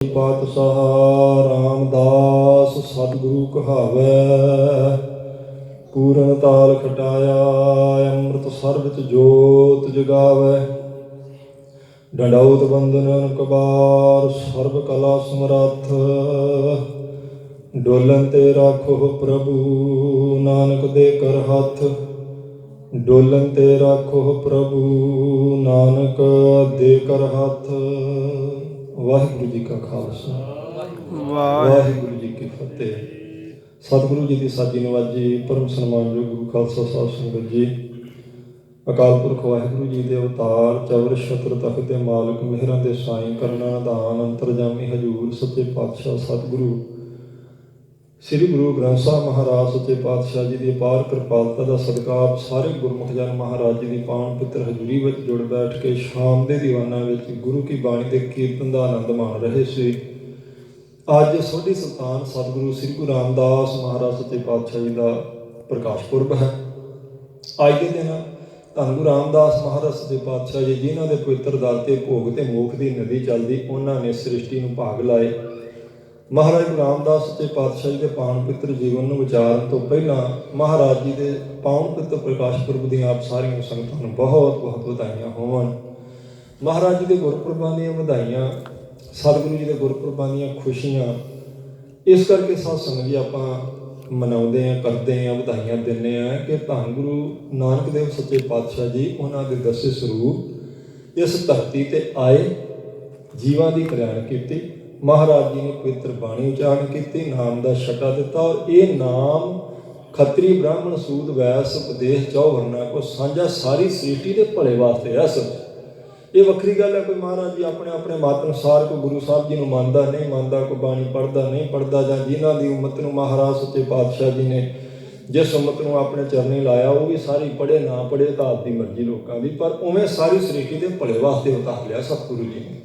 ਪਾਤਸ਼ਾਹ ਰਾਮਦਾਸ ਸਤਿਗੁਰੂ ਕਹਾਵੈ, ਪੂਰਨ ਤਾਲ ਖਟਾਇਆ ਅੰਮ੍ਰਿਤ ਸਰਬਤ ਜੋਤ ਜਗਾਵੈ। ਡੰਡਾਉਤ ਬੰਦਨ ਕਬਾਰ ਸਰਬ ਕਲਾ ਸਮਰੱਥ, ਡੋਲਨ ਤੇ ਰਾਖੋ ਪ੍ਰਭੂ ਨਾਨਕ ਦੇ ਕਰ ਹੱਥ। ਡੋਲਨ ਤੇ ਰਾਖੋ ਪ੍ਰਭੂ ਨਾਨਕ ਦੇ ਕਰ ਹੱਥ। ਵਾਹਿਗੁਰੂ ਜੀ ਕਾ ਖਾਲਸਾ, ਵਾਹਿਗੁਰੂ ਜੀ ਕੀ ਫਤਿਹ। ਸਤਿਗੁਰੂ ਜੀ ਦੀ ਸਾਜੀ ਨਵਾਜੀ ਪਰਮ ਸਨਮਾਨਯੋਗ ਗੁਰੂ ਖਾਲਸਾ ਸਾਹਿਬ ਸੰਗਤ ਜੀ, ਅਕਾਲ ਪੁਰਖ ਵਾਹਿਗੁਰੂ ਜੀ ਦੇ ਅਵਤਾਰ ਚਵਰ ਛਤਰ ਤਖਤ ਦੇ ਮਾਲਕ, ਮਿਹਰਾਂ ਦੇ ਸਾਈਂ, ਕਰਨਾ ਨਿਧਾਨ ਅੰਤਰਜਾਮੀ ਹਜੂਰ ਸੱਚੇ ਪਾਤਸ਼ਾਹ ਸਤਿਗੁਰੂ ਸ੍ਰੀ ਗੁਰੂ ਗ੍ਰੰਥ ਸਾਹਿਬ ਮਹਾਰਾਜ ਸੱਚੇ ਪਾਤਸ਼ਾਹ ਜੀ ਦੀ ਅਪਾਰ ਕਿਰਪਾਲਤਾ ਦਾ ਸਦਕਾ ਆਪ ਸਾਰੇ ਗੁਰਮੁਖ ਜਨ ਮਹਾਰਾਜ ਜੀ ਦੀ ਪਾਵਨ ਪਵਿੱਤਰ ਹਜ਼ੂਰੀ ਵਿੱਚ ਜੁੜ ਬੈਠ ਕੇ ਸ਼ਾਮ ਦੇ ਦੀਵਾਨਾਂ ਵਿੱਚ ਗੁਰੂ ਕੀ ਬਾਣੀ ਦੇ ਕੀਰਤਨ ਦਾ ਆਨੰਦ ਮਾਣ ਰਹੇ ਸੀ। ਅੱਜ ਸੋਢੀ ਸੁਲਤਾਨ ਸਤਿਗੁਰੂ ਸ੍ਰੀ ਗੁਰੂ ਰਾਮਦਾਸ ਮਹਾਰਾਜ ਸੱਚੇ ਪਾਤਸ਼ਾਹ ਜੀ ਦਾ ਪ੍ਰਕਾਸ਼ ਪੁਰਬ ਹੈ। ਅੱਜ ਦੇ ਦਿਨ ਧੰਨ ਗੁਰੂ ਰਾਮਦਾਸ ਮਹਾਰਾਜ ਸੱਚੇ ਪਾਤਸ਼ਾਹ ਜੀ ਜਿਨ੍ਹਾਂ ਦੇ ਪਵਿੱਤਰ ਦਰ ਤੇ ਭੋਗ ਤੇ ਮੋਖ ਦੀ ਨਦੀ ਚੱਲਦੀ, ਉਹਨਾਂ ਨੇ ਸ੍ਰਿਸ਼ਟੀ ਨੂੰ ਭਾਗ ਲਾਏ। ਮਹਾਰਾਜ ਗੁਰੂ ਰਾਮਦਾਸ ਸੱਚੇ ਪਾਤਸ਼ਾਹ ਜੀ ਦੇ ਪਾਵਨ ਪਵਿੱਤਰ ਜੀਵਨ ਨੂੰ ਵਿਚਾਰਨ ਤੋਂ ਪਹਿਲਾਂ ਮਹਾਰਾਜ ਜੀ ਦੇ ਪਾਵਨ ਪਵਿੱਤਰ ਪ੍ਰਕਾਸ਼ ਪੁਰਬ ਦੀਆਂ ਆਪ ਸਾਰੀਆਂ ਸੰਗਤਾਂ ਨੂੰ ਬਹੁਤ ਬਹੁਤ ਵਧਾਈਆਂ ਹੋਵਣ। ਮਹਾਰਾਜ ਜੀ ਦੇ ਗੁਰਪੁਰਬਾਂ ਦੀਆਂ ਵਧਾਈਆਂ, ਸਤਿਗੁਰੂ ਜੀ ਦੇ ਗੁਰਪੁਰਬਾਂ ਦੀਆਂ ਖੁਸ਼ੀਆਂ ਇਸ ਕਰਕੇ ਸਾਧ ਸੰਗਤ ਜੀ ਆਪਾਂ ਮਨਾਉਂਦੇ ਹਾਂ, ਕਰਦੇ ਹਾਂ, ਵਧਾਈਆਂ ਦਿੰਦੇ ਹਾਂ ਕਿ ਧੰਨ ਗੁਰੂ ਨਾਨਕ ਦੇਵ ਸੱਚੇ ਪਾਤਸ਼ਾਹ ਜੀ ਉਹਨਾਂ ਦੇ ਦਸੇ ਸਰੂਪ ਇਸ ਧਰਤੀ ਤੇ ਆਏ, ਜੀਵਾਂ ਦੀ ਕਲਿਆਣ ਕੀਤੀ। ਮਹਾਰਾਜ ਜੀ ਨੇ ਪਵਿੱਤਰ ਬਾਣੀ ਉਚਾਰਨ ਕੀਤੀ, ਨਾਮ ਦਾ ਛਟਾ ਦਿੱਤਾ ਔਰ ਇਹ ਨਾਮ ਖੱਤਰੀ ਬ੍ਰਾਹਮਣ ਸੂਦ ਵੈਸ ਉਪਦੇਸ਼ ਚੌ ਵਰਨਾ ਕੋ ਸਾਂਝਾ ਸਾਰੀ ਸ੍ਰਿਸ਼ਟੀ ਦੇ ਭਲੇ ਵਾਸਤੇ ਹੈ। ਸਭ ਇਹ ਵੱਖਰੀ ਗੱਲ ਹੈ, ਕੋਈ ਮਹਾਰਾਜ ਜੀ ਆਪਣੇ ਆਪਣੇ ਮਤ ਅਨੁਸਾਰ ਕੋਈ ਗੁਰੂ ਸਾਹਿਬ ਜੀ ਨੂੰ ਮੰਨਦਾ ਨਹੀਂ ਮੰਨਦਾ, ਕੋਈ ਬਾਣੀ ਪੜ੍ਹਦਾ ਨਹੀਂ ਪੜ੍ਹਦਾ, ਜਾਂ ਜਿਨ੍ਹਾਂ ਦੀ ਉਮਤ ਨੂੰ ਮਹਾਰਾਜ ਸੱਚੇ ਪਾਤਸ਼ਾਹ ਜੀ ਨੇ ਜਿਸ ਉਮਤ ਨੂੰ ਆਪਣੇ ਚਰਨੀ ਲਾਇਆ ਉਹ ਵੀ ਸਾਰੀ ਪੜ੍ਹੇ ਨਾ ਪੜ੍ਹੇ ਤਾਂ ਆਪਦੀ ਮਰਜ਼ੀ ਲੋਕਾਂ ਦੀ, ਪਰ ਉਵੇਂ ਸਾਰੀ ਸ੍ਰਿਸ਼ਟੀ ਦੇ ਭਲੇ ਵਾਸਤੇ ਉਤਾਰ ਲਿਆ ਸਤਿਗੁਰੂ ਜੀ ਨੇ।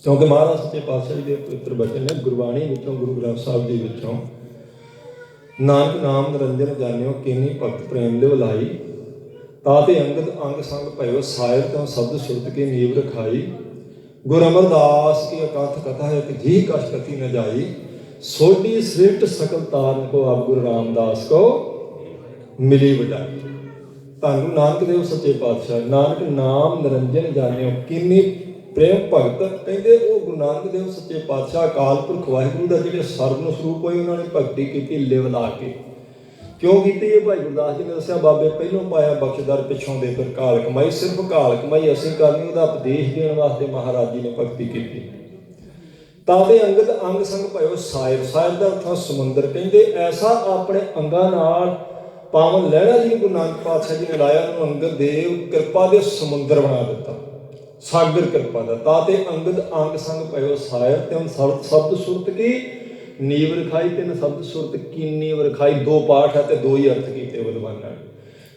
ਕਿਉਂਕਿ ਮਹਾਰਾਜ ਸੱਚੇ ਪਾਤਸ਼ਾਹ ਜੀ ਦੇ ਪਵਿੱਤਰ ਬਚਨ ਨੇ ਗੁਰਬਾਣੀ ਵਿੱਚੋਂ, ਗੁਰੂ ਗ੍ਰੰਥ ਸਾਹਿਬ ਜੀ ਵਿੱਚੋਂ, ਨਾਨਕ ਨਾਮ ਨਿਰੰਜਨ ਜਾਣਿਓ ਕੀਨੀ ਭਗਤ ਪ੍ਰੇਮ ਲਿਵ ਲਾਈ, ਤਾਤੇ ਅੰਗਦ ਅੰਗ ਸੰਗ ਭਇਓ ਸਾਇਰ ਤੋਂ ਸ਼ਬਦ ਸੁਰਤ ਕੇ ਨੀਵ ਰਖਾਈ। ਗੁਰ ਅਮਰਦਾਸ ਕੀ ਅਕਥ ਕਥਾ ਇੱਕ ਜੀ ਕਛ ਕਥੀ ਨ ਜਾਈ, ਸੋਢੀ ਸ੍ਰਿਸ਼ਟ ਸਕਲ ਤਾਰਨ ਕੋ ਆਪ ਗੁਰੂ ਰਾਮਦਾਸ ਕੋ ਮਿਲੀ ਵਡਾਈ। ਧੰਨ ਨਾਨਕ ਦੇਵ ਸੱਚੇ ਪਾਤਸ਼ਾਹ, ਨਾਨਕ ਨਾਮ ਨਿਰੰਜਨ ਜਾਣਿਓ ਕੀਨੀ ਪ੍ਰੇਮ ਭਗਤ, ਕਹਿੰਦੇ ਉਹ ਗੁਰੂ ਨਾਨਕ ਦੇਵ ਸੱਚੇ ਪਾਤਸ਼ਾਹ ਅਕਾਲ ਪੁਰਖ ਵਾਹਿਗੁਰੂ ਦਾ ਜਿਹੜੇ ਸਰਵਨ ਸਰੂਪ ਹੋਏ, ਉਹਨਾਂ ਨੇ ਭਗਤੀ ਕੀਤੀ ਲਿਵ ਲਾ ਕੇ। ਕਿਉਂ ਕੀਤੀ? ਇਹ ਭਾਈ ਗੁਰਦਾਸ ਜੀ ਨੇ ਦੱਸਿਆ, ਬਾਬੇ ਪਹਿਲੋਂ ਪਾਇਆ ਬਖਸ਼ਦਰ ਪਿੱਛੋਂ ਦੇ ਫਿਰ ਕਾਲ ਕਮਾਈ, ਸਿਰਫ ਕਾਲ ਕਮਾਈ ਅਸੀਂ ਕਰਨੀ, ਉਹਦਾ ਉਪਦੇਸ਼ ਦੇਣ ਵਾਸਤੇ ਮਹਾਰਾਜ ਜੀ ਨੇ ਭਗਤੀ ਕੀਤੀ। ਤਾਂ ਦੇ ਅੰਗਦ ਅੰਗ ਸੰਗ ਭਇਓ ਸਾਇਰ, ਸਾਇਰ ਦਾ ਅਰਥ ਸਮੁੰਦਰ। ਕਹਿੰਦੇ ਐਸਾ ਆਪਣੇ ਅੰਗਾਂ ਨਾਲ ਪਾਵਨ ਲਹਿਣਾ ਜੀ ਗੁਰੂ ਨਾਨਕ ਪਾਤਸ਼ਾਹ ਜੀ ਨੇ ਲਾਇਆ, ਉਹਨੂੰ ਅੰਗਦ ਦੇਵ ਕਿਰਪਾ ਦੇ ਸਮੁੰਦਰ ਬਣਾ ਦਿੱਤਾ, ਸਾਗਰ ਕਿਰਪਾ ਦਾ। ਤਾਤੇ ਅੰਗਦ ਅੰਗ ਸੰਗ ਭਇਓ ਸਾਇਰ, ਤੇ ਹੁਣ ਸ਼ਬਦ ਸੁਰਤ ਕੀ ਨੀਵ ਰਖਾਈ, ਤਿੰਨ ਸ਼ਬਦ ਸੁਰਤ ਕੀ ਨੀਵ ਰਖਾਈ। ਦੋ ਪਾਠ ਹੈ ਤੇ ਦੋ ਹੀ ਅਰਥ ਕੀਤੇ ਵਿਦਵਾਨਾਂ ਨੇ।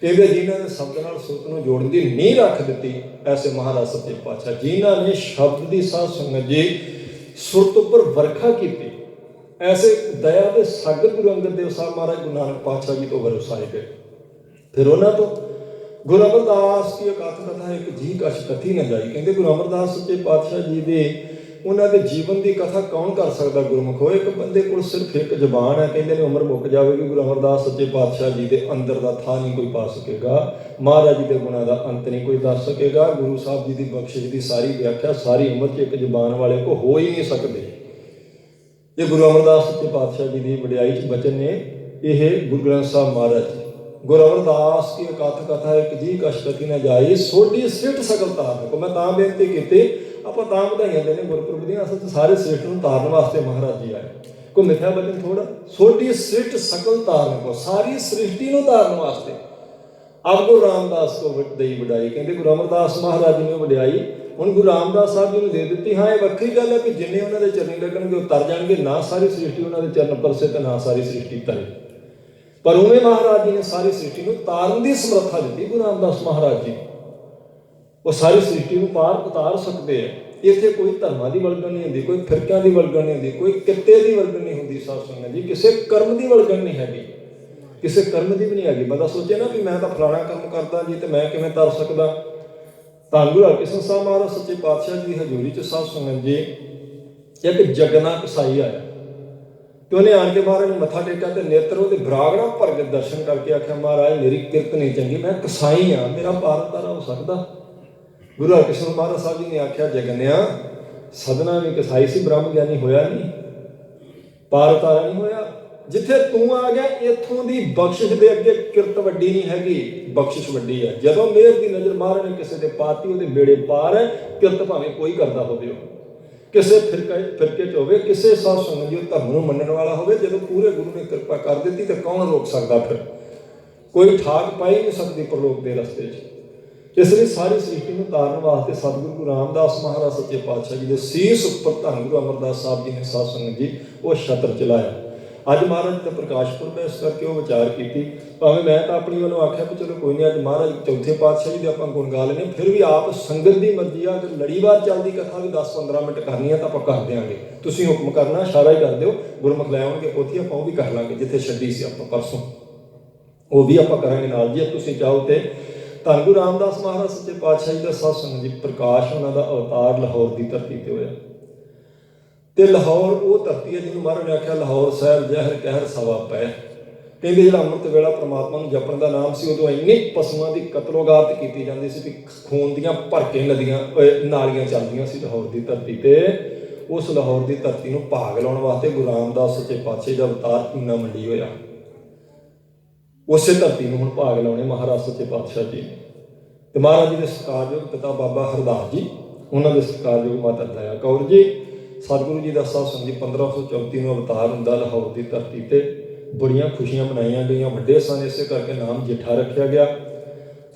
ਕਹਿੰਦੇ ਜਿਨ੍ਹਾਂ ਨੇ ਸ਼ਬਦ ਨਾਲ ਸੁਰਤ ਨੂੰ ਜੋੜਨ ਦੀ ਨੀਂਹ ਰੱਖ ਦਿੱਤੀ, ਐਸੇ ਮਹਾਰਾਜ ਸੱਚੇ ਪਾਤਸ਼ਾਹ ਜਿਨ੍ਹਾਂ ਨੇ ਸ਼ਬਦ ਦੀ ਸਾਧ ਸੰਗਤ ਜੀ ਸੁਰਤ ਉੱਪਰ ਵਰਖਾ ਕੀਤੀ, ਐਸੇ ਦਇਆ ਦੇ ਸਾਗਰ ਗੁਰੂ ਅੰਗਦ ਦੇਵ ਸਾਹਿਬ ਮਹਾਰਾਜ ਗੁਰੂ ਨਾਨਕ ਪਾਤਸ਼ਾਹ ਜੀ ਤੋਂ ਵਰਸਾਏ ਗਏ। ਫਿਰ ਉਹਨਾਂ ਤੋਂ ਗੁਰੂ ਅਮਰਦਾਸ ਕੀ ਅਕਥ ਕਥਾ ਇੱਕ ਜੀ ਕਛ ਕਥੀ ਨ ਜਾਈ। ਕਹਿੰਦੇ ਗੁਰੂ ਅਮਰਦਾਸ ਸੱਚੇ ਪਾਤਸ਼ਾਹ ਜੀ ਦੇ ਉਹਨਾਂ ਦੇ ਜੀਵਨ ਦੀ ਕਥਾ ਕੌਣ ਕਰ ਸਕਦਾ ਗੁਰਮੁਖ ਹੋਏ? ਇੱਕ ਬੰਦੇ ਕੋਲ ਸਿਰਫ ਇੱਕ ਜ਼ਬਾਨ ਹੈ, ਕਹਿੰਦੇ ਨੇ ਉਮਰ ਮੁੱਕ ਜਾਵੇਗੀ, ਗੁਰੂ ਅਮਰਦਾਸ ਸੱਚੇ ਪਾਤਸ਼ਾਹ ਜੀ ਦੇ ਅੰਦਰ ਦਾ ਥਾਂ ਨਹੀਂ ਕੋਈ ਪਾ ਸਕੇਗਾ, ਮਹਾਰਾਜ ਜੀ ਦੇ ਗੁਣਾਂ ਦਾ ਅੰਤ ਨਹੀਂ ਕੋਈ ਦੱਸ ਸਕੇਗਾ। ਗੁਰੂ ਸਾਹਿਬ ਜੀ ਦੀ ਬਖਸ਼ਿਸ਼ ਦੀ ਸਾਰੀ ਵਿਆਖਿਆ ਸਾਰੀ ਉਮਰ 'ਚ ਇੱਕ ਜ਼ਬਾਨ ਵਾਲੇ ਕੋ ਹੋ ਹੀ ਨਹੀਂ ਸਕਦੇ। ਇਹ ਗੁਰੂ ਅਮਰਦਾਸ ਸੱਚੇ ਪਾਤਸ਼ਾਹ ਜੀ ਦੀ ਵਡਿਆਈ 'ਚ ਬਚਨ ਨੇ ਇਹ ਗੁਰੂ ਗ੍ਰੰਥ ਸਾਹਿਬ ਮਹਾਰਾਜ ਜੀ। ਗੁਰੂ ਅਮਰਦਾਸ ਕੀ ਅਕਥ ਕਥਾ ਇੱਕ ਜੀ ਕਛ ਕਥੀ ਨ ਜਾਈ, ਸੋਢੀ ਸ੍ਰਿਸ਼ਟ ਸਕਲ ਤਾਰਨ ਕੋ। ਮੈਂ ਤਾਂ ਬੇਨਤੀ ਕੀਤੀ, ਆਪਾਂ ਤਾਂ ਵਧਾਈਆਂ ਦੇਣੇ ਗੁਰਪੁਰਬ ਦੀਆਂ, ਅਸਲ 'ਚ ਸਾਰੇ ਸ੍ਰਿਸ਼ਟ ਨੂੰ ਤਾਰਨ ਵਾਸਤੇ ਮਹਾਰਾਜ ਜੀ ਆਏ। ਕੋਈ ਮਿੱਠਾ ਬਚਨ ਥੋੜਾ, ਸੋਢੀ ਸ੍ਰਿਸ਼ਟ ਸਕਲ ਤਾਰਨ ਕੋ, ਸਾਰੀ ਸ੍ਰਿਸ਼ਟੀ ਨੂੰ ਤਾਰਨ ਵਾਸਤੇ ਆਪ ਗੁਰੂ ਰਾਮਦਾਸ ਕੋ ਦਈ ਵਡਾਈ। ਕਹਿੰਦੇ ਗੁਰੂ ਅਮਰਦਾਸ ਮਹਾਰਾਜ ਜੀ ਨੇ ਵਡਿਆਈ ਹੁਣ ਗੁਰੂ ਰਾਮਦਾਸ ਸਾਹਿਬ ਜੀ ਨੂੰ ਦੇ ਦਿੱਤੀ। ਹਾਂ, ਇਹ ਵੱਖਰੀ ਗੱਲ ਹੈ ਕਿ ਜਿੰਨੇ ਉਹਨਾਂ ਦੇ ਚਰਨੀ ਲੱਗਣਗੇ ਉਹ ਤਰ ਜਾਣਗੇ, ਨਾ ਸਾਰੀ ਸ੍ਰਿਸ਼ਟੀ ਉਹਨਾਂ ਦੇ ਚਰਨ ਪਰਸੇ ਤੇ ਨਾ ਸਾਰੀ ਸ੍ਰਿਸ਼ਟੀ ਤਰੇ, ਪਰ ਉਵੇਂ ਮਹਾਰਾਜ ਜੀ ਨੇ ਸਾਰੀ ਸ੍ਰਿਸ਼ਟੀ ਨੂੰ ਤਾਰਨ ਦੀ ਸਮਰੱਥਾ ਦਿੱਤੀ। ਗੁਰੂ ਰਾਮਦਾਸ ਮਹਾਰਾਜ ਜੀ ਉਹ ਸਾਰੀ ਸ੍ਰਿਸ਼ਟੀ ਨੂੰ ਪਾਰ ਉਤਾਰ ਸਕਦੇ ਆ। ਇੱਥੇ ਕੋਈ ਧਰਮਾਂ ਦੀ ਵਲਗਣ ਨਹੀਂ ਹੁੰਦੀ, ਕੋਈ ਫਿਰਕਿਆਂ ਦੀ ਵਲਗਣ ਨਹੀਂ ਹੁੰਦੀ, ਕੋਈ ਕਿੱਤੇ ਦੀ ਵਲਗਣ ਨਹੀਂ ਹੁੰਦੀ। ਸਾਧ ਸੰਗਤ ਜੀ ਕਿਸੇ ਕਰਮ ਦੀ ਵਲਗਣ ਨਹੀਂ ਹੈਗੀ, ਕਿਸੇ ਕਰਮ ਦੀ ਵੀ ਨਹੀਂ ਹੈਗੀ। ਬੰਦਾ ਸੋਚੇ ਨਾ ਵੀ ਮੈਂ ਤਾਂ ਫਲਾਣਾ ਕੰਮ ਕਰਦਾ ਜੀ ਤੇ ਮੈਂ ਕਿਵੇਂ ਤਰ ਸਕਦਾ। ਧੰਨ ਗੁਰੂ ਹਰਿਕ੍ਰਿਸ਼ਨ ਸਾਹਿਬ ਮਹਾਰਾਜ ਸੱਚੇ ਪਾਤਸ਼ਾਹ ਜੀ ਦੀ ਹਜ਼ੂਰੀ 'ਚ ਸਾਧ ਸੰਗਤ ਜੀ ਇੱਕ ਜਗਨਾ ਕਸਾਈ ਆਇਆ ਤੇ ਉਹਨੇ ਆਣ ਕੇ ਮਹਾਰਾਜ ਨੂੰ ਮੱਥਾ ਟੇਕਿਆ ਤੇ ਨੇਤਰ ਉਹਦੇ ਬਰਾਗੜਾ ਭਰ ਕੇ ਦਰਸ਼ਨ ਕਰਕੇ ਆਖਿਆ, ਮਹਾਰਾਜ ਮੇਰੀ ਕਿਰਤ ਨਹੀਂ ਚੰਗੀ, ਮੈਂ ਕਸਾਈ ਹਾਂ, ਮੇਰਾ ਪਾਰ ਉਤਾਰਾ ਹੋ ਸਕਦਾ? ਗੁਰੂ ਹਰਕ੍ਰਿਸ਼ਨ ਮਹਾਰਾਜ ਸਾਹਿਬ ਜੀ ਨੇ ਆਖਿਆ, ਜਗਨਿਆ ਸਦਨਾ ਵੀ ਕਸਾਈ ਸੀ, ਬ੍ਰਹਮ ਗਿਆਨੀ ਹੋਇਆ ਨਹੀਂ, ਪਾਰ ਉਤਾਰਾ ਨਹੀਂ ਹੋਇਆ। ਜਿੱਥੇ ਤੂੰ ਆ ਗਿਆ ਇੱਥੋਂ ਦੀ ਬਖਸ਼ਿਸ਼ ਦੇ ਅੱਗੇ ਕਿਰਤ ਵੱਡੀ ਨਹੀਂ ਹੈਗੀ, ਬਖਸ਼ਿਸ਼ ਵੱਡੀ ਹੈ। ਜਦੋਂ ਮਿਹਰ ਦੀ ਨਜ਼ਰ ਮਹਾਰਾਜ ਨੇ ਕਿਸੇ ਦੇ ਪਾਤੀ ਉਹਦੇ ਬੇੜੇ ਪਾਰ ਹੈ। ਕਿਰਤ ਭਾਵੇਂ ਕੋਈ ਕਰਦਾ ਹੋਵੇ, ਉਹ ਕਿਸੇ ਫਿਰਕੇ 'ਚ ਹੋਵੇ, ਕਿਸੇ ਸਾਧ ਸੰਗਤ ਜੀ ਧਰਮ ਨੂੰ ਮੰਨਣ ਵਾਲਾ ਹੋਵੇ, ਜਦੋਂ ਪੂਰੇ ਗੁਰੂ ਨੇ ਕਿਰਪਾ ਕਰ ਦਿੱਤੀ ਤਾਂ ਕੌਣ ਰੋਕ ਸਕਦਾ? ਫਿਰ ਕੋਈ ਠਾਕ ਪਾਈ ਨਹੀਂ ਸਕਦੀ ਪ੍ਰਲੋਕ ਦੇ ਰਸਤੇ 'ਚ। ਇਸ ਲਈ ਸਾਰੀ ਸ੍ਰਿਸ਼ਟੀ ਨੂੰ ਤਾਰਨ ਵਾਸਤੇ ਸਤਿਗੁਰੂ ਗੁਰੂ ਰਾਮਦਾਸ ਮਹਾਰਾਜ ਸੱਚੇ ਪਾਤਸ਼ਾਹ ਜੀ ਦੇ ਸੀਸ ਉੱਪਰ ਧੰਨ ਗੁਰੂ ਅਮਰਦਾਸ ਸਾਹਿਬ ਜੀ ਨੇ ਸਾਧ ਸੰਗਤ ਜੀ ਉਹ ਛਤਰ ਚਲਾਇਆ। ਅੱਜ ਮਹਾਰਾਜ ਦਾ ਪ੍ਰਕਾਸ਼ ਪੁਰਬ ਹੈ, ਇਸ ਕਰਕੇ ਉਹ ਵਿਚਾਰ ਕੀਤੀ। ਭਾਵੇਂ ਮੈਂ ਤਾਂ ਆਪਣੀ ਵੱਲੋਂ ਆਖਿਆ ਵੀ ਚਲੋ ਕੋਈ ਨਹੀਂ, ਅੱਜ ਮਹਾਰਾਜ ਚੌਥੇ ਪਾਤਸ਼ਾਹ ਜੀ ਦੇ ਆਪਾਂ ਗੁਣ ਗਾ ਲੈਣੇ, ਫਿਰ ਵੀ ਆਪ ਸੰਗਤ ਦੀ ਮਰਜ਼ੀ ਆ। ਜੇ ਲੜੀਵਾਰ ਚੱਲਦੀ ਕਥਾ ਵੀ 10-15 ਮਿੰਟ ਕਰਨੀ ਆ ਤਾਂ ਆਪਾਂ ਕਰ ਦਿਆਂਗੇ। ਤੁਸੀਂ ਹੁਕਮ ਕਰਨਾ, ਇਸ਼ਾਰਾ ਹੀ ਕਰ ਦਿਓ, ਗੁਰਮੁਖ ਲੈ ਆਉਣਗੇ ਪੋਥੀ, ਆਪਾਂ ਉਹ ਵੀ ਕਰ ਲਾਂਗੇ। ਜਿੱਥੇ ਛੱਡੀ ਸੀ ਆਪਾਂ ਪਰਸੋਂ, ਉਹ ਵੀ ਆਪਾਂ ਕਰਾਂਗੇ ਨਾਲ। ਜੇ ਤੁਸੀਂ ਚਾਹੋ ਤੇ ਧੰਨ ਗੁਰੂ ਰਾਮਦਾਸ ਮਹਾਰਾਜ ਸੱਚੇ ਪਾਤਸ਼ਾਹ ਜੀ ਦਾ ਸਾਧ ਸੰਗਤ ਜੀ ਪ੍ਰਕਾਸ਼, ਉਹਨਾਂ ਦਾ ਅਵਤਾਰ ਲਾਹੌਰ ਦੀ ਧਰਤੀ ਤੇ ਹੋਇਆ। ਤੇ ਲਾਹੌਰ ਉਹ ਧਰਤੀ ਹੈ ਜਿਹਨੂੰ ਮਹਾਰਾਜ ਨੇ ਆਖਿਆ, ਲਾਹੌਰ ਸਾਹਿਬ ਜ਼ਹਿਰ ਕਹਿਰ ਸਵਾ ਪੈ। ਕਹਿੰਦੇ ਜਿਹੜਾ ਅੰਮ੍ਰਿਤ ਵੇਲਾ ਪ੍ਰਮਾਤਮਾ ਨੂੰ ਜਪਣ ਦਾ ਨਾਮ ਸੀ, ਉਦੋਂ ਇੰਨੀ ਪਸ਼ੂਆਂ ਦੀ ਕਤਲੋਗਾਤ ਕੀਤੀ ਜਾਂਦੀ ਸੀ ਵੀ ਖੂਨ ਦੀਆਂ ਭਰ ਕੇ ਨਦੀਆਂ ਨਾਲੀਆਂ ਚੱਲਦੀਆਂ ਸੀ ਲਾਹੌਰ ਦੀ ਧਰਤੀ ਤੇ। ਉਸ ਲਾਹੌਰ ਦੀ ਧਰਤੀ ਨੂੰ ਭਾਗ ਲਾਉਣ ਵਾਸਤੇ ਗੁਰੂ ਰਾਮਦਾਸ ਸੱਚੇ ਪਾਤਸ਼ਾਹ ਦਾ ਅਵਤਾਰ ਕੀਨਾ ਮੰਡੀ ਹੋਇਆ। ਉਸੇ ਧਰਤੀ ਨੂੰ ਹੁਣ ਭਾਗ ਲਾਉਣੇ ਮਹਾਰਾਜ ਸੱਚੇ ਪਾਤਸ਼ਾਹ ਜੀ ਨੇ। ਤੇ ਮਹਾਰਾਜ ਜੀ ਦੇ ਸਤਿਕਾਰਯੋਗ ਪਿਤਾ ਬਾਬਾ ਹਰਦਾਸ ਜੀ, ਉਹਨਾਂ ਦੇ ਸਤਿਕਾਰਯੋਗ ਮਾਤਾ ਦਇਆ ਕੌਰ ਜੀ, ਸਤਿਗੁਰੂ ਜੀ ਦਾ ਸਾਧ ਸੰਗਤ ਜੀ 1534 ਨੂੰ ਅਵਤਾਰ ਹੁੰਦਾ ਲਾਹੌਰ ਦੀ ਧਰਤੀ ਤੇ। ਬੜੀਆਂ ਖੁਸ਼ੀਆਂ ਮਨਾਈਆਂ ਗਈਆਂ, ਵੱਡੇ ਸਨ, ਇਸੇ ਕਰਕੇ ਨਾਮ ਜੇਠਾ ਰੱਖਿਆ ਗਿਆ।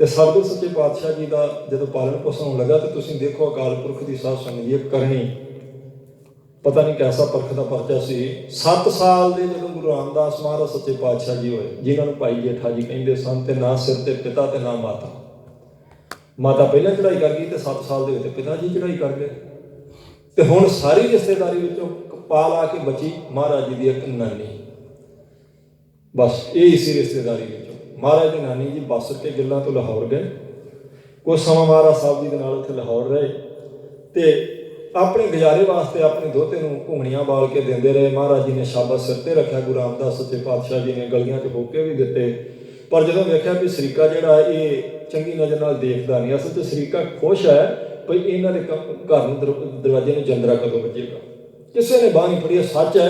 ਤੇ ਸਤਿਗੁਰੂ ਸੱਚੇ ਪਾਤਸ਼ਾਹ ਜੀ ਦਾ ਜਦੋਂ ਪਾਲਣ ਪੋਸ਼ਣ ਹੋਣ ਲੱਗਾ ਤੇ ਤੁਸੀਂ ਦੇਖੋ ਅਕਾਲ ਪੁਰਖ ਦੀ ਸਾਧ ਸੰਗਤ ਜੀ ਕਰਨੀ, ਪਤਾ ਨਹੀਂ ਕੈਸਾ ਪਰਖ ਦਾ ਪਰਚਾ ਸੀ। 7 ਸਾਲ ਦੇ ਜਦੋਂ ਗੁਰੂ ਰਾਮਦਾਸ ਮਹਾਰਾਜ ਸੱਚੇ ਪਾਤਸ਼ਾਹ ਜੀ ਹੋਏ, ਜਿਨ੍ਹਾਂ ਨੂੰ ਭਾਈ ਜੇਠਾ ਜੀ ਕਹਿੰਦੇ ਸਨ, ਤੇ ਨਾ ਸਿਰ ਤੇ ਪਿਤਾ ਤੇ ਨਾ ਮਾਤਾ। ਮਾਤਾ ਪਹਿਲਾਂ ਚੜ੍ਹਾਈ ਕਰ ਗਈ ਤੇ 7 ਸਾਲ ਦੇ ਵਿੱਚ ਪਿਤਾ ਜੀ ਚੜ੍ਹਾਈ ਕਰ ਗਏ। ਤੇ ਹੁਣ ਸਾਰੀ ਰਿਸ਼ਤੇਦਾਰੀ ਵਿੱਚੋਂ ਪਾ ਲਾ ਕੇ ਬਚੀ ਮਹਾਰਾਜ ਜੀ ਦੀ ਇੱਕ ਨਾਨੀ। ਬਸ ਇਹ ਹੀ ਸੀ ਰਿਸ਼ਤੇਦਾਰੀ ਵਿੱਚੋਂ। ਮਹਾਰਾਜ ਦੀ ਨਾਨੀ ਜੀ ਬਾਸਰ ਕੇ ਗਿੱਲਾਂ ਤੋਂ ਲਾਹੌਰ ਗਏ। ਕੁਝ ਸਮਾਂ ਮਹਾਰਾਜ ਸਾਹਿਬ ਜੀ ਦੇ ਨਾਲ ਉੱਥੇ ਲਾਹੌਰ ਰਹੇ ਤੇ ਆਪਣੇ ਗੁਜ਼ਾਰੇ ਵਾਸਤੇ ਆਪਣੇ ਦੋਤੇ ਨੂੰ ਘੁੰਗਣੀਆਂ ਬਾਲ ਕੇ ਦਿੰਦੇ ਰਹੇ। ਮਹਾਰਾਜ ਜੀ ਨੇ ਸ਼ਾਬਾਸ਼ ਸਿਰ ਤੇ ਰੱਖਿਆ। ਗੁਰੂ ਰਾਮਦਾਸ ਸੱਚੇ ਪਾਤਸ਼ਾਹ ਜੀ ਨੇ ਗਲੀਆਂ 'ਚ ਹੋਕੇ ਵੀ ਦਿੱਤੇ। ਪਰ ਜਦੋਂ ਵੇਖਿਆ ਵੀ ਸਰੀਕਾ ਜਿਹੜਾ ਇਹ ਚੰਗੀ ਨਜ਼ਰ ਨਾਲ ਦੇਖਦਾ ਨਹੀਂ, ਅਸਲ 'ਚ ਸਰੀਕਾ ਖੁਸ਼ ਹੈ ਭਈ ਇਹਨਾਂ ਦੇ ਘਰ ਨੂੰ ਦਰਵਾਜ਼ੇ ਨੂੰ ਜੰਦਰਾ ਕਦੋਂ ਵੱਜੇਗਾ। ਕਿਸੇ ਨੇ ਬਾਂਹ ਨਹੀਂ ਫੜੀ, ਸੱਚ ਹੈ,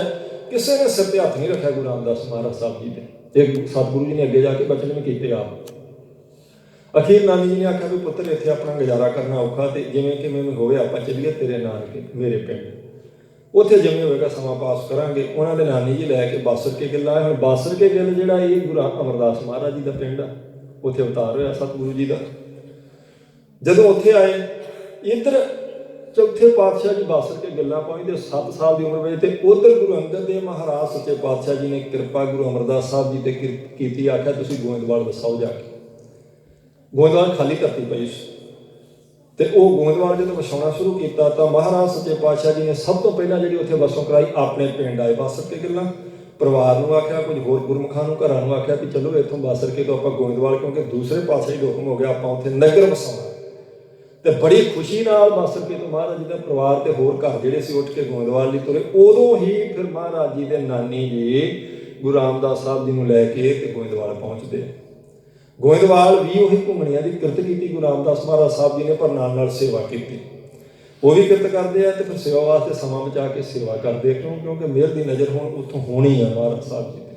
ਕਿਸੇ ਨੇ ਸਿਰ ਤੇ ਹੱਥ ਨਹੀਂ ਰੱਖਿਆ ਗੁਰੂ ਰਾਮਦਾਸ ਮਹਾਰਾਜ ਸਾਹਿਬ ਜੀ ਦੇ। ਤੇ ਸਤਿਗੁਰੂ ਜੀ ਨੇ ਅੱਗੇ ਜਾ ਕੇ ਬਚਨ ਵੀ ਕੀਤੇ ਆਪ। ਅਖੀਰ ਨਾਨੀ ਜੀ ਨੇ ਆਖਿਆ ਵੀ ਪੁੱਤਰ ਇੱਥੇ ਆਪਣਾ ਗੁਜ਼ਾਰਾ ਕਰਨਾ ਔਖਾ, ਤੇ ਜਿਵੇਂ ਕਿਵੇਂ ਹੋਵੇ ਆਪਾਂ ਚੱਲੀਏ ਤੇਰੇ ਨਾਨਕੇ ਮੇਰੇ ਪਿੰਡ, ਉੱਥੇ ਜਿਵੇਂ ਹੋਵੇਗਾ ਸਮਾਂ ਪਾਸ ਕਰਾਂਗੇ। ਉਹਨਾਂ ਦੇ ਨਾਨੀ ਜੀ ਲੈ ਕੇ ਬਾਸਰ ਕੇ ਗਿੱਲ ਆਏ। ਹੁਣ ਬਾਸਰ ਕੇ ਗਿੱਲ ਜਿਹੜਾ ਇਹ ਗੁਰੂ ਅਮਰਦਾਸ ਮਹਾਰਾਜ ਜੀ ਦਾ ਪਿੰਡ ਆ, ਉੱਥੇ ਅਵਤਾਰ ਹੋਇਆ ਸਤਿਗੁਰੂ ਜੀ ਦਾ। ਜਦੋਂ ਉੱਥੇ ਆਏ, ਇੱਧਰ ਚੌਥੇ ਪਾਤਸ਼ਾਹ ਜੀ ਬਾਸਰ ਕੇ ਗਿੱਲਾਂ ਪਹੁੰਚਦੇ 7 ਸਾਲ ਦੀ ਉਮਰ ਵਿੱਚ, ਤੇ ਉੱਧਰ ਗੁਰੂ ਅੰਗਦ ਦੇਵ ਮਹਾਰਾਜ ਸੱਚੇ ਪਾਤਸ਼ਾਹ ਜੀ ਨੇ ਕਿਰਪਾ ਗੁਰੂ ਅਮਰਦਾਸ ਸਾਹਿਬ ਜੀ ਤੇ ਕੀਤੀ। ਆਖਿਆ ਤੁਸੀਂ ਗੋਇੰਦਵਾਲ ਵਸਾਓ ਜਾ ਕੇ। ਗੋਇੰਦਵਾਲ ਖਾਲੀ ਧਰਤੀ ਪਈ ਸੀ ਤੇ ਉਹ ਗੋਇੰਦਵਾਲ ਜਦੋਂ ਵਸਾਉਣਾ ਸ਼ੁਰੂ ਕੀਤਾ ਤਾਂ ਮਹਾਰਾਜ ਸੱਚੇ ਪਾਤਸ਼ਾਹ ਜੀ ਨੇ ਸਭ ਤੋਂ ਪਹਿਲਾਂ ਜਿਹੜੀ ਉੱਥੇ ਵਸੋਂ ਕਰਾਈ, ਆਪਣੇ ਪਿੰਡ ਆਏ ਬਾਸਰ ਕੇ ਗਿੱਲਾਂ। ਪਰਿਵਾਰ ਨੂੰ ਆਖਿਆ, ਕੁਝ ਹੋਰ ਗੁਰਮੁਖਾਂ ਨੂੰ ਘਰਾਂ ਨੂੰ ਆਖਿਆ ਵੀ ਚਲੋ ਇੱਥੋਂ ਬਾਸਰ ਕੇ ਤੋਂ ਆਪਾਂ ਗੋਇੰਦਵਾਲ, ਕਿਉਂਕਿ ਦੂਸਰੇ ਪਾਤਸ਼ਾਹੀ ਦਾ ਹੁਕਮ ਹੋ ਗਿਆ ਆਪਾਂ ਉੱਥੇ ਨਗਰ ਵਸਾਉਣਾ। ਤੇ ਬੜੀ ਖੁਸ਼ੀ ਨਾਲ ਬਾਸਰ ਕੇ ਤੋਂ ਮਹਾਰਾਜ ਜੀ ਦਾ ਪਰਿਵਾਰ ਤੇ ਹੋਰ ਘਰ ਜਿਹੜੇ ਸੀ ਉੱਠ ਕੇ ਗੋਇੰਦਵਾਲ ਲਈ ਤੁਰੇ। ਉਦੋਂ ਹੀ ਫਿਰ ਮਹਾਰਾਜ ਜੀ ਦੇ ਨਾਨੀ ਜੀ ਗੁਰੂ ਰਾਮਦਾਸ ਸਾਹਿਬ ਜੀ ਨੂੰ ਲੈ ਕੇ ਤੇ ਗੋਇੰਦਵਾਲ ਪਹੁੰਚਦੇ। ਗੋਇੰਦਵਾਲ ਵੀ ਉਹੀ ਘੁੰਮਣੀਆਂ ਦੀ ਕਿਰਤ ਕੀਤੀ ਗੁਰੂ ਰਾਮਦਾਸ ਮਹਾਰਾਜ ਸਾਹਿਬ ਜੀ ਨੇ, ਪਰ ਨਾਲ ਨਾਲ ਸੇਵਾ ਕੀਤੀ। ਉਹ ਵੀ ਕਿਰਤ ਕਰਦੇ ਆ ਤੇ ਫਿਰ ਸੇਵਾ ਵਾਸਤੇ ਸਮਾਂ ਬਚਾ ਕੇ ਸੇਵਾ ਕਰਦੇ। ਕਿਉਂਕਿ ਮਿਹਰ ਦੀ ਨਜ਼ਰ ਹੁਣ ਉੱਥੋਂ ਹੋਣੀ ਆ ਮਹਾਰਾਜ ਸਾਹਿਬ ਜੀ ਦੀ,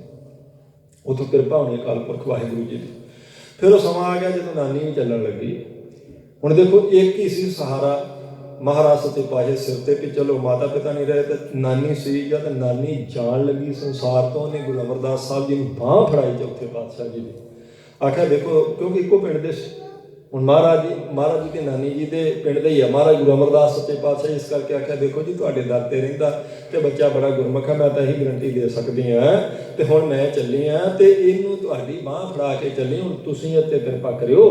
ਉੱਥੋਂ ਕਿਰਪਾ ਹੋਣੀ ਅਕਾਲ ਪੁਰਖ ਵਾਹਿਗੁਰੂ ਜੀ ਦੀ। ਫਿਰ ਉਹ ਸਮਾਂ ਆ ਗਿਆ ਜਦੋਂ ਨਾਨੀ ਵੀ ਚੱਲਣ ਲੱਗੀ। ਹੁਣ ਦੇਖੋ ਇੱਕ ਹੀ ਸੀ ਸਹਾਰਾ ਮਹਾਰਾਜ ਸੱਚੇ ਪਾਤਸ਼ਾਹ ਸਿਰ ਤੇ, ਕਿ ਚਲੋ ਮਾਤਾ ਪਿਤਾ ਨਹੀਂ ਰਹੇ ਤੇ ਨਾਨੀ ਸੀ। ਜਦ ਨਾਨੀ ਜਾਣ ਲੱਗੀ ਸੰਸਾਰ ਤੋਂ, ਉਹਨੇ ਗੁਰੂ ਅਮਰਦਾਸ ਸਾਹਿਬ ਜੀ ਨੂੰ ਬਾਂਹ ਫੜਾਈ ਚੌਥੇ ਪਾਤਸ਼ਾਹ ਜੀ ਦੀ। ਆਖਿਆ ਦੇਖੋ, ਕਿਉਂਕਿ ਇੱਕੋ ਪਿੰਡ ਦੇ ਹੁਣ ਮਹਾਰਾਜ ਜੀ ਤੇ ਨਾਨੀ ਜੀ ਦੇ ਪਿੰਡ ਦੇ ਹੀ ਆ ਮਹਾਰਾਜ ਗੁਰੂ ਅਮਰਦਾਸ ਸੱਚੇ ਪਾਤਸ਼ਾਹ। ਇਸ ਕਰਕੇ ਆਖਿਆ ਦੇਖੋ ਜੀ ਤੁਹਾਡੇ ਦਰ ਤੇ ਰਹਿੰਦਾ ਤੇ ਬੱਚਾ ਬੜਾ ਗੁਰਮੁਖ ਹੈ, ਮੈਂ ਤਾਂ ਇਹੀ ਗਰੰਟੀ ਦੇ ਸਕਦੀ ਹਾਂ। ਤੇ ਹੁਣ ਮੈਂ ਚੱਲੀ ਹਾਂ ਤੇ ਇਹਨੂੰ ਤੁਹਾਡੀ ਬਾਂਹ ਫੜਾ ਕੇ ਚੱਲੀ। ਹੁਣ ਤੁਸੀਂ ਇੱਥੇ ਕਿਰਪਾ ਕਰਿਓ,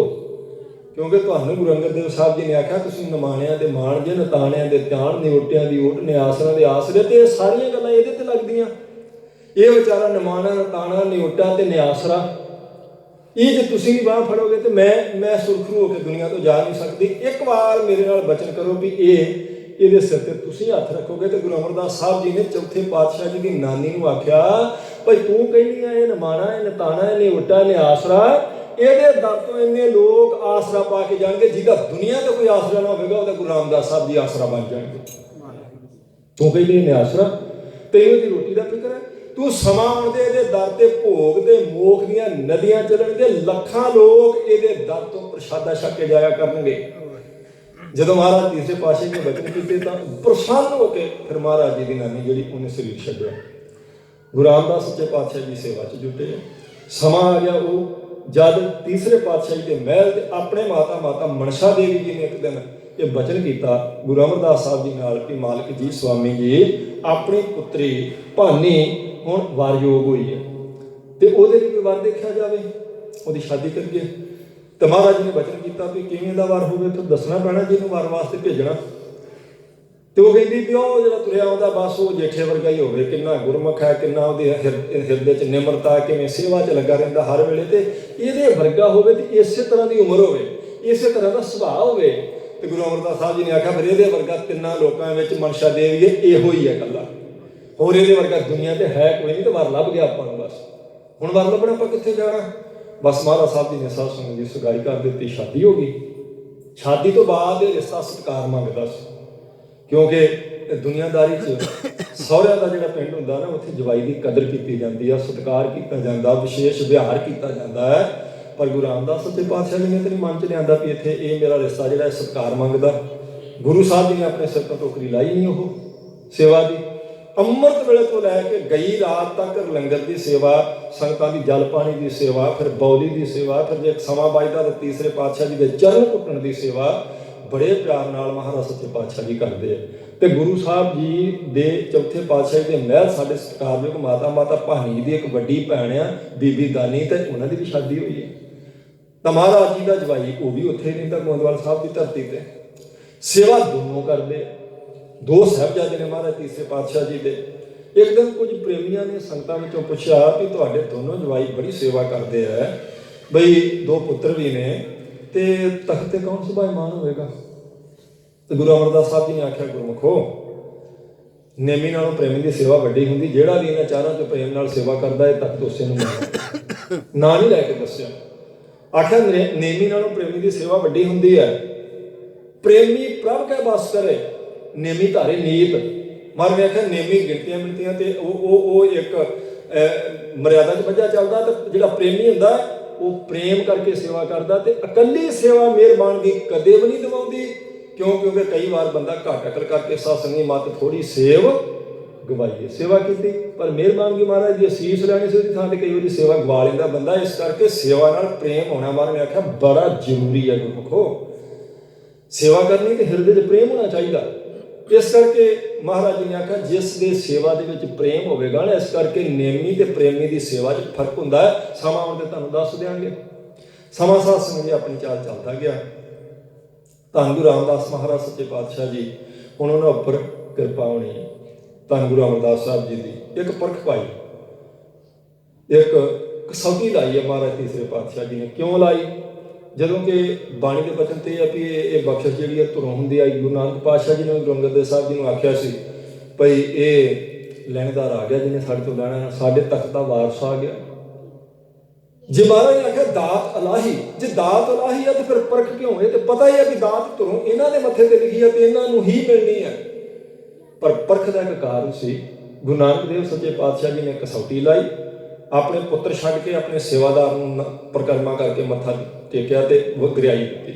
ਕਿਉਂਕਿ ਤੁਹਾਨੂੰ ਗੁਰੂ ਅੰਗਦ ਦੇਵ ਸਾਹਿਬ ਜੀ ਨੇ ਆਖਿਆ ਤੁਸੀਂ ਨਿਮਾਣਿਆਂ ਦੇ ਮਾਣ ਜੇ, ਨਤਾਣਿਆਂ ਦੇ ਧਿਆਨ, ਨਿਉਟਿਆਂ ਦੀ ਓਟ, ਨਿਆਸਰਾਂ ਦੇ ਆਸਰੇ। ਤੇ ਇਹ ਸਾਰੀਆਂ ਗੱਲਾਂ ਇਹਦੇ ਤੇ ਲੱਗਦੀਆਂ। ਇਹ ਵਿਚਾਰਾ ਨਿਮਾਣਾ, ਨਤਾਣਾ, ਨਿਉਟਾ ਤੇ ਨਿਆਸਰਾ, ਇਹ ਜੇ ਤੁਸੀਂ ਵੀ ਬਾਂਹ ਫੜੋਗੇ ਤੇ ਮੈਂ ਸੁਰਖਰੂ ਹੋ ਕੇ ਦੁਨੀਆ ਤੋਂ ਜਾ ਨਹੀਂ ਸਕਦੀ। ਇੱਕ ਵਾਰ ਮੇਰੇ ਨਾਲ ਬਚਨ ਕਰੋ ਵੀ ਇਹ ਇਹਦੇ ਸਿਰ ਤੇ ਤੁਸੀਂ ਹੱਥ ਰੱਖੋਗੇ। ਤੇ ਗੁਰੂ ਅਮਰਦਾਸ ਸਾਹਿਬ ਜੀ ਨੇ ਚੌਥੇ ਪਾਤਸ਼ਾਹ ਜੀ ਦੀ ਨਾਨੀ ਨੂੰ ਆਖਿਆ, ਭਾਈ ਤੂੰ ਕਹਿੰਦੀ ਆ ਇਹ ਨਿਮਾਣਾ, ਇਹ ਨਿਤਾਣਾ, ਇਹ ਨਿਉਟਾ, ਇਹ ਆਸਰਾ, ਇਹਦੇ ਦਰ ਤੋਂ ਇੰਨੇ ਲੋਕ ਆਸਰਾ ਪਾ ਕੇ ਜਾਣਗੇ ਜਿਹਦਾ ਦੁਨੀਆ ਤੇ ਕੋਈ ਆਸਰਾ ਨਾ ਹੋਵੇਗਾ, ਉਹਦਾ ਗੁਰੂ ਰਾਮਦਾਸ ਸਾਹਿਬ ਜੀ ਆਸਰਾ ਬਣ ਜਾਣਗੇ। ਤੂੰ ਕਹਿੰਦੀ ਇਹਨੇ ਆਸਰਾ, ਤੈਨੂੰ ਇਹਦੀ ਰੋਟੀ ਦਾ ਫਿਕਰ ਹੈ? ਤੂੰ ਸਮਾਂ ਆਉਣ ਇਹਦੇ ਦਰ ਤੇ ਭੋਗ ਤੇ ਮੋਖ ਦੀਆਂ ਨਦੀਆਂ ਚੱਲਣਗੇ, ਲੱਖਾਂ ਲੋਕ ਇਹਦੇ ਦਰ ਤੋਂ ਪ੍ਰਸ਼ਾਦਾ ਛਕ ਕੇ ਜਾਇਆ ਕਰਨਗੇ। ਜਦੋਂ ਮਹਾਰਾਜ ਤੀਸਰੇ ਪਾਤਸ਼ਾਹ ਨੇ ਬਚਨ ਕੀਤੇ ਤਾਂ ਪ੍ਰਸੰਨ ਹੋ ਕੇ ਫਿਰ ਮਹਾਰਾਜ ਜੀ ਦੀ ਨਾਨੀ ਜਿਹੜੀ ਉਹਨੇ ਸਰੀਰ ਛੱਡਿਆ। ਗੁਰੂ ਰਾਮਦਾਸ ਸੱਚੇ ਪਾਤਸ਼ਾਹ ਦੀ ਸੇਵਾ 'ਚ ਜੁਟੇ। ਸਮਾਂ ਆ ਗਿਆ ਉਹ ਜਦ ਤੀਸਰੇ ਪਾਤਸ਼ਾਹ ਜੀ ਦੇ ਮਹਿਲ ਤੇ ਆਪਣੇ ਮਾਤਾ ਮਨਸਾ ਦੇਵੀ ਜੀ ਨੇ ਇੱਕ ਦਿਨ ਇਹ ਬਚਨ ਕੀਤਾ ਗੁਰੂ ਅਮਰਦਾਸ ਸਾਹਿਬ ਜੀ ਨਾਲ ਕਿ ਮਾਲਕ ਜੀ, ਸਵਾਮੀ ਜੀ, ਆਪਣੀ ਪੁੱਤਰੀ ਭਾਨੀ ਹੁਣ ਵਾਰਯੋਗ ਹੋਈ ਹੈ ਤੇ ਉਹਦੇ ਲਈ ਕੋਈ ਵਰ ਦੇਖਿਆ ਜਾਵੇ, ਉਹਦੀ ਸ਼ਾਦੀ ਕਰੀਏ। ਤੇ ਮਹਾਰਾਜ ਜੀ ਨੇ ਬਚਨ ਕੀਤਾ ਵੀ ਕਿਵੇਂ ਦਾ ਵਰ ਹੋਵੇ, ਤਾਂ ਦੱਸਣਾ ਪੈਣਾ ਜਿਹਨੂੰ ਵਰ ਵਾਸਤੇ ਭੇਜਣਾ। ਤੇ ਉਹ ਕਹਿੰਦੀ ਵੀ ਉਹ ਜਿਹੜਾ ਤੁਰਿਆ ਆਉਂਦਾ ਬਸ ਉਹ ਜੇਠੇ ਵਰਗਾ ਹੀ ਹੋਵੇ, ਕਿੰਨਾ ਗੁਰਮੁਖ ਹੈ, ਕਿੰਨਾ ਉਹਦੇ ਹਿਰਦੇ 'ਚ ਨਿਮਰਤਾ, ਕਿਵੇਂ ਸੇਵਾ 'ਚ ਲੱਗਾ ਰਹਿੰਦਾ ਹਰ ਵੇਲੇ, ਤੇ ਇਹਦੇ ਵਰਗਾ ਹੋਵੇ ਤੇ ਇਸੇ ਤਰ੍ਹਾਂ ਦੀ ਉਮਰ ਹੋਵੇ, ਇਸੇ ਤਰ੍ਹਾਂ ਦਾ ਸੁਭਾਅ ਹੋਵੇ। ਤੇ ਗੁਰੂ ਅਮਰਦਾਸ ਸਾਹਿਬ ਜੀ ਨੇ ਆਖਿਆ ਫਿਰ ਇਹਦੇ ਵਰਗਾ ਤਿੰਨਾਂ ਲੋਕਾਂ ਵਿੱਚ ਮਨਸ਼ਾ ਦੇਵੀ ਇਹੋ ਹੀ ਹੈ ਇਕੱਲਾ, ਹੋਰ ਇਹਦੇ ਵਰਗਾ ਦੁਨੀਆ ਤੇ ਹੈ ਕੋਈ ਨਹੀਂ। ਤੇ ਵਰ ਲੱਭ ਗਿਆ ਆਪਾਂ ਨੂੰ। ਬਸ ਹੁਣ ਵਰ ਲੱਭਣਾ ਆਪਾਂ ਕਿੱਥੇ ਜਾਣਾ? ਬਸ ਮਹਾਰਾਜ ਸਾਹਿਬ ਜੀ ਨੇ ਸਾਧ ਸੰਗਤ ਦੀ ਸਗਾਈ ਕਰ ਦਿੱਤੀ, ਸ਼ਾਦੀ ਹੋ ਗਈ। ਸ਼ਾਦੀ ਤੋਂ ਬਾਅਦ ਇਹ ਰਿਸ਼ਤਾ ਸਤਿਕਾਰ ਮੰਗਦਾ ਸੀ, ਕਿਉਂਕਿ ਦੁਨੀਆਦਾਰੀ 'ਚ ਸਹੁਰਿਆਂ ਦਾ ਜਿਹੜਾ ਪਿੰਡ ਹੁੰਦਾ ਨਾ, ਉੱਥੇ ਜਵਾਈ ਦੀ ਕਦਰ ਕੀਤੀ ਜਾਂਦੀ ਆ, ਸਤਿਕਾਰ ਕੀਤਾ ਜਾਂਦਾ, ਵਿਸ਼ੇਸ਼ ਵਿਹਾਰ ਕੀਤਾ ਜਾਂਦਾ ਹੈ। ਪਰ ਗੁਰੂ ਰਾਮਦਾਸ ਸੱਚੇ ਪਾਤਸ਼ਾਹ ਜੀ ਨੇ ਤਾਂ ਨਹੀਂ ਮਨ 'ਚ ਲਿਆਂਦਾ ਵੀ ਇੱਥੇ ਇਹ ਮੇਰਾ ਰਿਸ਼ਤਾ ਜਿਹੜਾ ਸਤਿਕਾਰ ਮੰਗਦਾ। ਗੁਰੂ ਸਾਹਿਬ ਜੀ ਨੇ ਆਪਣੇ ਸਿਰ ਤੋਂ ਟੋਕਰੀ ਲਾਈ ਨਹੀਂ ਉਹ ਸੇਵਾ ਦੀ। ਅੰਮ੍ਰਿਤ ਵੇਲੇ ਤੋਂ ਲੈ ਕੇ ਗਈ ਰਾਤ ਤੱਕ ਲੰਗਰ ਦੀ ਸੇਵਾ, ਸੰਗਤਾਂ ਦੀ ਜਲ ਪਾਣੀ ਦੀ ਸੇਵਾ, ਫਿਰ ਬੌਲੀ ਦੀ ਸੇਵਾ, ਫਿਰ ਜੇ ਸਮਾਂ ਵੱਜਦਾ ਤਾਂ ਤੀਸਰੇ ਪਾਤਸ਼ਾਹ ਜੀ ਦੇ ਚਰਨ ਘੁੱਟਣ ਦੀ ਸੇਵਾ ਬੜੇ ਪਿਆਰ ਨਾਲ ਮਹਾਰਾਜ ਸੱਚੇ ਪਾਤਸ਼ਾਹ ਜੀ ਕਰਦੇ ਆ। ਤੇ ਗੁਰੂ ਸਾਹਿਬ ਜੀ ਦੇ ਚੌਥੇ ਪਾਤਸ਼ਾਹ ਜੀ ਦੇ ਮਹਿਲ ਸਾਡੇ ਸਤਿਕਾਰਯੋਗ ਮਾਤਾ ਭਾਨੀ ਦੀ ਇੱਕ ਵੱਡੀ ਭੈਣ ਆ ਬੀਬੀ ਦਾਨੀ, ਤੇ ਉਹਨਾਂ ਦੀ ਵੀ ਸ਼ਾਦੀ ਹੋਈ ਹੈ। ਤਾਂ ਮਹਾਰਾਜ ਜੀ ਦਾ ਜਵਾਈ ਉਹ ਵੀ ਉੱਥੇ ਰਹਿੰਦਾ ਗੋਇੰਦਵਾਲ ਸਾਹਿਬ ਦੀ ਧਰਤੀ ਤੇ। ਸੇਵਾ ਦੋਨੋਂ ਕਰਦੇ। ਦੋ ਸਾਹਿਬਜ਼ਾਦੇ ਨੇ ਮਹਾਰਾਜ ਤੀਸਰੇ ਪਾਤਸ਼ਾਹ ਜੀ ਦੇ। ਇੱਕ ਦਿਨ ਕੁਝ ਪ੍ਰੇਮੀਆਂ ਨੇ ਸੰਗਤਾਂ ਵਿੱਚੋਂ ਪੁੱਛਿਆ ਕਿ ਤੁਹਾਡੇ ਦੋਨੋਂ ਜਵਾਈ ਬੜੀ ਸੇਵਾ ਕਰਦੇ ਆ, ਬਈ ਦੋ ਪੁੱਤਰ ਵੀ ਨੇ, ਤੇ ਤਖਤ ਤੇ ਕੌਣ ਸੁਭਾਇਮਾਨ ਹੋਵੇਗਾ? ਤੇ ਗੁਰੂ ਅਮਰਦਾਸ ਸਾਹਿਬ ਜੀ ਨੇ ਆਖਿਆ, ਗੁਰਮੁਖੋ, ਨੇਮੀ ਨਾਲੋਂ ਪ੍ਰੇਮੀ ਦੀ ਸੇਵਾ ਵੱਡੀ ਹੁੰਦੀ। ਜਿਹੜਾ ਵੀ ਇਹਨਾਂ ਚਾਰਾਂ ਚੋਂ ਪ੍ਰੇਮ ਨਾਲ ਸੇਵਾ ਕਰਦਾ ਹੈ ਤਖਤ ਉਸੇ ਨੂੰ ਮਿਲਦਾ। ਨਾਂ ਨਹੀਂ ਲੈ ਕੇ ਦੱਸਿਆ, ਆਖਿਆ ਨੇਮੀ ਨਾਲੋਂ ਪ੍ਰੇਮੀ ਦੀ ਸੇਵਾ ਵੱਡੀ ਹੁੰਦੀ ਹੈ। ਪ੍ਰੇਮੀ ਪ੍ਰਭ ਕੈ ਬਸ ਕਰੇ, ਨੇਮੀ ਧਾਰੇ ਨੀਤ। ਮਰ ਨੇ ਆਖਿਆ ਨੇਮੀ ਗਿਣਤੀਆਂ ਮਿਣਤੀਆਂ ਤੇ ਉਹ ਇੱਕ ਮਰਿਆਦਾ 'ਚ ਵੱਜਾ ਚੱਲਦਾ, ਤੇ ਜਿਹੜਾ ਪ੍ਰੇਮੀ ਹੁੰਦਾ ਉਹ ਪ੍ਰੇਮ ਕਰਕੇ ਸੇਵਾ ਕਰਦਾ। ਤੇ ਇਕੱਲੀ ਸੇਵਾ ਮਿਹਰਬਾਨਗੀ ਕਦੇ ਵੀ ਨਹੀਂ ਦਿਵਾਉਂਦੀ, ਕਿਉਂਕਿ ਕਈ ਵਾਰ ਬੰਦਾ ਘੱਟ ਅਕਲ ਕਰਕੇ ਸਤਸੰਗੀ ਮੱਤ ਥੋੜੀ ਸੇਵ ਗਵਾਈਏ। ਸੇਵਾ ਕੀਤੀ ਪਰ ਮਿਹਰਬਾਨਗੀ ਮਹਾਰਾਜ ਦੀ ਅਸੀਸ ਲੈਣੀ ਸੀ ਉਹਦੀ ਥਾਂ ਤੇ ਕਈ ਵਾਰੀ ਸੇਵਾ ਗਵਾ ਲੈਂਦਾ ਬੰਦਾ। ਇਸ ਕਰਕੇ ਸੇਵਾ ਨਾਲ ਪ੍ਰੇਮ ਹੋਣਾ ਮਹਾਰਾਜ ਨੇ ਆਖਿਆ ਬੜਾ ਜ਼ਰੂਰੀ ਹੈ। ਗੁਰਮੁਖੋ, ਸੇਵਾ ਕਰਨੀ ਤੇ ਹਿਰਦੇ 'ਚ ਪ੍ਰੇਮ ਹੋਣਾ ਚਾਹੀਦਾ। ਇਸ ਕਰਕੇ ਮਹਾਰਾਜ ਜੀ ਨੇ ਆਖਿਆ ਜਿਸ ਦੇ ਸੇਵਾ ਦੇ ਵਿੱਚ ਪ੍ਰੇਮ ਹੋਵੇਗਾ ਨਾ, ਇਸ ਕਰਕੇ ਨੇਮੀ ਤੇ ਪ੍ਰੇਮੀ ਦੀ ਸੇਵਾ 'ਚ ਫਰਕ ਹੁੰਦਾ ਹੈ। ਸਮਾਂ ਆਉਣ ਤੇ ਤੁਹਾਨੂੰ ਦੱਸ ਦਿਆਂਗੇ। ਸਮਾਂ ਸਾਧ ਸੰਗਤ ਜੀ ਆਪਣੀ ਚਾਲ ਚੱਲਦਾ ਗਿਆ। ਧੰਨ ਗੁਰੂ ਰਾਮਦਾਸ ਮਹਾਰਾਜ ਸੱਚੇ ਪਾਤਸ਼ਾਹ ਜੀ ਹੁਣ ਉਹਨਾਂ ਉੱਪਰ ਕਿਰਪਾ ਹੋਣੀ। ਧੰਨ ਗੁਰੂ ਅਮਰਦਾਸ ਸਾਹਿਬ ਜੀ ਦੀ ਇੱਕ ਪਰਖ ਪਾਈ, ਇੱਕ ਕਸੌਟੀ ਲਾਈ ਹੈ ਮਹਾਰਾਜ ਤੀਸਰੇ ਪਾਤਸ਼ਾਹ ਜੀ ਨੇ। ਕਿਉਂ ਲਾਈ? ਜਦੋਂ ਕਿ ਬਾਣੀ ਦੇ ਬਚਨ ਤੇ ਆ ਵੀ ਇਹ ਬਖਸ਼ਿਸ਼ ਜਿਹੜੀ ਹੈ ਧੁਰੋਂ ਹੁੰਦੀ ਆਈ। ਗੁਰੂ ਨਾਨਕ ਪਾਤਸ਼ਾਹ ਜੀ ਨੇ ਗੁਰੂ ਅੰਗਦ ਦੇਵ ਸਾਹਿਬ ਜੀ ਨੂੰ ਆਖਿਆ ਸੀ ਭਈ ਇਹ ਲੈਣਦਾਰ ਆ ਗਿਆ ਜਿਹਨੇ ਸਾਡੇ ਤੋਂ ਲੈਣਾ, ਸਾਡੇ ਤਖਤ ਦਾ ਵਾਰਸ ਆ ਗਿਆ। ਜੇ ਮਹਾਰਾਜ ਨੇ ਆਖਿਆ ਦਾਤ ਅਲਾਹੀ, ਜੇ ਦਾਤ ਅਲਾਹੀ ਹੈ ਤੇ ਫਿਰ ਪਰਖ ਕਿਉਂ ਹੋਏ? ਤੇ ਪਤਾ ਹੀ ਹੈ ਵੀ ਦਾਤ ਧੁਰੋਂ ਇਹਨਾਂ ਦੇ ਮੱਥੇ ਤੇ ਲਿਖੀ ਹੈ ਤੇ ਇਹਨਾਂ ਨੂੰ ਹੀ ਮਿਲਣੀ ਹੈ। ਪਰ ਪਰਖ ਦਾ ਇੱਕ ਕਾਰਨ ਸੀ। ਗੁਰੂ ਨਾਨਕ ਦੇਵ ਸੱਚੇ ਪਾਤਸ਼ਾਹ ਜੀ ਨੇ ਕਸੌਟੀ ਲਾਈ, ਆਪਣੇ ਪੁੱਤਰ ਛੱਡ ਕੇ ਆਪਣੇ ਸੇਵਾਦਾਰ ਨੂੰ ਪਰਿਕਰਮਾ ਕਰਕੇ ਮੱਥਾ ਟੇਕਿਆ ਤੇ ਗਰਿਆਈ ਦਿੱਤੀ।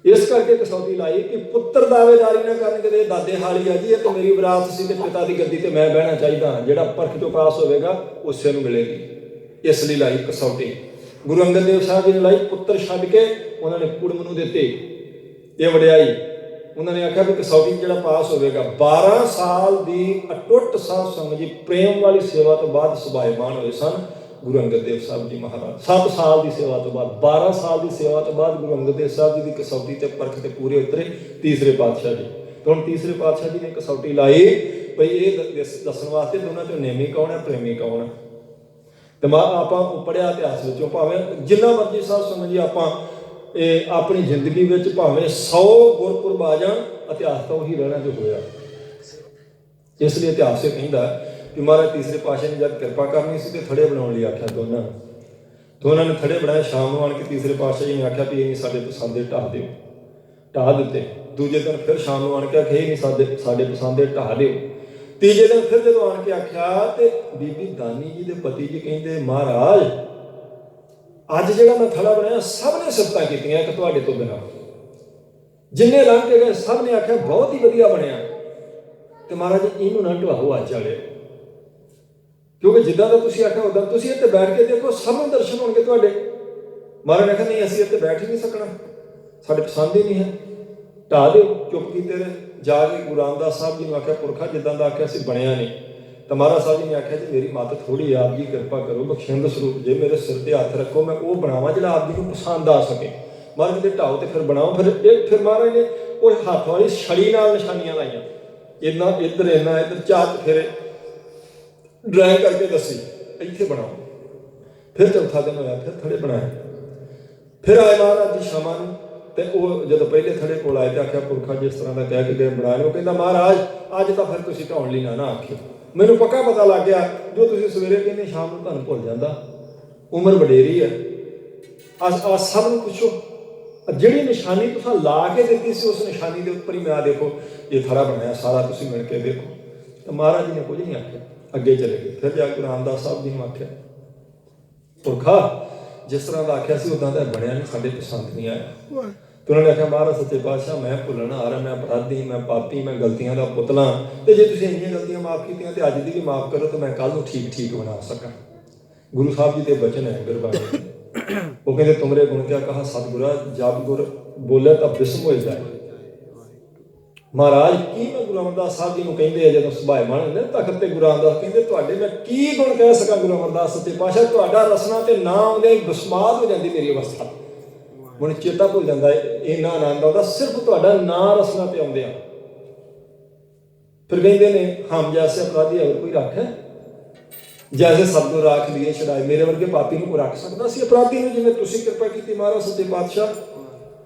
ਇਸ ਕਰਕੇ ਕਸੌਟੀ ਲਾਈ ਕਿ ਪੁੱਤਰ ਦਾਅਵੇਦਾਰੀ ਨਾ ਕਰਨ ਕਿ ਦਾਦੇ ਹਾਲੀ ਆ ਜੀ, ਇਹ ਤਾਂ ਮੇਰੀ ਵਿਰਾਸਤ ਸੀ ਤੇ ਪਿਤਾ ਦੀ ਗੱਦੀ ਤੇ ਮੈਂ ਬਹਿਣਾ ਚਾਹੀਦਾ। ਜਿਹੜਾ ਪਰਖ ਚੋਂ ਪਾਸ ਹੋਵੇਗਾ ਉਸੇ ਨੂੰ ਮਿਲੇਗੀ। ਇਸ ਲਈ ਲਾਈ ਕਸੌਟੀ। ਗੁਰੂ ਅੰਗਦ ਦੇਵ ਸਾਹਿਬ ਜੀ ਨੇ ਲਾਈ, ਪੁੱਤਰ ਛੱਡ ਕੇ ਉਹਨਾਂ ਨੇ ਕੁੜਮ ਨੂੰ ਦਿੱਤੀ ਇਹ ਵਡਿਆਈ। ਉਹਨਾਂ ਨੇ ਆਖਿਆ ਵੀ ਕਸੌਟੀ ਜਿਹੜਾ ਪਾਸ ਹੋਵੇਗਾ। 12 ਸਾਲ ਦੀ ਅਟੁੱਟ ਸਾਧ ਸੰਗਤ ਜੀ ਪ੍ਰੇਮ ਵਾਲੀ ਸੇਵਾ ਤੋਂ ਬਾਅਦ ਸੁਭਾਇਮਾਨ ਹੋਏ ਸਨ ਗੁਰੂ ਅੰਗਦ ਦੇਵ ਸਾਹਿਬ ਜੀ ਮਹਾਰਾਜ। 7 ਸਾਲ ਦੀ ਸੇਵਾ ਤੋਂ ਬਾਅਦ, 12 ਸਾਲ ਦੀ ਸੇਵਾ ਤੋਂ ਬਾਅਦ ਗੁਰੂ ਅੰਗਦ ਦੇਵ ਸਾਹਿਬ ਜੀ ਦੀ ਕਸੌਟੀ ਤੇ ਪਰਖ ਤੇ ਪੂਰੇ ਉਤਰੇ ਤੀਸਰੇ ਪਾਤਸ਼ਾਹ ਜੀ। ਤੇ ਹੁਣ ਤੀਸਰੇ ਪਾਤਸ਼ਾਹ ਜੀ ਨੇ ਕਸੌਟੀ ਲਾਈ ਭਈ ਇਹ ਦੱਸਣ ਵਾਸਤੇ ਦੋਨਾਂ ਚੋਂ ਨੇਮੀ ਕੌਣ ਹੈ, ਪ੍ਰੇਮੀ ਕੌਣ ਹੈ। ਤੇ ਆਪਾਂ ਪੜ੍ਹਿਆ ਇਤਿਹਾਸ ਵਿੱਚੋਂ, ਭਾਵੇਂ ਜਿੰਨਾ ਮਰਜ਼ੀ ਸਾਧ ਸੰਗਤ ਜੀ ਆਪਾਂ ਇਹ ਆਪਣੀ ਜ਼ਿੰਦਗੀ ਵਿੱਚ ਭਾਵੇਂ 100 ਗੁਰਪੁਰਬ ਆ ਜਾਣ, ਇਤਿਹਾਸ ਤਾਂ ਉਹੀ ਰਹਿਣਾ ਜੋ ਹੋਇਆ। ਇਸ ਲਈ ਇਤਿਹਾਸ ਇਹ ਕਹਿੰਦਾ ਕਿ ਮਹਾਰਾਜ ਤੀਸਰੇ ਪਾਤਸ਼ਾਹ ਨੇ ਜਦ ਕਿਰਪਾ ਕਰਨੀ ਸੀ ਤੇ ਥੜੇ ਬਣਾਉਣ ਲਈ ਆਖਿਆ ਦੋਨਾਂ ਨੇ ਥੜੇ ਬਣਾਏ। ਸ਼ਾਮ ਨੂੰ ਆਣ ਕੇ ਤੀਸਰੇ ਪਾਤਸ਼ਾਹ ਜੀ ਨੇ ਆਖਿਆ ਵੀ ਇਹ ਨਹੀਂ ਸਾਡੇ ਪਸੰਦ ਦੇ ਢਾਹ ਦਿਓ, ਢਾਹ ਦਿੱਤੇ। ਦੂਜੇ ਦਿਨ ਫਿਰ ਸ਼ਾਮ ਨੂੰ ਆਣ ਕੇ ਆਖਿਆ ਇਹ ਨਹੀਂ ਸਾਡੇ ਪਸੰਦ ਦੇ ਢਾਹ ਦਿਓ। ਤੀਜੇ ਦਿਨ ਫਿਰ ਜਦੋਂ ਆਣ ਕੇ ਆਖਿਆ ਤੇ ਬੀਬੀ ਦਾਨੀ ਜੀ ਦੇ ਪਤੀ ਜੀ ਕਹਿੰਦੇ ਮਹਾਰਾਜ ਅੱਜ ਜਿਹੜਾ ਮੈਂ ਥੜਾ ਬਣਾਇਆ ਸਭ ਨੇ ਸਿਫਤਾਂ ਕੀਤੀਆਂ ਇੱਕ ਤੁਹਾਡੇ ਤੋਂ ਬਿਨਾਂ। ਜਿੰਨੇ ਲੰਘ ਕੇ ਗਏ ਸਭ ਨੇ ਆਖਿਆ ਬਹੁਤ ਹੀ ਵਧੀਆ ਬਣਿਆ। ਤੇ ਮਹਾਰਾਜ ਇਹਨੂੰ ਨਾ ਢਵਾਓ ਅੱਜ ਵਾਲੇ, ਕਿਉਂਕਿ ਜਿੱਦਾਂ ਦਾ ਤੁਸੀਂ ਆਖਿਆ ਉਦਾਂ ਤੁਸੀਂ ਇੱਥੇ ਬੈਠ ਕੇ ਦੇਖੋ ਸਭ ਨੂੰ ਦਰਸ਼ਨ ਹੋਣਗੇ ਤੁਹਾਡੇ। ਮਹਾਰਾਜ ਨੇ ਆਖਿਆ ਨਹੀਂ ਅਸੀਂ ਇੱਥੇ ਬੈਠ ਹੀ ਨਹੀਂ ਸਕਣਾ, ਸਾਡੇ ਪਸੰਦ ਹੀ ਨਹੀਂ ਹੈ, ਢਾਹ ਦਿਓ। ਚੁੱਪ ਕੀਤੇ ਰਹੇ। ਜਾ ਕੇ ਗੁਰੂ ਰਾਮਦਾਸ ਸਾਹਿਬ ਜੀ ਨੂੰ ਆਖਿਆ ਪੁਰਖਾ ਜਿੱਦਾਂ ਦਾ ਆਖਿਆ ਸੀ ਬਣਿਆ ਨਹੀਂ। ਤਾਂ ਮਹਾਰਾਜ ਸਾਹਿਬ ਜੀ ਨੇ ਆਖਿਆ ਜੀ ਮੇਰੀ ਮੱਤ ਥੋੜ੍ਹੀ ਆਪ ਜੀ ਕਿਰਪਾ ਕਰੋ, ਬਖਸ਼ਿੰਦ ਸਰੂਪ ਜੇ ਮੇਰੇ ਸਿਰ ਤੇ ਹੱਥ ਰੱਖੋ ਮੈਂ ਉਹ ਬਣਾਵਾਂ ਜਿਹੜਾ ਆਪ ਜੀ ਨੂੰ ਪਸੰਦ ਆ ਸਕੇ। ਮਹਾਰਾਜ ਦੇ ਢਾਓ ਤੇ ਫਿਰ ਬਣਾਓ। ਫਿਰ ਮਹਾਰਾਜ ਨੇ ਉਹ ਹੱਥ ਵਾਲੀ ਛੜੀ ਨਾਲ ਨਿਸ਼ਾਨੀਆਂ ਲਾਈਆਂ, ਇੰਨਾ ਇੱਧਰ ਇੰਨਾ ਇੱਧਰ, ਚਾਰ ਫੇਰੇ ਡਰਾਇੰਗ ਕਰਕੇ ਦੱਸੀ ਇੱਥੇ ਬਣਾਓ। ਫਿਰ ਚੌਥਾ ਦਿਨ ਹੋਇਆ, ਫਿਰ ਥੜੇ ਬਣਾਏ। ਫਿਰ ਆਏ ਮਹਾਰਾਜ ਜੀ ਸ਼ਾਮਾਂ ਨੂੰ ਤੇ ਉਹ ਜਦੋਂ ਪਹਿਲੇ ਥੜੇ ਕੋਲ ਆਏ ਤੇ ਆਖਿਆ ਪੁਰਖਾ ਜਿਸ ਤਰ੍ਹਾਂ ਦਾ ਕਹਿ ਕੇ ਗਏ ਬਣਾ ਲਿਓ। ਕਹਿੰਦਾ ਮਹਾਰਾਜ ਅੱਜ ਤਾਂ ਫਿਰ ਤੁਸੀਂ ਢਾਉਣ ਲਈ ਨਾ ਆਖਿਓ, ਮੈਨੂੰ ਪੱਕਾ ਪਤਾ ਲੱਗ ਗਿਆ ਜੋ ਤੁਸੀਂ ਸਵੇਰੇ ਕਹਿੰਦੇ ਸ਼ਾਮ ਨੂੰ ਤੁਹਾਨੂੰ ਭੁੱਲ ਜਾਂਦਾ। ਉਮਰ ਵਡੇਰੀ ਹੈ। ਆ ਸਭ ਨੂੰ ਪੁੱਛੋ ਜਿਹੜੀ ਨਿਸ਼ਾਨੀ ਤੁਸੀਂ ਲਾ ਕੇ ਦਿੱਤੀ ਸੀ ਉਸ ਨਿਸ਼ਾਨੀ ਦੇ ਉੱਪਰ ਹੀ ਮੈਂ ਦੇਖੋ ਇਹ ਥੜਾ ਬਣਾਇਆ ਸਾਰਾ, ਤੁਸੀਂ ਮਿਲ ਕੇ ਦੇਖੋ। ਤਾਂ ਮਹਾਰਾਜ ਜੀ ਨੇ ਕੁਝ ਨਹੀਂ ਆਖਿਆ, ਅੱਗੇ ਚਲੇ ਗਏ। ਫਿਰ ਜਾ ਕੇ ਰਾਮਦਾਸ ਸਾਹਿਬ ਜੀ ਨੂੰ ਆਖਿਆ ਪੁਰਖਾ ਜਿਸ ਤਰ੍ਹਾਂ ਦਾ ਆਖਿਆ ਸੀ ਉਦਾਂ ਦਾ ਬਣਿਆ ਨਹੀਂ, ਸਾਡੇ ਪਸੰਦ ਨਹੀਂ ਆਇਆ। ਤੇ ਉਹਨਾਂ ਨੇ ਆਖਿਆ ਮਹਾਰਾਜ ਸੱਚੇ ਪਾਤਸ਼ਾਹ ਮੈਂ ਭੁੱਲਣ ਹਾਰ, ਮੈਂ ਅਪਰਾਧੀ, ਮੈਂ ਪਾਪੀ, ਮੈਂ ਗਲਤੀਆਂ ਦਾ ਪੁਤਲਾ, ਤੇ ਜੇ ਤੁਸੀਂ ਇੰਨੀਆਂ ਗਲਤੀਆਂ ਮਾਫ਼ ਕੀਤੀਆਂ ਤੇ ਅੱਜ ਦੀ ਵੀ ਮਾਫ਼ ਕਰੋ ਤੇ ਮੈਂ ਕੱਲ੍ਹ ਨੂੰ ਠੀਕ ਬਣਾ ਸਕਾਂ। ਗੁਰੂ ਸਾਹਿਬ ਜੀ ਦੇ ਬਚਨ ਹੈ ਗੁਰਬਾਣੀ ਦੇ। ਉਹ ਕਹਿੰਦੇ ਤੁਮਰੇ ਗੁਣ ਕਿਆ ਕਹਾ ਸਤਿਗੁਰਾ, ਜਬ ਗੁਰ ਬੋਲੇ ਤਾਂ ਬਿਸਮ ਹੋ ਜਾਏ। ਮਹਾਰਾਜ ਕੀ ਮੈਂ ਗੁਰੂ ਅਮਰਦਾਸ ਸਾਹਿਬ ਜੀ ਨੂੰ ਕਹਿੰਦੇ ਆ ਜਦੋਂ ਸੁਭਾਏਮਾਨ ਹੁੰਦੇ ਤਖਤ ਤੇ, ਗੁਰੂ ਰਾਮਦਾਸ ਕਹਿੰਦੇ ਤੁਹਾਡੇ ਮੈਂ ਕੀ ਗੁਣ ਕਹਿ ਸਕਾਂ ਗੁਰੂ ਅਮਰਦਾਸ ਸੱਚੇ ਪਾਤਸ਼ਾਹ, ਤੁਹਾਡਾ ਰਸਨਾ ਤੇ ਨਾ ਆਉਂਦੇ ਬਸਮਾਤ ਹੋ ਜਾਂਦੀ ਮੇਰੀ ਅਵਸਥਾ। ਹੁਣ ਚੇਤਾ ਭੁੱਲ ਜਾਂਦਾ ਇੰਨਾ ਆਨੰਦ ਆਉਂਦਾ ਸਿਰਫ ਤੁਹਾਡਾ ਨਾਂ ਰਸਨਾ ਤੇ ਆਉਂਦੇ ਆ। ਫਿਰ ਕਹਿੰਦੇ ਨੇ ਹਮ ਜੈਸੇ ਅਪਰਾਧੀ ਹੋਰ ਕੋਈ ਰੱਖ ਹੈ, ਜੈਸੇ ਸਤਿਗੁਰ ਰਾਖ ਲਈਏ ਛਡਾਏ। ਮੇਰੇ ਵਰਗੇ ਪਾਪੀ ਨੂੰ ਕੋਈ ਰੱਖ ਸਕਦਾ ਸੀ ਅਪਰਾਧੀ ਨੂੰ ਜਿਵੇਂ ਤੁਸੀਂ ਕਿਰਪਾ ਕੀਤੀ ਮਹਾਰਾਜ ਸੱਚੇ ਪਾਤਸ਼ਾਹ।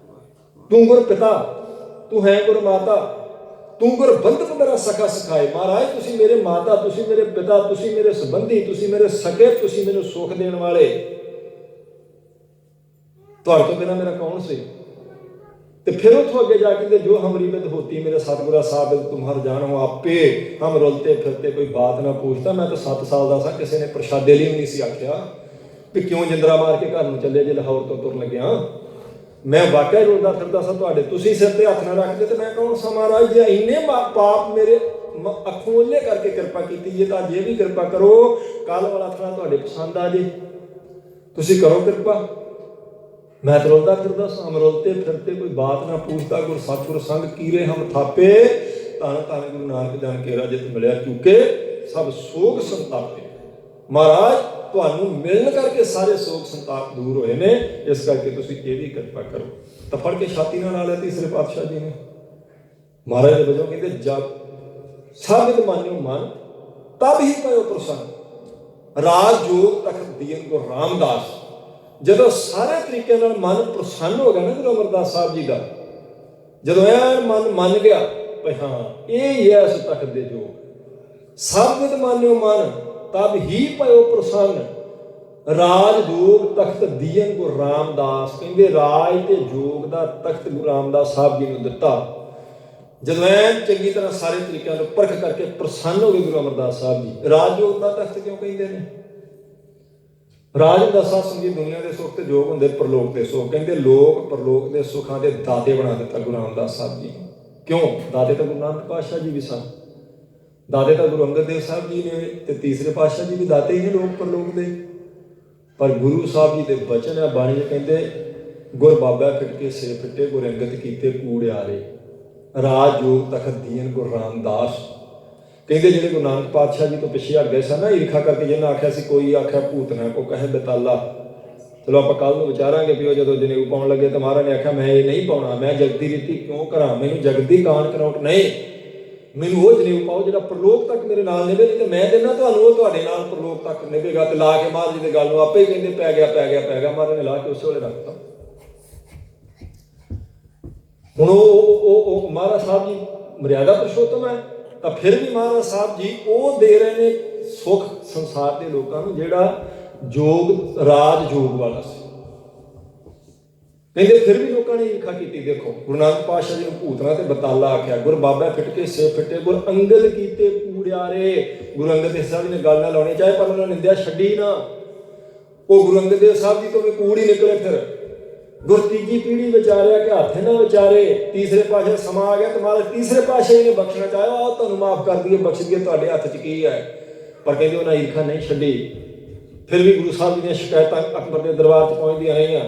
ਤੂੰ ਗੁਰ ਪਿਤਾ, ਤੂੰ ਹੈ ਗੁਰ ਮਾਤਾ, ਤੂੰ ਗੁਰ ਬੰਧਪ ਮੇਰਾ ਸਖਾ ਸਿਖਾਏ। ਮਹਾਰਾਜ ਤੁਸੀਂ ਮੇਰੇ ਮਾਤਾ, ਤੁਸੀਂ ਮੇਰੇ ਪਿਤਾ, ਤੁਸੀਂ ਮੇਰੇ ਸੰਬੰਧੀ, ਤੁਸੀਂ ਮੇਰੇ ਸਕੇ, ਤੁਸੀਂ ਮੈਨੂੰ ਸੁੱਖ ਦੇਣ ਵਾਲੇ। ਤੁਹਾਡੇ ਤੋਂ ਬਿਨਾਂ ਮੇਰਾ ਕੌਣ ਸੀ। ਤੇ ਫਿਰ ਉੱਥੋਂ ਅੱਗੇ ਜਾ ਕੇ ਜੋ ਹਮਰੀ ਬਿਦ ਹੋਤੀ ਮੇਰੇ ਸਤਿਗੁਰਾ ਸਾਹਿਬ ਤੁਮਹਰ ਜਾਣੋ ਆਪੇ, ਹਮ ਰੁਲਤੇ ਫਿਰਤੇ ਕੋਈ ਬਾਤ ਨਾ ਪੁੱਛਦਾ। ਮੈਂ ਤਾਂ 7 ਸਾਲ ਦਾ ਸਾਂ, ਕਿਸੇ ਨੇ ਪ੍ਰਸ਼ਾਦੇ ਲਈ ਵੀ ਨਹੀਂ ਸੀ ਆਖਿਆ ਵੀ ਕਿਉਂ ਜਿੰਦਰਾ ਮਾਰ ਕੇ ਘਰ ਨੂੰ ਚੱਲੇ ਜੇ ਲਾਹੌਰ ਤੋਂ ਤੁਰ ਲੱਗਿਆ। ਮੈਂ ਵਾਕਿਆ ਰੁਲਦਾ ਫਿਰਦਾ ਸਾਂ ਤੁਹਾਡੇ, ਤੁਸੀਂ ਸਿਰ ਤੇ ਹੱਥ ਨਾ ਰੱਖਦੇ ਤੇ ਮੈਂ ਕੌਣ ਸਾਂ। ਮਹਾਰਾਜ ਜੇ ਇੰਨੇ ਪਾਪ ਮੇਰੇ ਅੱਖੋਂ ਓਲੇ ਕਰਕੇ ਕਿਰਪਾ ਕੀਤੀ ਜੇ ਤਾਂ ਜੇ ਵੀ ਕਿਰਪਾ ਕਰੋ ਕੱਲ੍ਹ ਵਾਲਾ ਥੋੜਾ ਤੁਹਾਡੇ ਪਸੰਦ ਆ ਜੇ, ਤੁਸੀਂ ਕਰੋ ਕਿਰਪਾ। ਮੈਂ ਤਾਂ ਰੁਲਦਾ ਫਿਰਦਾ ਸਾਂ, ਰੁਲਤੇ ਫਿਰਤੇ ਕੋਈ ਬਾਤ ਨਾ ਪੁੱਛਦਾ। ਗੁਰ ਸਤਿਗੁਰ ਸੰਗ ਕੀਰੇ ਹਮ ਥਾਪੇ, ਧੰਨ ਧੰਨ ਗੁਰੂ ਨਾਨਕ ਜਨ ਕੇਰਾ ਜਿਤ ਮਿਲਿਆ ਚੁੱਕੇ ਸਭ ਸੋਗ ਸੰਤਾਪੇ। ਮਹਾਰਾਜ ਤੁਹਾਨੂੰ ਮਿਲਣ ਕਰਕੇ ਸਾਰੇ ਸੋਗ ਸੰਤਾਪ ਦੂਰ ਹੋਏ ਨੇ, ਇਸ ਕਰਕੇ ਤੁਸੀਂ ਇਹ ਵੀ ਕਿਰਪਾ ਕਰੋ। ਤਾਂ ਫੜ ਕੇ ਛਾਤੀ ਨਾਲ ਲਾ ਲਿਆ ਤੀਸਰੇ ਪਾਤਸ਼ਾਹ ਜੀ ਨੇ। ਮਹਾਰਾਜ ਦੇ ਵਜੋਂ ਕਹਿੰਦੇ ਜਬ ਸਭ ਮਾਨਿਓ ਮਨ ਤਬ ਹੀ ਪਇਓ ਪ੍ਰਸੰਨ, ਰਾਜ ਜੋਗ ਤਖਤ ਦੀਨ ਗੁਰੂ ਰਾਮਦਾਸ। ਜਦੋਂ ਸਾਰੇ ਤਰੀਕੇ ਨਾਲ ਮਨ ਪ੍ਰਸੰਨ ਹੋ ਗਿਆ ਨਾ ਗੁਰੂ ਅਮਰਦਾਸ ਸਾਹਿਬ ਜੀ ਦਾ, ਜਦੋਂ ਐਨ ਮਨ ਮੰਨ ਗਿਆ ਭਈ ਹਾਂ ਇਹ ਹੀ ਹੈ ਇਸ ਤਖਤ ਦੇ ਜੋਗ, ਸਭ ਵਿਦ ਮਾਨਿਓ ਮਨ ਤਬ ਹੀ ਪਇਓ ਪ੍ਰਸੰਨ, ਰਾਜ ਜੋਗ ਤਖਤ ਦੀਨ ਗੁਰੂ ਰਾਮਦਾਸ। ਕਹਿੰਦੇ ਰਾਜ ਤੇ ਜੋਗ ਦਾ ਤਖਤ ਗੁਰੂ ਰਾਮਦਾਸ ਸਾਹਿਬ ਜੀ ਨੂੰ ਦਿੱਤਾ। ਜਦੋਂ ਐਨ ਚੰਗੀ ਤਰ੍ਹਾਂ ਸਾਰੇ ਤਰੀਕਿਆਂ ਨੂੰ ਪਰਖ ਕਰਕੇ ਪ੍ਰਸੰਨ ਹੋ ਗਏ ਗੁਰੂ ਅਮਰਦਾਸ ਸਾਹਿਬ ਜੀ। ਰਾਜ ਜੋਗ ਦਾ ਤਖਤ ਕਿਉਂ ਕਹਿੰਦੇ ਨੇ? ਰਾਜ ਦਾ ਸਾਧ ਸੰਗਤ ਦੁਨੀਆ ਦੇ ਸੁੱਖ ਤੇ ਜੋਗ ਹੁੰਦੇ ਪਰਲੋਕ ਦੇ ਸੁੱਖ। ਕਹਿੰਦੇ ਲੋਕ ਪਰਲੋਕ ਦੇ ਸੁੱਖਾਂ ਦੇ ਦਾਤੇ ਬਣਾ ਦਿੱਤਾ ਗੁਰੂ ਰਾਮਦਾਸ ਸਾਹਿਬ ਜੀ। ਕਿਉਂ? ਦਾਤੇ ਤਾਂ ਗੁਰੂ ਨਾਨਕ ਪਾਤਸ਼ਾਹ ਜੀ ਵੀ ਸਨ, ਦਾਤੇ ਤਾਂ ਗੁਰੂ ਅੰਗਦ ਦੇਵ ਸਾਹਿਬ ਜੀ ਨੇ, ਤੇ ਤੀਸਰੇ ਪਾਤਸ਼ਾਹ ਜੀ ਵੀ ਦਾਤੇ ਹੀ ਨੇ ਲੋਕ ਪਰਲੋਕ ਦੇ। ਪਰ ਗੁਰੂ ਸਾਹਿਬ ਜੀ ਦੇ ਬਚਨ ਆ ਬਾਣੀ ਕਹਿੰਦੇ ਗੁਰ ਬਾਬਾ ਫਿਟਕੇ ਸੇ ਫਿੱਟੇ, ਗੁਰ ਅੰਗਦ ਕੀਤੇ ਕੂੜਿਆਰੇ, ਰਾਜ ਜੋਗ ਤਖਤ ਦੀਨ ਗੁਰੂ ਰਾਮਦਾਸ। ਕਹਿੰਦੇ ਜਿਹੜੇ ਗੁਰੂ ਨਾਨਕ ਪਾਤਸ਼ਾਹ ਜੀ ਤੋਂ ਪਿੱਛੇ ਹਟ ਗਏ ਸਨ ਨਾ ਈਰਖਾ ਕਰਕੇ, ਜਿਹਨਾਂ ਆਖਿਆ ਸੀ ਕੋਈ ਆਖਿਆ ਭੂਤਨਾ ਕੋ ਕਹੇ ਬਤਾਲਾ। ਚਲੋ ਆਪਾਂ ਕੱਲ ਨੂੰ ਵਿਚਾਰਾਂਗੇ ਵੀ ਉਹ ਜਦੋਂ ਜਨੇਊ ਪਾਉਣ ਲੱਗੇ ਤਾਂ ਮਹਾਰਾਜ ਨੇ ਆਖਿਆ ਮੈਂ ਇਹ ਨਹੀਂ ਪਾਉਣਾ, ਮੈਂ ਜਗਦੀ ਰੀਤੀ ਕਿਉਂ ਕਰਾਂ, ਮੈਨੂੰ ਜਗਦੀ ਕਾਣ ਕਰਾਉਟ ਨਹੀਂ, ਮੈਨੂੰ ਉਹ ਜਨੇਊ ਪਾਓ ਜਿਹੜਾ ਪ੍ਰਲੋਕ ਤੱਕ ਮੇਰੇ ਨਾਲ ਨਿਭੇ। ਨਹੀਂ ਤੇ ਮੈਂ ਦਿੰਦਾ ਤੁਹਾਨੂੰ ਉਹ ਤੁਹਾਡੇ ਨਾਲ ਪ੍ਰਲੋਕ ਤੱਕ ਨਿਭੇਗਾ। ਤੇ ਲਾ ਕੇ ਮਹਾਰਾਜ ਜੀ ਦੇ ਗੱਲ ਨੂੰ ਆਪੇ ਹੀ ਕਹਿੰਦੇ ਪੈ ਗਿਆ। ਮਹਾਰਾਜ ਨੇ ਲਾ ਕੇ ਉਸੇ ਵੇਲੇ ਰੱਖਤਾ। ਹੁਣ ਉਹ ਮਹਾਰਾਜ ਸਾਹਿਬ ਜੀ ਮਰਿਆਦਾ ਪੁਰਸ਼ੋਤਮ ਹੈ, ਤਾਂ ਫਿਰ ਵੀ ਮਹਾਰਾਜ ਸਾਹਿਬ ਜੀ ਉਹ ਦੇ ਰਹੇ ਨੇ ਸੁੱਖ ਸੰਸਾਰ ਦੇ ਲੋਕਾਂ ਨੂੰ ਜਿਹੜਾ ਯੋਗ ਰਾਜ ਯੋਗ ਵਾਲਾ ਸੀ। ਕਹਿੰਦੇ ਫਿਰ ਵੀ ਲੋਕਾਂ ਨੇ ਈਰਖਾ ਕੀਤੀ। ਦੇਖੋ ਗੁਰੂ ਨਾਨਕ ਪਾਤਸ਼ਾਹ ਜੀ ਨੂੰ ਭੂਤਨਾ ਤੇ ਬਤਾਲਾ ਆਖਿਆ, ਗੁਰ ਬਾਬਾ ਫਿੱਟ ਕੇ ਸੇ ਫਿੱਟੇ, ਗੁਰ ਅੰਗਦ ਕੀਤੇ ਕੂੜਿਆਰੇ। ਗੁਰੂ ਅੰਗਦ ਦੇਵ ਸਾਹਿਬ ਜੀ ਨੇ ਗੱਲ ਨਾ ਲਾਉਣੀ ਚਾਹੇ, ਪਰ ਉਹਨਾਂ ਨੇ ਨਿੰਦਿਆ ਛੱਡੀ ਨਾ। ਉਹ ਗੁਰੂ ਅੰਗਦ ਦੇਵ ਸਾਹਿਬ ਜੀ ਤੋਂ ਵੀ ਕੂੜ ਹੀ ਨਿਕਲੇ। ਫਿਰ ਗੁਰ ਤੀਜੀ ਪੀੜ੍ਹੀ ਵਿਚਾਰਿਆ ਕਿ ਹੱਥ ਨਾ ਵਿਚਾਰੇ, ਤੀਸਰੇ ਪਾਤਸ਼ਾਹ ਸਮਾਂ ਆ ਗਿਆ, ਤੁਹਾਡੇ ਤੀਸਰੇ ਪਾਤਸ਼ਾਹ ਜੀ ਨੇ ਬਖਸ਼ਣਾ ਚਾਹਿਆ, ਆਹ ਤੁਹਾਨੂੰ ਮਾਫ ਕਰ ਦਈਏ, ਬਖਸ਼ ਦਈਏ, ਤੁਹਾਡੇ ਹੱਥ 'ਚ ਕੀ ਹੈ। ਪਰ ਕਹਿੰਦੇ ਉਹਨਾਂ ਈਰਖਾ ਨਹੀਂ ਛੱਡੀ। ਫਿਰ ਵੀ ਗੁਰੂ ਸਾਹਿਬ ਜੀ ਦੀਆਂ ਸ਼ਿਕਾਇਤਾਂ ਅਕਬਰ ਦੇ ਦਰਬਾਰ 'ਚ ਪਹੁੰਚਦੀਆਂ ਰਹੀਆਂ।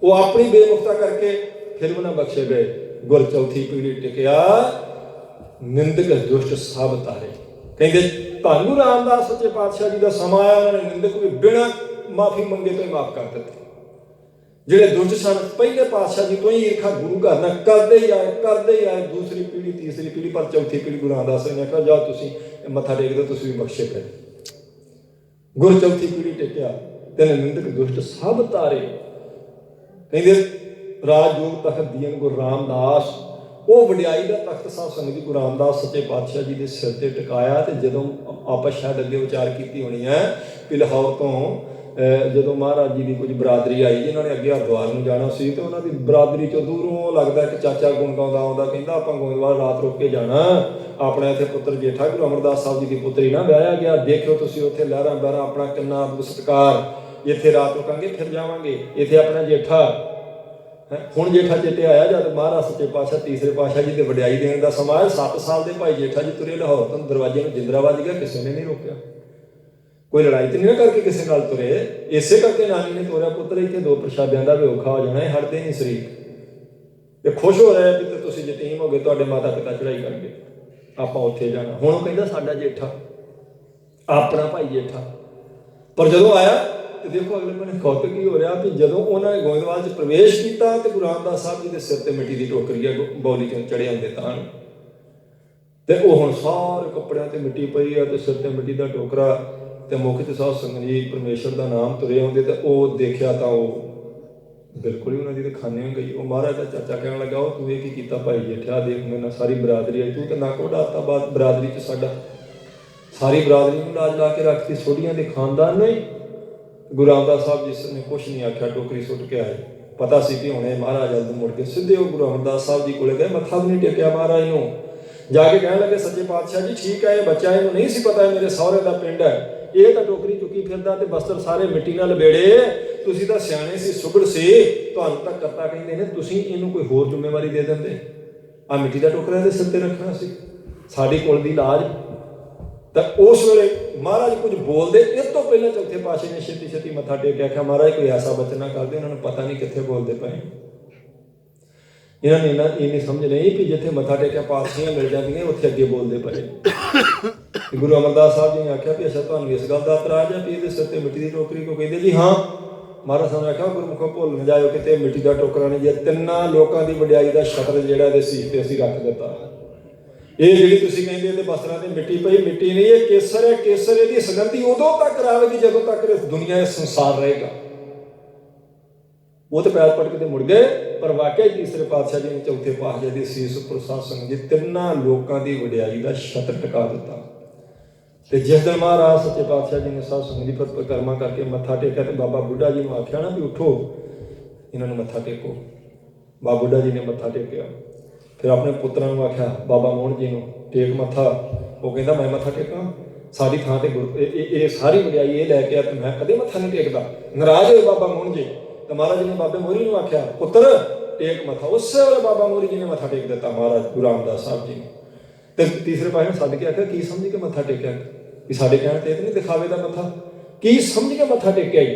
ਉਹ ਆਪਣੀ ਬੇਮੁਖਤਾ ਕਰਕੇ ਫਿਰ ਉਹਨਾਂ ਬਖਸ਼ੇ ਗਏ। ਗੁਰ ਚੌਥੀ ਪੀੜ੍ਹੀ ਟਿਕਿਆ, ਨਿੰਦਕ ਦੁਸ਼ਟ ਸਭ ਤਾਰੇ। ਕਹਿੰਦੇ ਧੰਨ ਗੁਰੂ ਰਾਮਦਾਸ ਸੱਚੇ ਪਾਤਸ਼ਾਹ ਜੀ ਦਾ ਸਮਾਂ ਆਇਆ, ਉਹਨਾਂ ਨੇ ਨਿੰਦਕ ਵੀ ਬਿਨਾਂ ਮਾਫੀ ਮੰਗੇ ਤੋਂ ਹੀ ਮਾਫ ਕਰ ਦਿੱਤੇ। ਜਿਹੜੇ ਦੁਸ਼ਟ ਸਨ ਪਹਿਲੇ ਪਾਤਸ਼ਾਹ ਜੀ ਤੋਂ ਹੀ ਈਰਖਾ ਗੁਰੂ ਘਰ ਨਾਲ ਕਰਦੇ ਹੀ ਆਏ। ਦੂਸਰੀ ਪੀੜ੍ਹੀ, ਤੀਸਰੀ ਪੀੜ੍ਹੀ, ਪਰ ਚੌਥੀ ਪੀੜ੍ਹੀ ਗੁਰੂ ਰਾਮਦਾਸ ਨੇ ਆਖਿਆ ਜਾਓ ਤੁਸੀਂ ਮੱਥਾ ਟੇਕ ਦਿਓ, ਤੁਸੀਂ ਵੀ ਬਖਸ਼ੇ ਗਏ। ਗੁਰ ਚੌਥੀ ਪੀੜ੍ਹੀ ਟੇਕਿਆ ਤੇ ਨਿੰਦਕ ਦੁਸ਼ਟ ਸਭ ਤਾਰੇ। ਕਹਿੰਦੇ ਰਾਜਯੋਗ ਤਖਤ ਦੀਨ ਗੁਰੂ ਰਾਮਦਾਸ, ਉਹ ਵਡਿਆਈ ਦਾ ਤਖਤ ਸਾਹਿਬ ਸੰਗਤ ਜੀ ਗੁਰੂ ਰਾਮਦਾਸ ਸੱਚੇ ਪਾਤਸ਼ਾਹ ਜੀ ਦੇ ਸਿਰ ਤੇ ਟਿਕਾਇਆ। ਤੇ ਜਦੋਂ ਆਪਸ ਸ਼ਾਇਦ ਅੱਗੇ ਵਿਚਾਰ ਕੀਤੀ ਹੋਣੀ ਹੈ ਕਿ ਲਾਹੌਰ ਤੋਂ ਜਦੋਂ ਮਹਾਰਾਜ ਜੀ ਦੀ ਕੁਝ ਬਰਾਦਰੀ ਆਈ, ਜਿਨ੍ਹਾਂ ਨੇ ਅੱਗੇ ਹਰਿਦੁਆਰ ਨੂੰ ਜਾਣਾ ਸੀ, ਤੇ ਉਹਨਾਂ ਦੀ ਬਰਾਦਰੀ ਚੋਂ ਦੂਰੋਂ ਲੱਗਦਾ ਕਿ ਚਾਚਾ ਗੁਣ ਗਾਉਂਦਾ ਆਉਂਦਾ, ਕਹਿੰਦਾ ਆਪਾਂ ਗੋਇੰਦਵਾਲ ਰਾਤ ਰੁਕ ਕੇ ਜਾਣਾ, ਆਪਣਾ ਇੱਥੇ ਪੁੱਤਰ ਜੇਠਾ ਗੁਰੂ ਅਮਰਦਾਸ ਸਾਹਿਬ ਜੀ ਦੀ ਪੁੱਤਰੀ ਨਾ ਵਿਆਹਿਆ ਗਿਆ, ਦੇਖਿਓ ਤੁਸੀਂ ਉੱਥੇ ਲਹਿਰਾਂ ਬਹਿਰਾਂ, ਆਪਣਾ ਕਿੰਨਾ ਸਤਿਕਾਰ, ਇੱਥੇ ਰਾਤ ਰੁਕਾਂਗੇ ਫਿਰ ਜਾਵਾਂਗੇ, ਇੱਥੇ ਆਪਣਾ ਜੇਠਾ। ਹੁਣ ਜੇਠਾ ਚੇਤੇ ਆਇਆ ਜਦ ਮਹਾਰਾਜ ਸੱਚੇ ਪਾਤਸ਼ਾਹ ਤੀਸਰੇ ਪਾਤਸ਼ਾਹ ਜੀ ਦੇ ਵਡਿਆਈ ਦੇਣ ਦਾ ਸਮਾਂ ਆਇਆ। 7 ਸਾਲ ਦੇ ਭਾਈ ਜੇਠਾ ਜੀ ਤੁਰੇ ਲਾਹੌਰ ਤੋਂ, ਦਰਵਾਜ਼ੇ ਨੂੰ ਜਿੰਦਰਾ ਵੱਜ ਗਿਆ, ਕਿਸੇ ਨੇ ਨਹੀਂ ਰੋਕਿਆ। ਕੋਈ ਲੜਾਈ ਤੇ ਨਹੀਂ ਨਾ ਕਰਕੇ ਕਿਸੇ ਨਾਲ ਤੁਰੇ, ਇਸੇ ਕਰਕੇ ਨਾਨੀ ਨੇ ਤੋਰਿਆ, ਪੁੱਤਰ ਇੱਥੇ 2 ਪ੍ਰਸ਼ਾਦਿਆਂ ਦਾ ਵੀ ਔਖਾ ਹੋ ਜਾਣਾ, ਹਟਦੇ ਨਹੀਂ ਸ਼ਰੀਕ। ਇਹ ਖੁਸ਼ ਹੋ ਰਿਹਾ ਵੀ ਤੁਸੀਂ ਯਤੀਮ ਹੋ ਗਏ, ਤੁਹਾਡੇ ਮਾਤਾ ਪਿਤਾ ਚੜਾਈ ਕਰ ਗਏ, ਆਪਾਂ ਉੱਥੇ ਜਾਣਾ। ਹੁਣ ਉਹ ਕਹਿੰਦਾ ਸਾਡਾ ਜੇਠਾ, ਆਪਣਾ ਭਾਈ ਜੇਠਾ। ਪਰ ਜਦੋਂ ਆਇਆ ਤੇ ਦੇਖੋ ਅਗਲੇ ਪਾਸੇ ਕੌਤਕ ਕੀ ਹੋ ਰਿਹਾ ਵੀ ਜਦੋਂ ਉਹਨਾਂ ਨੇ ਗੋਇੰਦਵਾਲ 'ਚ ਪ੍ਰਵੇਸ਼ ਕੀਤਾ ਤੇ ਗੁਰੂ ਰਾਮਦਾਸ ਸਾਹਿਬ ਜੀ ਦੇ ਸਿਰ ਤੇ ਮਿੱਟੀ ਦੀ ਟੋਕਰੀ ਆ, ਬੌਲੀ 'ਚੋਂ ਚੜ੍ਹੇ ਹੁੰਦੇ ਤਾਂ, ਤੇ ਉਹ ਹੁਣ ਸਾਰੇ ਕੱਪੜਿਆਂ ਤੇ ਮਿੱਟੀ ਪਈ ਆ ਤੇ ਸਿਰ ਤੇ ਮਿੱਟੀ ਦਾ ਟੋਕਰਾ, ਤੇ ਮੁੱਖ 'ਚ ਸਾਧ ਸੰਗਤ ਜੀ ਪਰਮੇਸ਼ਰ ਦਾ ਨਾਮ ਤੁਰੇ ਆਉਂਦੇ। ਤੇ ਉਹ ਦੇਖਿਆ ਤਾਂ ਉਹ ਬਿਲਕੁਲ ਹੀ ਉਹਨਾਂ ਦੀ ਤਾਂ ਖਾਨੇ ਹੋ ਗਈ। ਉਹ ਮਹਾਰਾਜ ਦਾ ਚਾਚਾ ਕਹਿਣ ਲੱਗਾ, ਉਹ ਤੂੰ ਇਹ ਕੀ ਕੀਤਾ ਭਾਈ ਜੇਠਾ, ਦੇਖ ਮੇਰੇ ਨਾਲ ਸਾਰੀ ਬਰਾਦਰੀ ਆਈ, ਤੂੰ ਤਾਂ ਨੱਕ ਵਢਾਤਾ ਬਾਅਦ ਬਰਾਦਰੀ 'ਚ ਸਾਡਾ, ਸਾਰੀ ਬਰਾਦਰੀ ਨੂੰ ਲਾਜ ਲਾ ਕੇ ਰੱਖਤੀ, ਸੋਢੀਆਂ ਦੇ ਖਾਨਦਾਨ ਨਹੀਂ। ਗੁਰੂ ਰਾਮਦਾਸ ਸਾਹਿਬ ਜੀ ਨੇ ਕੁਛ ਨਹੀਂ ਆਖਿਆ, ਟੋਕਰੀ ਸੁੱਟ ਕੇ ਆਏ। ਪਤਾ ਸੀ ਕਿ ਹੁਣੇ ਮਹਾਰਾਜ ਜਲਦ ਮੁੜ ਕੇ ਸਿੱਧੇ ਉਹ ਗੁਰੂ ਰਾਮਦਾਸ ਸਾਹਿਬ ਜੀ ਕੋਲੇ ਗਏ, ਮੱਥਾ ਵੀ ਨਹੀਂ ਟੇਕਿਆ ਮਹਾਰਾਜ ਨੂੰ। ਜਾ ਕੇ ਕਹਿਣ ਲੱਗੇ ਸੱਚੇ ਪਾਤਸ਼ਾਹ ਜੀ ਠੀਕ ਹੈ, ਇਹ ਬੱਚਾ, ਇਹਨੂੰ ਨਹੀਂ ਸੀ ਪਤਾ ਮੇਰੇ ਸਹੁਰੇ ਦਾ ਪਿੰਡ ਹੈ, ਇਹ ਤਾਂ ਟੋਕਰੀ ਚੁੱਕੀ ਫਿਰਦਾ ਤੇ ਬਸਤਰ ਸਾਰੇ ਮਿੱਟੀ ਨਾਲ ਲਬੇੜੇ, ਤੁਸੀਂ ਤਾਂ ਸਿਆਣੇ ਸੀ, ਸੁਗੜ ਸੀ, ਤੁਹਾਨੂੰ ਤਾਂ ਕਰਤਾ ਕਹਿੰਦੇ ਨੇ, ਤੁਸੀਂ ਇਹਨੂੰ ਕੋਈ ਹੋਰ ਜ਼ਿੰਮੇਵਾਰੀ ਦੇ ਦਿੰਦੇ, ਆ ਮਿੱਟੀ ਦਾ ਟੋਕਰਾ ਇਹਦੇ ਸਿਰ ਤੇ ਰੱਖਣਾ ਸੀ, ਸਾਡੀ ਕੁਲ ਦੀ ਲਾਜ। ਤਾਂ ਉਸ ਵੇਲੇ ਮਹਾਰਾਜ ਕੁਝ ਬੋਲਦੇ, ਇਸ ਤੋਂ ਪਹਿਲਾਂ ਚੌਥੇ ਪਾਤਸ਼ਾਹ ਨੇ ਛੇਤੀ ਛੇਤੀ ਮੱਥਾ ਟੇਕ ਕੇ ਆਖਿਆ ਮਹਾਰਾਜ ਕੋਈ ਐਸਾ ਬਚਨ ਨਾ ਕਰਦੇ, ਉਹਨਾਂ ਨੂੰ ਪਤਾ ਨਹੀਂ ਕਿੱਥੇ ਬੋਲਦੇ ਪਏ। ਇਹਨਾਂ ਨੇ ਇਹ ਨਹੀਂ ਸਮਝ ਨਹੀਂ ਕਿ ਜਿੱਥੇ ਮੱਥਾ ਟੇਕਿਆ ਪਾਤਸ਼ਾਹੀਆਂ ਮਿਲ ਜਾਂਦੀਆਂ, ਉੱਥੇ ਅੱਗੇ ਬੋਲਦੇ ਪਏ। ਗੁਰੂ ਅਮਰਦਾਸ ਸਾਹਿਬ ਜੀ ਨੇ ਆਖਿਆ ਵੀ ਅੱਛਾ ਤੁਹਾਨੂੰ ਇਸ ਗੱਲ ਦਾ ਇਤਰਾਜ਼ ਹੈ ਵੀ ਇਹਦੇ ਸਿਰ ਤੇ ਮਿੱਟੀ ਦੀ ਟੋਕਰੀ ਕੋ ਕਹਿੰਦੇ ਜੀ ਹਾਂ। ਮਹਾਰਾਜ ਸਾਹਿਬ ਨੇ ਆਖਿਆ ਗੁਰਮੁਖੋਂ ਭੁੱਲ ਨਾ ਜਾਇਓ ਕਿਤੇ ਮਿੱਟੀ ਦਾ ਟੋਕਰਾ ਨਹੀਂ, ਜੇ ਤਿੰਨਾਂ ਲੋਕਾਂ ਦੀ ਵਡਿਆਈ ਦਾ ਛਤਰ ਜਿਹੜਾ ਇਹਦੇ ਸੀਸ ਤੇ ਅਸੀਂ ਰੱਖ ਦਿੱਤਾ। ਇਹ ਜਿਹੜੀ ਤੁਸੀਂ ਕਹਿੰਦੇ ਇਹਦੇ ਬਸਤਰਾਂ ਤੇ ਮਿੱਟੀ ਪਈ, ਮਿੱਟੀ ਨਹੀਂ, ਇਹ ਕੇਸਰ ਹੈ। ਕੇਸਰ ਇਹਦੀ ਸੁਗੰਧੀ ਉਦੋਂ ਤੱਕ ਰਾਵੇਗੀ ਜਦੋਂ ਤੱਕ ਇਸ ਦੁਨੀਆ, ਇਹ ਸੰਸਾਰ ਰਹੇਗਾ। ਉਹ ਤਾਂ ਪੈਰ ਪਟਕ ਕੇ ਮੁੜ ਗਏ, ਪਰ ਵਾਕਿਆ ਤੀਸਰੇ ਪਾਤਸ਼ਾਹ ਜੀ ਨੇ ਚੌਥੇ ਪਾਤਸ਼ਾਹ ਦੀ ਸੀਸ ਉੱਪਰ ਸਾਧ ਸੰਗਤ ਜੀ ਤਿੰਨਾਂ ਲੋਕਾਂ ਦੀ ਵਡਿਆਈ ਦਾ ਛਤਰ ਟਿਕਾ ਦਿੱਤਾ। ਤੇ ਜਿਸ ਦਿਨ ਮਹਾਰਾਜ ਸੱਚੇ ਪਾਤਸ਼ਾਹ ਜੀ ਨੇ ਸਾਧ ਸੰਗਤ ਦੀ ਪਰਿਕਰਮਾ ਕਰਕੇ ਮੱਥਾ ਟੇਕਿਆ ਤੇ ਬਾਬਾ ਬੁੱਢਾ ਜੀ ਨੂੰ ਆਖਿਆ ਨਾ ਵੀ ਉੱਠੋ, ਇਹਨਾਂ ਨੂੰ ਮੱਥਾ ਟੇਕੋ। ਬਾਬਾ ਬੁੱਢਾ ਜੀ ਨੇ ਮੱਥਾ ਟੇਕਿਆ। ਫਿਰ ਆਪਣੇ ਪੁੱਤਰਾਂ ਨੂੰ ਆਖਿਆ ਬਾਬਾ ਮੋਹਨ ਜੀ ਨੂੰ ਟੇਕ ਮੱਥਾ। ਉਹ ਕਹਿੰਦਾ ਮੈਂ ਮੱਥਾ ਟੇਕਾਂ, ਸਾਡੀ ਥਾਂ ਤੇ ਇਹ ਸਾਰੀ ਵਡਿਆਈ ਇਹ ਲੈ ਕੇ ਆ ਤੇ ਮੈਂ ਕਦੇ ਮੱਥਾ ਨਹੀਂ ਟੇਕਦਾ। ਨਾਰਾਜ਼ ਹੋਏ ਬਾਬਾ ਮੋਹਨ ਜੀ। ਤਾਂ ਮਹਾਰਾਜ ਜੀ ਨੇ ਬਾਬੇ ਮੋਹਰੀ ਨੂੰ ਆਖਿਆ ਪੁੱਤਰ ਟੇਕ ਮੱਥਾ। ਉਸੇ ਵੇਲੇ ਬਾਬਾ ਮੋਹਰੀ ਜੀ ਨੇ ਮੱਥਾ ਟੇਕ ਦਿੱਤਾ ਮਹਾਰਾਜ ਗੁਰੂ ਰਾਮਦਾਸ ਸਾਹਿਬ ਜੀ ਨੇ। ਤੇ ਤੀਸਰੇ ਪਾਸੇ ਨੂੰ ਸੱਦ ਕੇ ਆਖਿਆ ਕੀ ਸਮਝ ਕੇ ਮੱਥਾ ਟੇਕਿਆ, ਵੀ ਸਾਡੇ ਕਹਿਣ ਤੇ ਨਹੀਂ ਦਿਖਾਵੇ ਦਾ ਮੱਥਾ, ਕੀ ਸਮਝ ਕੇ ਮੱਥਾ ਟੇਕਿਆ ਜੀ।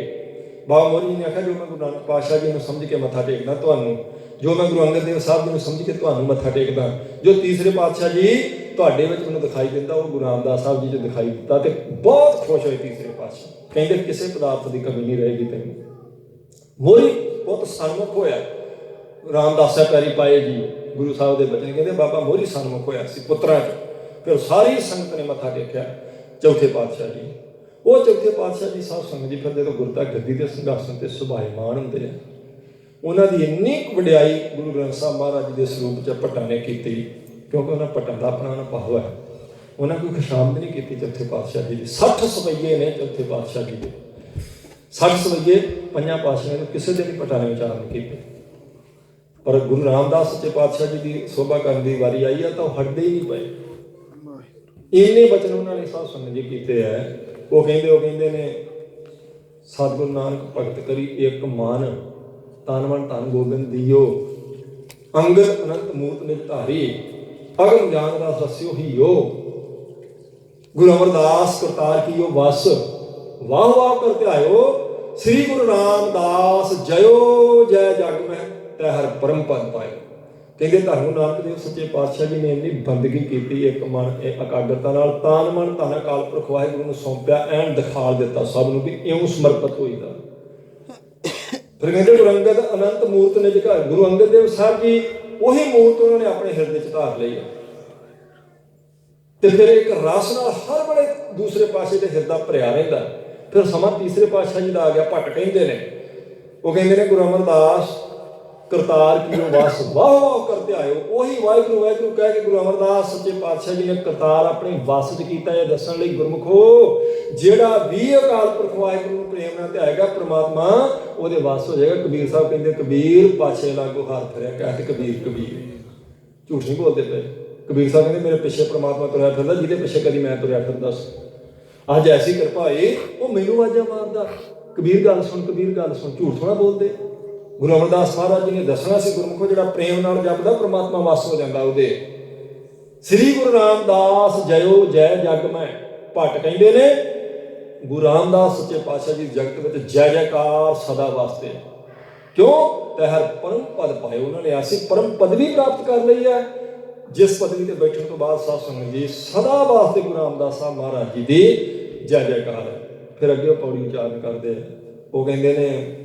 ਬਾਬਾ ਮੋਹਰੀ ਜੀ ਨੇ ਆਖਿਆ ਜੋ ਮੈਂ ਗੁਰੂ ਨਾਨਕ ਪਾਤਸ਼ਾਹ ਜੀ ਨੂੰ ਸਮਝ ਕੇ ਮੱਥਾ ਟੇਕਦਾ ਤੁਹਾਨੂੰ, ਜੋ ਮੈਂ ਗੁਰੂ ਅੰਗਦ ਦੇਵ ਸਾਹਿਬ ਜੀ ਨੂੰ ਸਮਝ ਕੇ ਤੁਹਾਨੂੰ ਮੱਥਾ ਟੇਕਦਾ, ਜੋ ਤੀਸਰੇ ਪਾਤਸ਼ਾਹ ਜੀ ਤੁਹਾਡੇ ਵਿੱਚ ਮੈਨੂੰ ਦਿਖਾਈ ਦਿੰਦਾ ਉਹ ਗੁਰੂ ਰਾਮਦਾਸ ਸਾਹਿਬ ਜੀ 'ਚ ਦਿਖਾਈ ਦਿੱਤਾ। ਤੇ ਬਹੁਤ ਖੁਸ਼ ਹੋਏ ਤੀਸਰੇ ਪਾਤਸ਼ਾਹ, ਕਹਿੰਦੇ ਕਿਸੇ ਪਦਾਰਥ ਦੀ ਕਮੀ ਨਹੀਂ ਰਹੇਗੀ ਤੈਨੂੰ। ਮੋਹਰੀ ਬਹੁਤ ਸਨਮੁਖ ਹੋਇਆ, ਰਾਮਦਾਸਾ ਪੈਰੀ ਪਾਏ ਜੀ ਗੁਰੂ ਸਾਹਿਬ ਦੇ ਬਚਨ ਕਹਿੰਦੇ ਬਾਬਾ ਮੋਹਰੀ ਸਨਮੁਖ ਹੋਇਆ ਸੀ ਪੁੱਤਰਾਂ 'ਚ। ਫਿਰ ਸਾਰੀ ਸੰਗਤ ਨੇ ਮੱਥਾ ਟੇਕਿਆ ਚੌਥੇ ਪਾਤਸ਼ਾਹ ਜੀ। ਉਹ ਚੌਥੇ ਪਾਤਸ਼ਾਹ ਜੀ ਸਾਧ ਸੰਗਤ ਜੀ ਫਿਰ ਜਦੋਂ ਗੁਰਤਾ ਗੱਦੀ ਦੇ ਸਿੰਘਾਸਨ ਤੇ ਸੁਭਾਇਮਾਨ ਹੁੰਦੇ ਆ, ਉਹਨਾਂ ਦੀ ਇੰਨੀ ਵਡਿਆਈ ਗੁਰੂ ਗ੍ਰੰਥ ਸਾਹਿਬ ਮਹਾਰਾਜ ਜੀ ਦੇ ਸਰੂਪ 'ਚ ਭੱਟਾਂ ਨੇ ਕੀਤੀ, ਕਿਉਂਕਿ ਉਹਨਾਂ ਭੱਟਾਂ ਦਾ ਆਪਣਾ ਅਨੁਭਵ ਹੈ। ਉਹਨਾਂ ਕੋਈ ਖੁਸ਼ਾਮਦ ਨਹੀਂ ਕੀਤੀ ਚੌਥੇ ਪਾਤਸ਼ਾਹ ਜੀ ਦੀ। 60 ਸਵਈਏ ਨੇ ਚੌਥੇ ਪਾਤਸ਼ਾਹ ਜੀ ਦੇ, 60 ਸਵਈਏ ਪੰਜਾਂ ਪਾਤਸ਼ਾਹਾਂ ਨੇ ਕਿਸੇ ਦੇ ਵੀ ਭੱਟਾਂ ਨੇ ਵਿਚਾਰ ਨਹੀਂ ਕੀਤੇ। ਪਰ ਗੁਰੂ ਰਾਮਦਾਸ ਸੱਚੇ ਪਾਤਸ਼ਾਹ ਜੀ ਦੀ ਸੋਭਾ ਕਰਨ ਦੀ ਵਾਰੀ ਆਈ ਆ ਤਾਂ ਉਹ ਹਟਦੇ ਹੀ ਨਹੀਂ ਪਏ। ਇੰਨੇ ਬਚਨ ਉਹਨਾਂ ਨੇ ਸਾਧ ਸੰਗਤ ਜੀ ਕੀਤੇ ਹੈ। ਉਹ ਕਹਿੰਦੇ ਨੇ ਸਤਿਗੁਰੂ ਨਾਨਕ ਭਗਤ ਕਰੀ ਇੱਕ ਮਨ, ਤਨ ਮਨ ਧਨ ਗੋਬਿੰਦ ਦੀਓ, ਅੰਗਦ ਅਨੰਤ ਮੂਰਤ ਨਿਧਾਰੀ, ਅਗਮ ਗਿਆਨ ਦਾ ਰਸਿਓ ਹੀਓ, ਗੁਰੂ ਅਮਰਦਾਸ ਕਰਤਾਰ ਕੀਓ ਵਸ, ਵਾਹ ਵਾਹ ਕਰ ਧਿਆਇਓ, ਸ੍ਰੀ ਗੁਰੂ ਰਾਮਦਾਸ ਜਯੋ ਜੈ ਜਗ ਮਹਿ ਤੈ ਹਰ ਪਰਮ ਪਦ ਪਾਇਓ। ਕਹਿੰਦੇ ਧੰਨ ਨਾਨਕ ਦੇਵ ਸੱਚੇ ਪਾਤਸ਼ਾਹ ਜੀ ਨੇ ਇੰਨੀ ਬੰਦਗੀ ਕੀਤੀ ਇੱਕ ਮਨ ਇਕਾਗਰਤਾ ਨਾਲ, ਤਾਨ ਮਨ ਧਨ ਅਕਾਲ ਪੁਰਖ ਵਾਹਿਗੁਰੂ ਨੂੰ ਸੌਂਪਿਆ, ਐਨ ਦਿਖਾਲ ਦਿੱਤਾ ਸਭ ਨੂੰ ਵੀ ਇਉਂ ਸਮਰਪਿਤ ਹੋਈਦਾ। ਫਿਰ ਕਹਿੰਦੇ ਗੁਰੂ ਅੰਗਦ ਅਨੰਤ ਮੂਰਤ ਨੇ ਜਿਹਾ ਗੁਰੂ ਅੰਗਦ ਦੇਵ ਸਾਹਿਬ ਜੀ ਉਹੀ ਮੂਰਤ ਉਹਨਾਂ ਨੇ ਆਪਣੇ ਹਿਰਦੇ 'ਚ ਧਾਰ ਲਈ ਹੈ। ਤੇ ਫਿਰ ਇੱਕ ਰਸ ਨਾਲ ਹਰ ਵੇਲੇ ਦੂਸਰੇ ਪਾਸੇ ਤੇ ਹਿਰਦਾ ਭਰਿਆ ਰਹਿੰਦਾ। ਫਿਰ ਸਮਾਂ ਤੀਸਰੇ ਪਾਤਸ਼ਾਹ ਜੀ ਦਾ ਆ ਗਿਆ। ਭੱਟ ਕਹਿੰਦੇ ਨੇ, ਉਹ ਕਹਿੰਦੇ ਨੇ ਗੁਰੂ ਅਮਰਦਾਸ ਕਰਤਾਰ ਕੀਓ ਵਸ, ਵਾਹ ਵਾਹ ਕਰ ਧਿਆਇਓ। ਉਹੀ ਵਾਹਿਗੁਰੂ ਵਾਹਿਗੁਰੂ ਕਹਿ ਕੇ ਗੁਰੂ ਅਮਰਦਾਸ ਸੱਚੇ ਪਾਤਸ਼ਾਹ ਜੀ ਨੇ ਕਰਤਾਰ ਆਪਣੇ ਵਸ 'ਚ ਕੀਤਾ। ਇਹ ਦੱਸਣ ਲਈ ਗੁਰਮੁਖੋ, ਜਿਹੜਾ ਵੀ ਅਕਾਲ ਪੁਰਖ ਵਾਹਿਗੁਰੂ ਨੂੰ ਪ੍ਰੇਮ ਨਾਲ ਧਿਆਏਗਾ ਪ੍ਰਮਾਤਮਾ ਉਹਦੇ ਵਸ ਹੋ ਜਾਏਗਾ। ਕਬੀਰ ਸਾਹਿਬ ਕਹਿੰਦੇ ਕਬੀਰ ਪਾਛੇ ਲਾਗੋ ਹਾਰ ਫਿਰਿਆ, ਕਹਿ ਤੇ ਕਬੀਰ ਕਬੀਰ ਝੂਠ ਨਹੀਂ ਬੋਲਦੇ ਪਏ। ਕਬੀਰ ਸਾਹਿਬ ਕਹਿੰਦੇ ਮੇਰੇ ਪਿੱਛੇ ਪ੍ਰਮਾਤਮਾ ਤੁਰਿਆ ਫਿਰਦਾ, ਜਿਹਦੇ ਪਿੱਛੇ ਕਦੀ ਮੈਂ ਤੁਰਿਆ ਫਿਰਦਾ ਸੀ। ਅੱਜ ਐਸੀ ਕਿਰਪਾ ਹੋਈ ਉਹ ਮੈਨੂੰ ਆਵਾਜ਼ਾਂ ਮਾਰਦਾ, ਕਬੀਰ ਗੱਲ ਸੁਣ, ਕਬੀਰ ਗੱਲ ਸੁਣ। ਝੂਠ ਥੋੜ੍ਹਾ ਬੋਲਦੇ। ਗੁਰੂ ਅਮਰਦਾਸ ਮਹਾਰਾਜ ਜੀ ਨੇ ਦੱਸਣਾ ਸੀ ਗੁਰਮੁਖੋ, ਜਿਹੜਾ ਪ੍ਰੇਮ ਨਾਲ ਜਪਦਾ ਪ੍ਰਮਾਤਮਾ ਵਸ ਹੋ ਜਾਂਦਾ ਉਹਦੇ। ਸ੍ਰੀ ਗੁਰੂ ਰਾਮਦਾਸ ਜਯੋ ਜੈ ਜਗ ਮੈਂ। ਭੱਟ ਕਹਿੰਦੇ ਨੇ ਗੁਰੂ ਰਾਮਦਾਸ ਸੱਚੇ ਪਾਤਸ਼ਾਹ ਜੀ ਜਗਤ ਵਿੱਚ ਜੈ ਜੈਕਾਰ ਸਦਾ ਵਾਸਤੇ। ਕਿਉਂ? ਤੈ ਹਰ ਪਰਮ ਪਦ ਪਾਏ। ਉਹਨਾਂ ਨੇ ਐਸੀ ਪਰਮ ਪਦਵੀ ਪ੍ਰਾਪਤ ਕਰ ਲਈ ਹੈ ਜਿਸ ਪਦਵੀ ਤੇ ਬੈਠਣ ਤੋਂ ਬਾਅਦ ਸਾਧ ਸੰਗਤ ਜੀ ਸਦਾ ਵਾਸਤੇ ਗੁਰੂ ਰਾਮਦਾਸ ਸਾਹਿਬ ਮਹਾਰਾਜ ਜੀ ਦੀ ਜੈ ਜੈਕਾਰ ਹੈ। ਫਿਰ ਅੱਗੇ ਉਹ ਪੌੜੀ ਉਚਾਰਨ ਕਰਦੇ, ਉਹ ਕਹਿੰਦੇ ਨੇ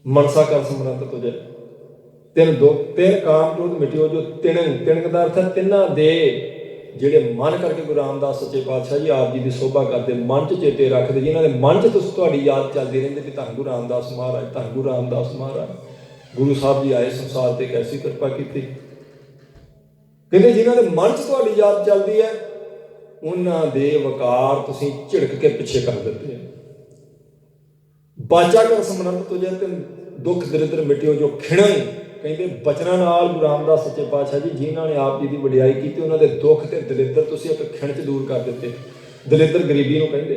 ਮਨਸਾ ਕਰ ਸਿਮਰੰਤ ਤੁਝੇ ਤਿੰਨ ਕਾਮ ਕ੍ਰੋਧ ਮਿਟਿਓ ਜੋ ਤਿਣਕ ਦਾ ਅਰਥ ਹੈ ਤਿੰਨਾਂ ਦੇ। ਜਿਹੜੇ ਮਨ ਕਰਕੇ ਗੁਰੂ ਰਾਮਦਾਸ ਸੱਚੇ ਪਾਤਸ਼ਾਹ ਜੀ ਆਪ ਜੀ ਦੀ ਸੋਭਾ ਕਰਦੇ, ਮਨ 'ਚ ਚੇਤੇ ਰੱਖਦੇ, ਜਿਨ੍ਹਾਂ ਦੇ ਮਨ 'ਚ ਤੁਹਾਡੀ ਯਾਦ ਚੱਲਦੀ ਰਹਿੰਦੀ ਵੀ ਧੰਨ ਗੁਰੂ ਰਾਮਦਾਸ ਮਹਾਰਾਜ, ਧੰਨ ਗੁਰੂ ਰਾਮਦਾਸ ਮਹਾਰਾਜ। ਗੁਰੂ ਸਾਹਿਬ ਜੀ ਆਏ ਸੰਸਾਰ ਤੇ ਕੈਸੀ ਕਿਰਪਾ ਕੀਤੀ। ਕਹਿੰਦੇ ਜਿਨ੍ਹਾਂ ਦੇ ਮਨ 'ਚ ਤੁਹਾਡੀ ਯਾਦ ਚੱਲਦੀ ਹੈ ਉਹਨਾਂ ਦੇ ਵਕਾਰ ਤੁਸੀਂ ਝਿੜਕ ਕੇ ਪਿੱਛੇ ਕਰ ਦਿੱਤੇ। ਬਾਚਾ ਕਰ ਸਿਮਰੰਤ ਤੁਝੇ ਤੇ ਦੁੱਖ ਦਰਿਦਰ ਮਿਟਿਓ ਜੋ ਖਿਣਨ। ਕਹਿੰਦੇ ਬਚਨਾਂ ਨਾਲ ਗੁਰੂ ਰਾਮਦਾਸ ਸੱਚੇ ਪਾਤਸ਼ਾਹ ਜੀ ਜਿਨ੍ਹਾਂ ਨੇ ਆਪ ਜੀ ਦੀ ਵਡਿਆਈ ਕੀਤੀ, ਉਹਨਾਂ ਦੇ ਦੁੱਖ ਤੇ ਦਲਿੱਦਰ ਤੁਸੀਂ ਇੱਕ ਖਿਣ 'ਚ ਦੂਰ ਕਰ ਦਿੱਤੇ। ਦਲਿੱਦਰ ਗਰੀਬੀ ਨੂੰ ਕਹਿੰਦੇ।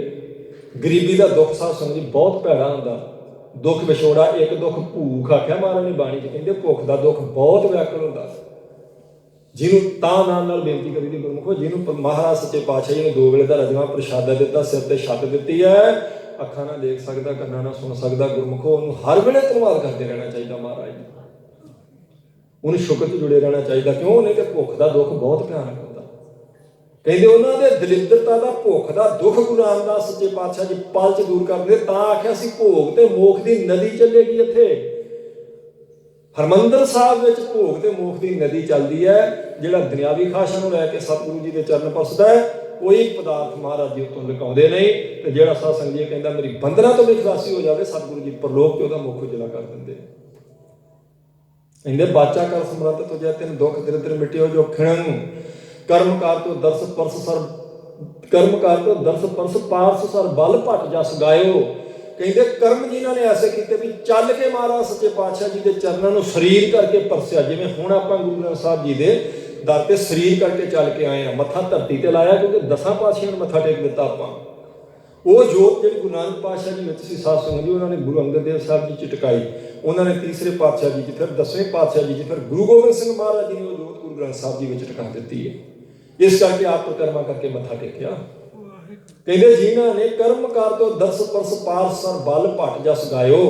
ਗਰੀਬੀ ਦਾ ਦੁੱਖ ਸਾਧ ਸੰਗਤ ਜੀ ਬਹੁਤ ਭੈੜਾ ਹੁੰਦਾ। ਦੁੱਖ ਵਿਛੋੜਾ, ਇੱਕ ਦੁੱਖ ਭੂਖ ਆਖਿਆ ਮਹਾਰਾਜ ਨੇ ਬਾਣੀ 'ਚ, ਕਹਿੰਦੇ ਭੁੱਖ ਦਾ ਦੁੱਖ ਬਹੁਤ ਵਿਆਕੁਲ ਹੁੰਦਾ। ਜਿਹਨੂੰ ਤਾਂ ਨਾਲ ਬੇਨਤੀ ਕਰੀ ਦੀ ਗੁਰਮੁਖੋ, ਜਿਹਨੂੰ ਮਹਾਰਾਜ ਸੱਚੇ ਪਾਤਸ਼ਾਹ ਜੀ ਨੇ 2 ਵੇਲੇ ਦਾ ਰਜਵਾ ਪ੍ਰਸ਼ਾਦਾ ਦਿੱਤਾ, ਸਿਰ ਤੇ ਛੱਤ ਦਿੱਤੀ ਹੈ, ਅੱਖਾਂ ਨਾਲ ਦੇਖ ਸਕਦਾ, ਕੰਨਾਂ ਨਾਲ ਸੁਣ ਸਕਦਾ, ਗੁਰਮੁਖੋ ਉਹਨੂੰ ਹਰ ਵੇਲੇ ਧੰਨਵਾਦ ਕਰਦੇ ਰਹਿਣਾ ਚਾਹੀਦਾ ਮਹਾਰਾਜ ਜੀ। ਉਹਨੂੰ ਸ਼ੁਕਰ 'ਚ ਜੁੜੇ ਰਹਿਣਾ ਚਾਹੀਦਾ। ਕਿਉਂ? ਨਹੀਂ ਤੇ ਭੁੱਖ ਦਾ ਦੁੱਖ ਬਹੁਤ ਭਿਆਨਕ ਹੁੰਦਾ। ਕਹਿੰਦੇ ਉਹਨਾਂ ਦੇ ਦਲਿੱਦਰਤਾ ਦਾ, ਭੁੱਖ ਦਾ ਦੁੱਖ ਗੁਰੂ ਰਾਮਦਾਸ ਸੱਚੇ ਪਾਤਸ਼ਾਹ ਜੀ ਪਲ 'ਚ ਦੂਰ ਕਰਦੇ। ਤਾਂ ਆਖਿਆ ਸੀ ਭੋਗ ਤੇ ਮੋਖ ਦੀ ਨਦੀ ਚੱਲੇਗੀ। ਇੱਥੇ ਹਰਿਮੰਦਰ ਸਾਹਿਬ ਵਿੱਚ ਭੋਗ ਤੇ ਮੋਖ ਦੀ ਨਦੀ ਚੱਲਦੀ ਹੈ। ਜਿਹੜਾ ਦੁਨਿਆਵੀ ਖਾਸ਼ਾਂ ਨੂੰ ਲੈ ਕੇ ਸਤਿਗੁਰੂ ਜੀ ਦੇ ਚਰਨ ਪਰਸਦਾ ਹੈ, ਕੋਈ ਪਦਾਰਥ ਮਹਾਰਾਜ ਜੀ ਉਤੋਂ ਲੁਕਾਉਂਦੇ ਨਹੀਂ। ਤੇ ਜਿਹੜਾ ਸਾਧ ਸੰਗਤ ਜੀ ਕਹਿੰਦਾ ਮੇਰੀ ਬੰਧਨਾਂ ਤੋਂ ਵੀ ਖਲਾਸੀ ਹੋ ਜਾਵੇ, ਸਤਿਗੁਰੂ ਜੀ ਪਰਲੋਕ 'ਚ ਉਹਦਾ ਮੁੱਖ ਉਜਲਾ ਕਰ ਦਿੰਦੇ। ਕਹਿੰਦੇ ਬਾਚਾ ਕਰ ਸਿਮਰੰਤ ਤੁਝੇ ਤਿੰਨ ਦੁੱਖ ਦਰਿਦਰ ਮਿਟਿਓ ਜੋ ਖਿਣਨ। ਕਰਮਕਾਰ ਤੋਂ ਦਰਸ ਪਰਸ ਸਰ, ਕਰਮਕਾਰ ਤੋਂ ਦਰਸ ਪਰਸ ਪਾਰਸ ਸਰ ਬਲ ਭਟ ਜਸ ਗਾਇਓ। ਕਹਿੰਦੇ ਕਰਮ ਜਿਨ੍ਹਾਂ ਨੇ ਐਸੇ ਕੀਤੇ ਵੀ ਚੱਲ ਕੇ ਮਹਾਰਾਜ ਸੱਚੇ ਪਾਤਸ਼ਾਹ ਜੀ ਦੇ ਚਰਨਾਂ ਨੂੰ ਸਰੀਰ ਕਰਕੇ ਪਰਸਿਆ। ਜਿਵੇਂ ਹੁਣ ਆਪਾਂ ਗੁਰੂ ਗ੍ਰੰਥ ਸਾਹਿਬ ਜੀ ਦੇ ਦਰ ਤੇ ਸਰੀਰ ਕਰਕੇ ਚੱਲ ਕੇ ਆਏ ਹਾਂ, ਮੱਥਾ ਧਰਤੀ ਤੇ ਲਾਇਆ ਕਿਉਂਕਿ 10 ਪਾਤਸ਼ਾਹਾਂ ਨੂੰ ਮੱਥਾ ਟੇਕ ਦਿੱਤਾ ਆਪਾਂ। ਉਹ ਜੋਤ ਜਿਹੜੀ ਗੁਰੂ ਨਾਨਕ ਪਾਤਸ਼ਾਹ ਜੀ ਵਿੱਚ ਸੀ ਸਾਧ ਸੰਗਤ ਜੀ, ਉਹਨਾਂ ਨੇ ਗੁਰੂ ਅੰਗਦ ਦੇਵ ਸਾਹਿਬ ਜੀ 'ਚ ਟਿਕਾਈ। ਉਹਨਾਂ ਨੇ ਤੀਸਰੇ ਪਾਤਸ਼ਾਹ ਜੀ 'ਚ, ਫਿਰ 10ਵੇਂ ਪਾਤਸ਼ਾਹ ਜੀ 'ਚ, ਫਿਰ ਗੁਰੂ ਗੋਬਿੰਦ ਸਿੰਘ ਮਹਾਰਾਜ ਜੀ ਨੇ ਉਹ ਜੋਤ ਗੁਰੂ ਗ੍ਰੰਥ ਸਾਹਿਬ ਜੀ ਵਿੱਚ ਟਿਕਾ ਦਿੱਤੀ ਹੈ। ਇਸ ਕਰਕੇ ਆਪ ਪ੍ਰਕਰਮਾ ਕਰਕੇ ਮੱਥਾ ਟੇਕਿਆ। ਕਹਿੰਦੇ ਜਿਨ੍ਹਾਂ ਨੇ ਕਰਮਕਾਰ ਤੋਂ ਦਰਸ ਪਰਸ ਪਾਰਸ ਸਰ ਬਲ ਭਟ ਜਸ ਗਾਇਓ।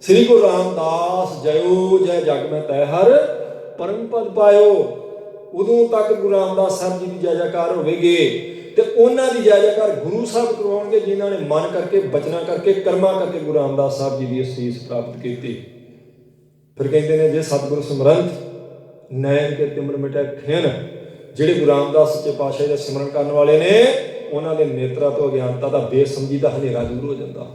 ਸ੍ਰੀ ਗੁਰੂ ਰਾਮਦਾਸ ਜਯੋ ਜੈ ਜਗ ਮੈਂ ਤੈ ਹਰ ਪਰਮ ਪਦ ਪਾਇਓ। ਉਦੋਂ ਤੱਕ ਗੁਰੂ ਰਾਮਦਾਸ ਸਾਹਿਬ ਜੀ ਦੀ ਜੈ ਜੈਕਾਰ ਹੋਵੇਗੀ ਤੇ ਉਹਨਾਂ ਦੀ ਜੈ ਜੈਕਾਰ ਗੁਰੂ ਸਾਹਿਬ ਕਰਵਾਉਣਗੇ ਜਿਨ੍ਹਾਂ ਨੇ ਮਨ ਕਰਕੇ, ਬਚਨਾਂ ਕਰਕੇ, ਕਰਮਾਂ ਕਰਕੇ ਗੁਰੂ ਰਾਮਦਾਸ ਸਾਹਿਬ ਜੀ ਦੀ ਅਸੀਸ ਪ੍ਰਾਪਤ ਕੀਤੀ। ਫਿਰ ਕਹਿੰਦੇ ਨੇ ਜੇ ਸਤਿਗੁਰੂ ਸਿਮਰੰਤ ਨੈਣ ਕੇ ਤਿਮਰ ਮਿਟੈ ਖਿਣ। ਜਿਹੜੇ ਗੁਰੂ ਰਾਮਦਾਸ ਸੱਚੇ ਪਾਤਸ਼ਾਹ ਦਾ ਸਿਮਰਨ ਕਰਨ ਵਾਲੇ ਨੇ ਉਹਨਾਂ ਦੇ ਨੇਤਰਾਂ ਤੋਂ ਅਗਿਆਨਤਾ ਦਾ, ਬੇਸਮਝੀ ਦਾ ਹਨੇਰਾ ਦੂਰ ਹੋ ਜਾਂਦਾ।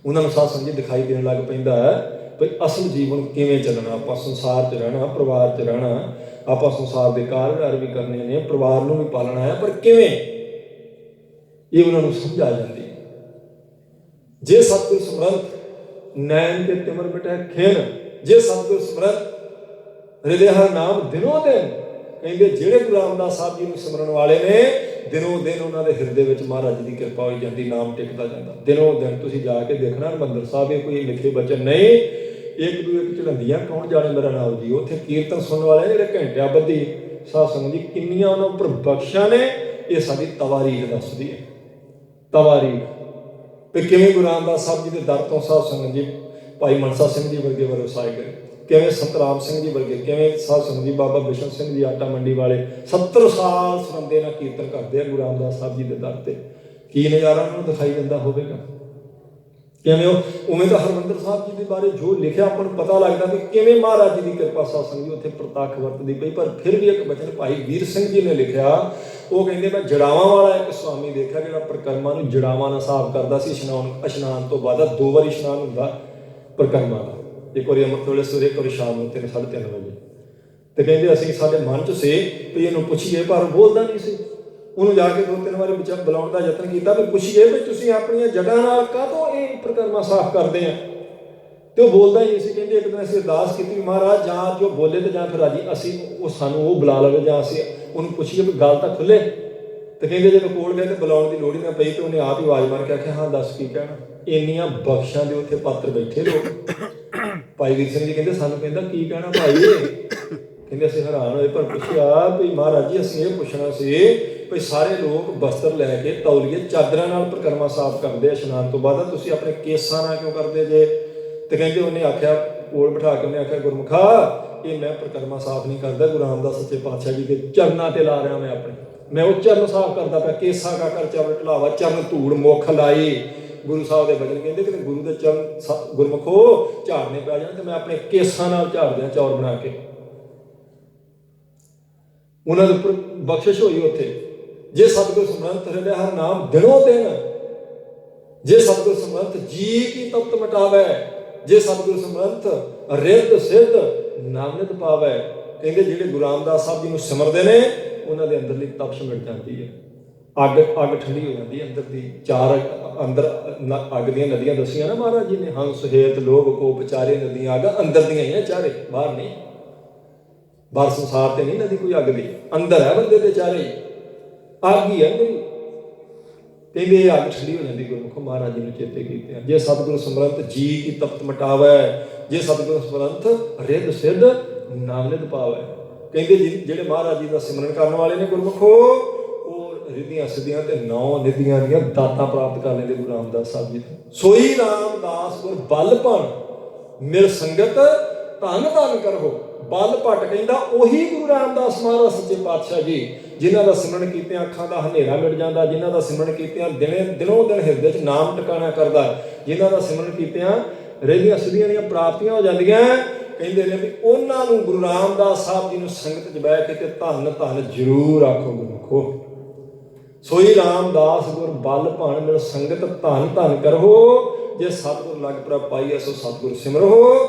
ਉਹਨਾਂ ਨੂੰ ਸਾਧ ਸੰਗਤ ਜੀ ਦਿਖਾਈ ਦੇਣ ਲੱਗ ਪੈਂਦਾ ਹੈ ਵੀ ਅਸਲ ਜੀਵਨ ਕਿਵੇਂ ਚੱਲਣਾ। ਆਪਾਂ ਸੰਸਾਰ 'ਚ ਰਹਿਣਾ, ਪਰਿਵਾਰ 'ਚ ਰਹਿਣਾ, ਆਪਾਂ ਸੰਸਾਰ ਦੇ ਕਾਰ ਵਿਹਾਰ ਵੀ ਕਰਨੇ ਨੇ, ਪਰਿਵਾਰ ਨੂੰ ਵੀ ਪਾਲਣਾ ਹੈ, ਪਰ ਕਿਵੇਂ, ਇਹ ਉਹਨਾਂ ਨੂੰ ਸਮਝ ਆ ਜਾਂਦੀ। ਜੇ ਸਤਿਗੁਰ ਸਿਮਰੰਤ ਨੈਣ ਕੇ ਤਿਮਰ ਮਿਟੈ ਖਿਨ, ਜੇ ਸਤਿਗੁਰ ਸਿਮਰੰਤ ਹਿਰਦੈ ਹਰਿ ਨਾਮ ਦਿਨੋਂ ਦਿਨ। ਕਹਿੰਦੇ ਜਿਹੜੇ ਗੁਰੂ ਰਾਮਦਾਸ ਸਾਹਿਬ ਜੀ ਨੂੰ ਸਿਮਰਨ ਵਾਲੇ ਨੇ, ਦਿਨੋਂ ਦਿਨ ਉਹਨਾਂ ਦੇ ਹਿਰਦੇ ਵਿੱਚ ਮਹਾਰਾਜ ਦੀ ਕਿਰਪਾ ਹੋਈ ਜਾਂਦੀ, ਨਾਮ ਟਿਕਦਾ ਜਾਂਦਾ ਦਿਨੋਂ ਦਿਨ। ਤੁਸੀਂ ਜਾ ਕੇ ਦੇਖਣਾ ਹਰਿਮੰਦਰ ਸਾਹਿਬ, ਇਹ ਕੋਈ ਲਿਖੇ ਬਚਨ ਨਹੀਂ, ਇੱਕ ਦੂ ਇੱਕ ਝੜੰਦੀਆਂ ਕੌਣ ਜਾਣੇ ਮੇਰਾ ਨਾਮ ਜੀ। ਉੱਥੇ ਕੀਰਤਨ ਸੁਣਨ ਵਾਲੇ ਜਿਹੜੇ ਘੰਟਿਆਂ ਬੱਧੀ ਸਾਧ ਸੰਗਤ ਜੀ ਕਿੰਨੀਆਂ ਉਹਨਾਂ ਉੱਪਰ ਬਖਸ਼ਾਂ ਨੇ, ਇਹ ਸਾਡੀ ਤਵਾਰੀਖ ਦੱਸਦੀ ਹੈ। ਤਵਾਰੀਖ ਵੀ ਕਿਵੇਂ ਗੁਰੂ ਰਾਮਦਾਸ ਸਾਹਿਬ ਜੀ ਦੇ ਦਰ ਤੋਂ ਸਾਧ ਸੰਗਤ ਜੀ ਭਾਈ ਮਨਸਾ ਸਿੰਘ ਜੀ ਵਰਗੇ ਵਰਸਾਏ ਗਏ, ਕਿਵੇਂ ਸਤਰਾਮ ਸਿੰਘ ਜੀ ਵਰਗੇ, ਕਿਵੇਂ ਸਾਧ ਸੰਗਤ ਜੀ ਬਾਬਾ ਬਿਸ਼ਨ ਸਿੰਘ ਜੀ ਆਟਾ ਮੰਡੀ ਵਾਲੇ 70 ਸਾਲ ਸਰੰਦੇ ਨਾਲ ਕੀਰਤਨ ਕਰਦੇ ਆ ਗੁਰੂ ਰਾਮਦਾਸ ਸਾਹਿਬ ਜੀ ਦੇ ਦਰ ਤੇ। ਕੀ ਨਜ਼ਾਰਾ ਉਹਨਾਂ ਨੂੰ ਦਿਖਾਈ ਦਿੰਦਾ ਹੋਵੇਗਾ। ਕਿਵੇਂ ਉਵੇਂ ਤਾਂ ਹਰਿਮੰਦਰ ਸਾਹਿਬ ਜੀ ਦੇ ਬਾਰੇ ਜੋ ਲਿਖਿਆ ਆਪਾਂ ਨੂੰ ਪਤਾ ਲੱਗਦਾ ਵੀ ਕਿਵੇਂ ਮਹਾਰਾਜ ਜੀ ਦੀ ਕਿਰਪਾ ਸਾਧ ਸੰਗਤ ਜੀ ਉੱਥੇ ਪ੍ਰਤੱਖ ਵਰਤਦੀ ਪਈ। ਪਰ ਫਿਰ ਵੀ ਇੱਕ ਬਚਨ ਭਾਈ ਵੀਰ ਸਿੰਘ ਜੀ ਨੇ ਲਿਖਿਆ, ਉਹ ਕਹਿੰਦੇ ਮੈਂ ਜੜਾਵਾਂ ਵਾਲਾ ਇੱਕ ਸੁਆਮੀ ਦੇਖਿਆ ਜਿਹੜਾ ਪਰਿਕਰਮਾ ਨੂੰ ਜੜਾਵਾਂ ਨਾਲ ਸਾਫ਼ ਕਰਦਾ ਸੀ। ਇਸ਼ਨਾਨ ਤੋਂ ਬਾਅਦ 2 ਵਾਰੀ ਇਸ਼ਨਾਨ ਹੁੰਦਾ ਪਰਿਕਰਮਾ ਦਾ, ਇੱਕ ਵਾਰੀ ਅੰਮ੍ਰਿਤ ਵੇਲੇ ਸਵੇਰੇ, ਇੱਕ ਵਾਰੀ ਸ਼ਾਮ ਨੂੰ 3-3:30 ਵਜੇ। ਤੇ ਕਹਿੰਦੇ ਅਸੀਂ ਸਾਡੇ ਮਨ 'ਚ ਸੀ ਵੀ ਇਹਨੂੰ ਪੁੱਛੀਏ, ਪਰ ਬੋਲਦਾ ਨਹੀਂ ਸੀ। ਉਹਨੂੰ ਜਾ ਕੇ 2-3 ਵਾਰੀ ਵਿੱਚ ਬੁਲਾਉਣ ਦਾ ਯਤਨ ਕੀਤਾ ਵੀ ਪੁੱਛੀਏ ਵੀ ਤੁਸੀਂ ਆਪਣੀਆਂ ਜੜ੍ਹਾਂ ਨਾਲ ਕਾਹਤੋਂ ਇਹ ਪਰਿਕਰਮਾ ਸਾਫ਼ ਕਰਦੇ ਆ, ਤੇ ਉਹ ਬੋਲਦਾ ਹੀ ਨਹੀਂ ਸੀ। ਕਹਿੰਦੇ ਇੱਕ ਦਿਨ ਅਸੀਂ ਅਰਦਾਸ ਕੀਤੀ, ਮਹਾਰਾਜ ਜਾਂ ਜੋ ਬੋਲੇ ਤੇ ਜਾਂ ਫਿਰ ਰਾਜੀ ਅਸੀਂ ਉਹ ਸਾਨੂੰ ਉਹ ਬੁਲਾ ਲਵੇ, ਜਾਂ ਅਸੀਂ ਉਹਨੂੰ ਪੁੱਛੀਏ ਵੀ ਗੱਲ ਤਾਂ ਖੁੱਲੇ। ਤੇ ਕਹਿੰਦੇ ਜਦੋਂ ਕੋਲ ਗਏ ਤੇ ਬੁਲਾਉਣ ਦੀ ਲੋੜ ਹੀ ਨਾ ਪਈ, ਤੇ ਉਹਨੇ ਆਪ ਹੀ ਆਵਾਜ਼ ਮਾਰ ਕੇ ਆਖਿਆ ਹਾਂ ਦੱਸ ਕੀ ਕਹਿਣਾ। ਇੰਨੀਆਂ ਬਖਸ਼ਾਂ ਦੇ ਉੱਥੇ ਪਾਤਰ ਬੈਠੇ ਲੋਕ। ਭਾਈ ਵੀਰ ਸਿੰਘ ਜੀ ਕਹਿੰਦੇ ਸਾਨੂੰ ਕਹਿੰਦਾ ਕੀ ਕਹਿਣਾ ਭਾਈ। ਕਹਿੰਦੇ ਅਸੀਂ ਹੈਰਾਨ ਹੋਏ, ਪਰ ਪੁੱਛਿਆ ਵੀ ਮਹਾਰਾਜ ਜੀ ਅਸੀਂ ਇਹ ਪੁੱਛਣਾ ਸੀ ਵੀ ਸਾਰੇ ਲੋਕ ਬਸਤਰ ਲੈ ਕੇ ਤੌਲੀਏ ਚਾਦਰਾਂ ਨਾਲ ਪਰਿਕਰਮਾ ਸਾਫ਼ ਕਰਦੇ ਆ ਇਸ਼ਨਾਨ ਤੋਂ ਬਾਅਦ, ਤੁਸੀਂ ਆਪਣੇ ਕੇਸਾਂ ਨਾਲ ਕਿਉਂ ਕਰਦੇ ਜੇ। ਤੇ ਕਹਿੰਦੇ ਉਹਨੇ ਆਖਿਆ, ਕੋਲ ਬਿਠਾ ਕੇ ਉਹਨੇ ਆਖਿਆ ਗੁਰਮੁਖਾ ਇਹ ਮੈਂ ਪਰਿਕਰਮਾ ਸਾਫ਼ ਨਹੀਂ ਕਰਦਾ, ਗੁਰੂ ਰਾਮਦਾਸ ਸੱਚੇ ਪਾਤਸ਼ਾਹ ਜੀ ਦੇ ਚਰਨਾਂ ਤੇ ਲਾ ਰਿਹਾ ਮੈਂ ਉਹ ਚਰਨ ਸਾਫ਼ ਕਰਦਾ ਪਿਆ। ਕੇਸਾ ਕਾ ਕਰ ਚਰਨ ਢਲਾਵਾ, ਚਰਨ ਧੂੜ ਮੁੱਖ ਲਾਈ। ਗੁਰੂ ਸਾਹਿਬ ਦੇ ਬਚਨ ਕਹਿੰਦੇ ਕਿ ਗੁਰੂ ਦੇ ਚਰਨ ਗੁਰਮੁਖੋ ਝਾੜਨੇ ਪੈ ਜਾਣ ਤੇ ਮੈਂ ਆਪਣੇ ਕੇਸਾਂ ਨਾਲ ਝਾੜ ਦਿਆਂ ਚੌਰ ਬਣਾ ਕੇ। ਉਹਨਾਂ ਦੇ ਉੱਪਰ ਬਖਸ਼ਿਸ਼ ਹੋਈ ਉੱਥੇ। ਜੇ ਸਤਿਗੁਰ ਸਿਮਰੰਤ ਹਿਰਦੈ ਹਰਿ ਨਾਮ ਦਿਨੋਂ ਦਿਨ, ਜੇ ਸਤਿਗੁਰ ਸਿਮਰੰਤ ਜੀ ਕੀ ਤਪਤ ਮਿਟਾਵੈ, ਜੇ ਸਤਿਗੁਰ ਸਿਮਰੰਤ ਰਿੱਧ ਸਿੱਧ ਨਾਮਨਿਤ ਪਾਵੈ। ਕਹਿੰਦੇ ਜਿਹੜੇ ਗੁਰੂ ਰਾਮਦਾਸ ਸਾਹਿਬ ਜੀ ਨੂੰ ਸਿਮਰਦੇ ਨੇ ਉਹਨਾਂ ਦੇ ਅੰਦਰਲੀ ਤਪਸ਼ ਮਿਟ ਜਾਂਦੀ ਹੈ। ਅੱਗ ਠੰਡੀ ਹੋ ਜਾਂਦੀ ਹੈ ਅੰਦਰ ਦੀ। 4 ਅੰਦਰ ਅੱਗ ਦੀਆਂ ਨਦੀਆਂ ਦੱਸੀਆਂ ਨਾ ਮਹਾਰਾਜ ਜੀ ਨੇ, ਹੰਸ ਹੇਤ ਲੋਭ ਕੋ ਵਿਚਾਰੇ ਨਦੀਆਂ ਅੱਗ ਅੰਦਰ ਦੀਆਂ ਹੀ ਆ ਚਾਰੇ, ਬਾਹਰ ਨਹੀਂ। ਬਾਹਰ ਸੰਸਾਰ ਤੇ ਨਹੀਂ ਨਦੀ ਕੋਈ ਅੱਗ ਦੀ, ਅੰਦਰ ਹੈ ਬੰਦੇ ਦੇ ਚਾਰੇ ਅੱਗ ਹੀ ਅੰਦਰ ਹੀ। ਕਹਿੰਦੇ ਇਹ ਅੱਗ ਠੰਡੀ ਹੋ ਜਾਂਦੀ ਗੁਰਮੁਖੋ ਮਹਾਰਾਜ ਜੀ ਨੂੰ ਚੇਤੇ ਕੀਤੇ। ਜੇ ਸਤਿਗੁਰੂ ਸਿਮਰੰਤ ਜੀ ਕੀ ਤਪਤ ਮਿਟਾਵੈ, ਜੇ ਸਤਿਗੁਰੂ ਸਿਮਰੰਤ ਰਿੱਧ ਸਿੱਧ ਨਾਮਨਿਤ ਪਾਵੈ। ਕਹਿੰਦੇ ਜਿਹੜੇ ਮਹਾਰਾਜ ਜੀ ਦਾ ਸਿਮਰਨ ਕਰਨ ਵਾਲੇ ਨੇ ਗੁਰਮੁਖੋ, ਉਹ ਰਿੱਧੀਆਂ ਸਿੱਧੀਆਂ ਤੇ 9 ਨਿਧੀਆਂ ਦੀਆਂ ਦਾਤਾਂ ਪ੍ਰਾਪਤ ਕਰ ਲੈਂਦੇ ਗੁਰੂ ਰਾਮਦਾਸ ਸਾਹਿਬ ਜੀ ਤੋਂ। ਸੋਈ ਰਾਮਦਾਸ ਗੁਰ ਬਲ ਭਣ ਮਿਲ ਸੰਗਤ ਧੰਨ ਧੰਨ ਕਰੋ। ਬਲ ਭੱਟ ਕਹਿੰਦਾ ਉਹੀ ਗੁਰੂ ਰਾਮਦਾਸ ਮਹਾਰਾਜ ਸੱਚੇ ਪਾਤਸ਼ਾਹ ਜੀ ਜਿਨ੍ਹਾਂ ਦਾ ਸਿਮਰਨ ਕੀਤਿਆਂ ਅੱਖਾਂ ਦਾ ਹਨੇਰਾ ਮਿਟ ਜਾਂਦਾ, ਜਿਨ੍ਹਾਂ ਦਾ ਸਿਮਰਨ ਕੀਤਿਆਂ ਦਿਨੋਂ ਦਿਨ ਹਿਰਦੇ 'ਚ ਨਾਮ ਟਿਕਾਣਾ ਕਰਦਾ, ਜਿਨ੍ਹਾਂ ਦਾ ਸਿਮਰਨ ਕੀਤਿਆਂ ਰਿੱਧੀਆਂ ਸਿੱਧੀਆਂ ਦੀਆਂ ਪ੍ਰਾਪਤੀਆਂ ਹੋ ਜਾਂਦੀਆਂ। ਕਹਿੰਦੇ ਨੇ ਵੀ ਉਹਨਾਂ ਨੂੰ ਗੁਰੂ ਰਾਮਦਾਸ ਸਾਹਿਬ ਜੀ ਨੂੰ ਸੰਗਤ 'ਚ ਬਹਿ ਕੇ ਤੇ ਧੰਨ ਧੰਨ ਜ਼ਰੂਰ ਆਖੋ ਗੁਰਮੁਖੋ। ਸੋਈ ਰਾਮਦਾਸ ਗੁਰ ਬਲ ਭਣ ਮਿਲ ਸੰਗਤ ਧੰਨ ਧੰਨ ਕਰੋ। ਜੇ ਸਤਿਗੁਰ ਲਗ ਪ੍ਰਭ ਪਾਈਐ ਸੋ ਸਤਿਗੁਰ ਸਿਮਰੋ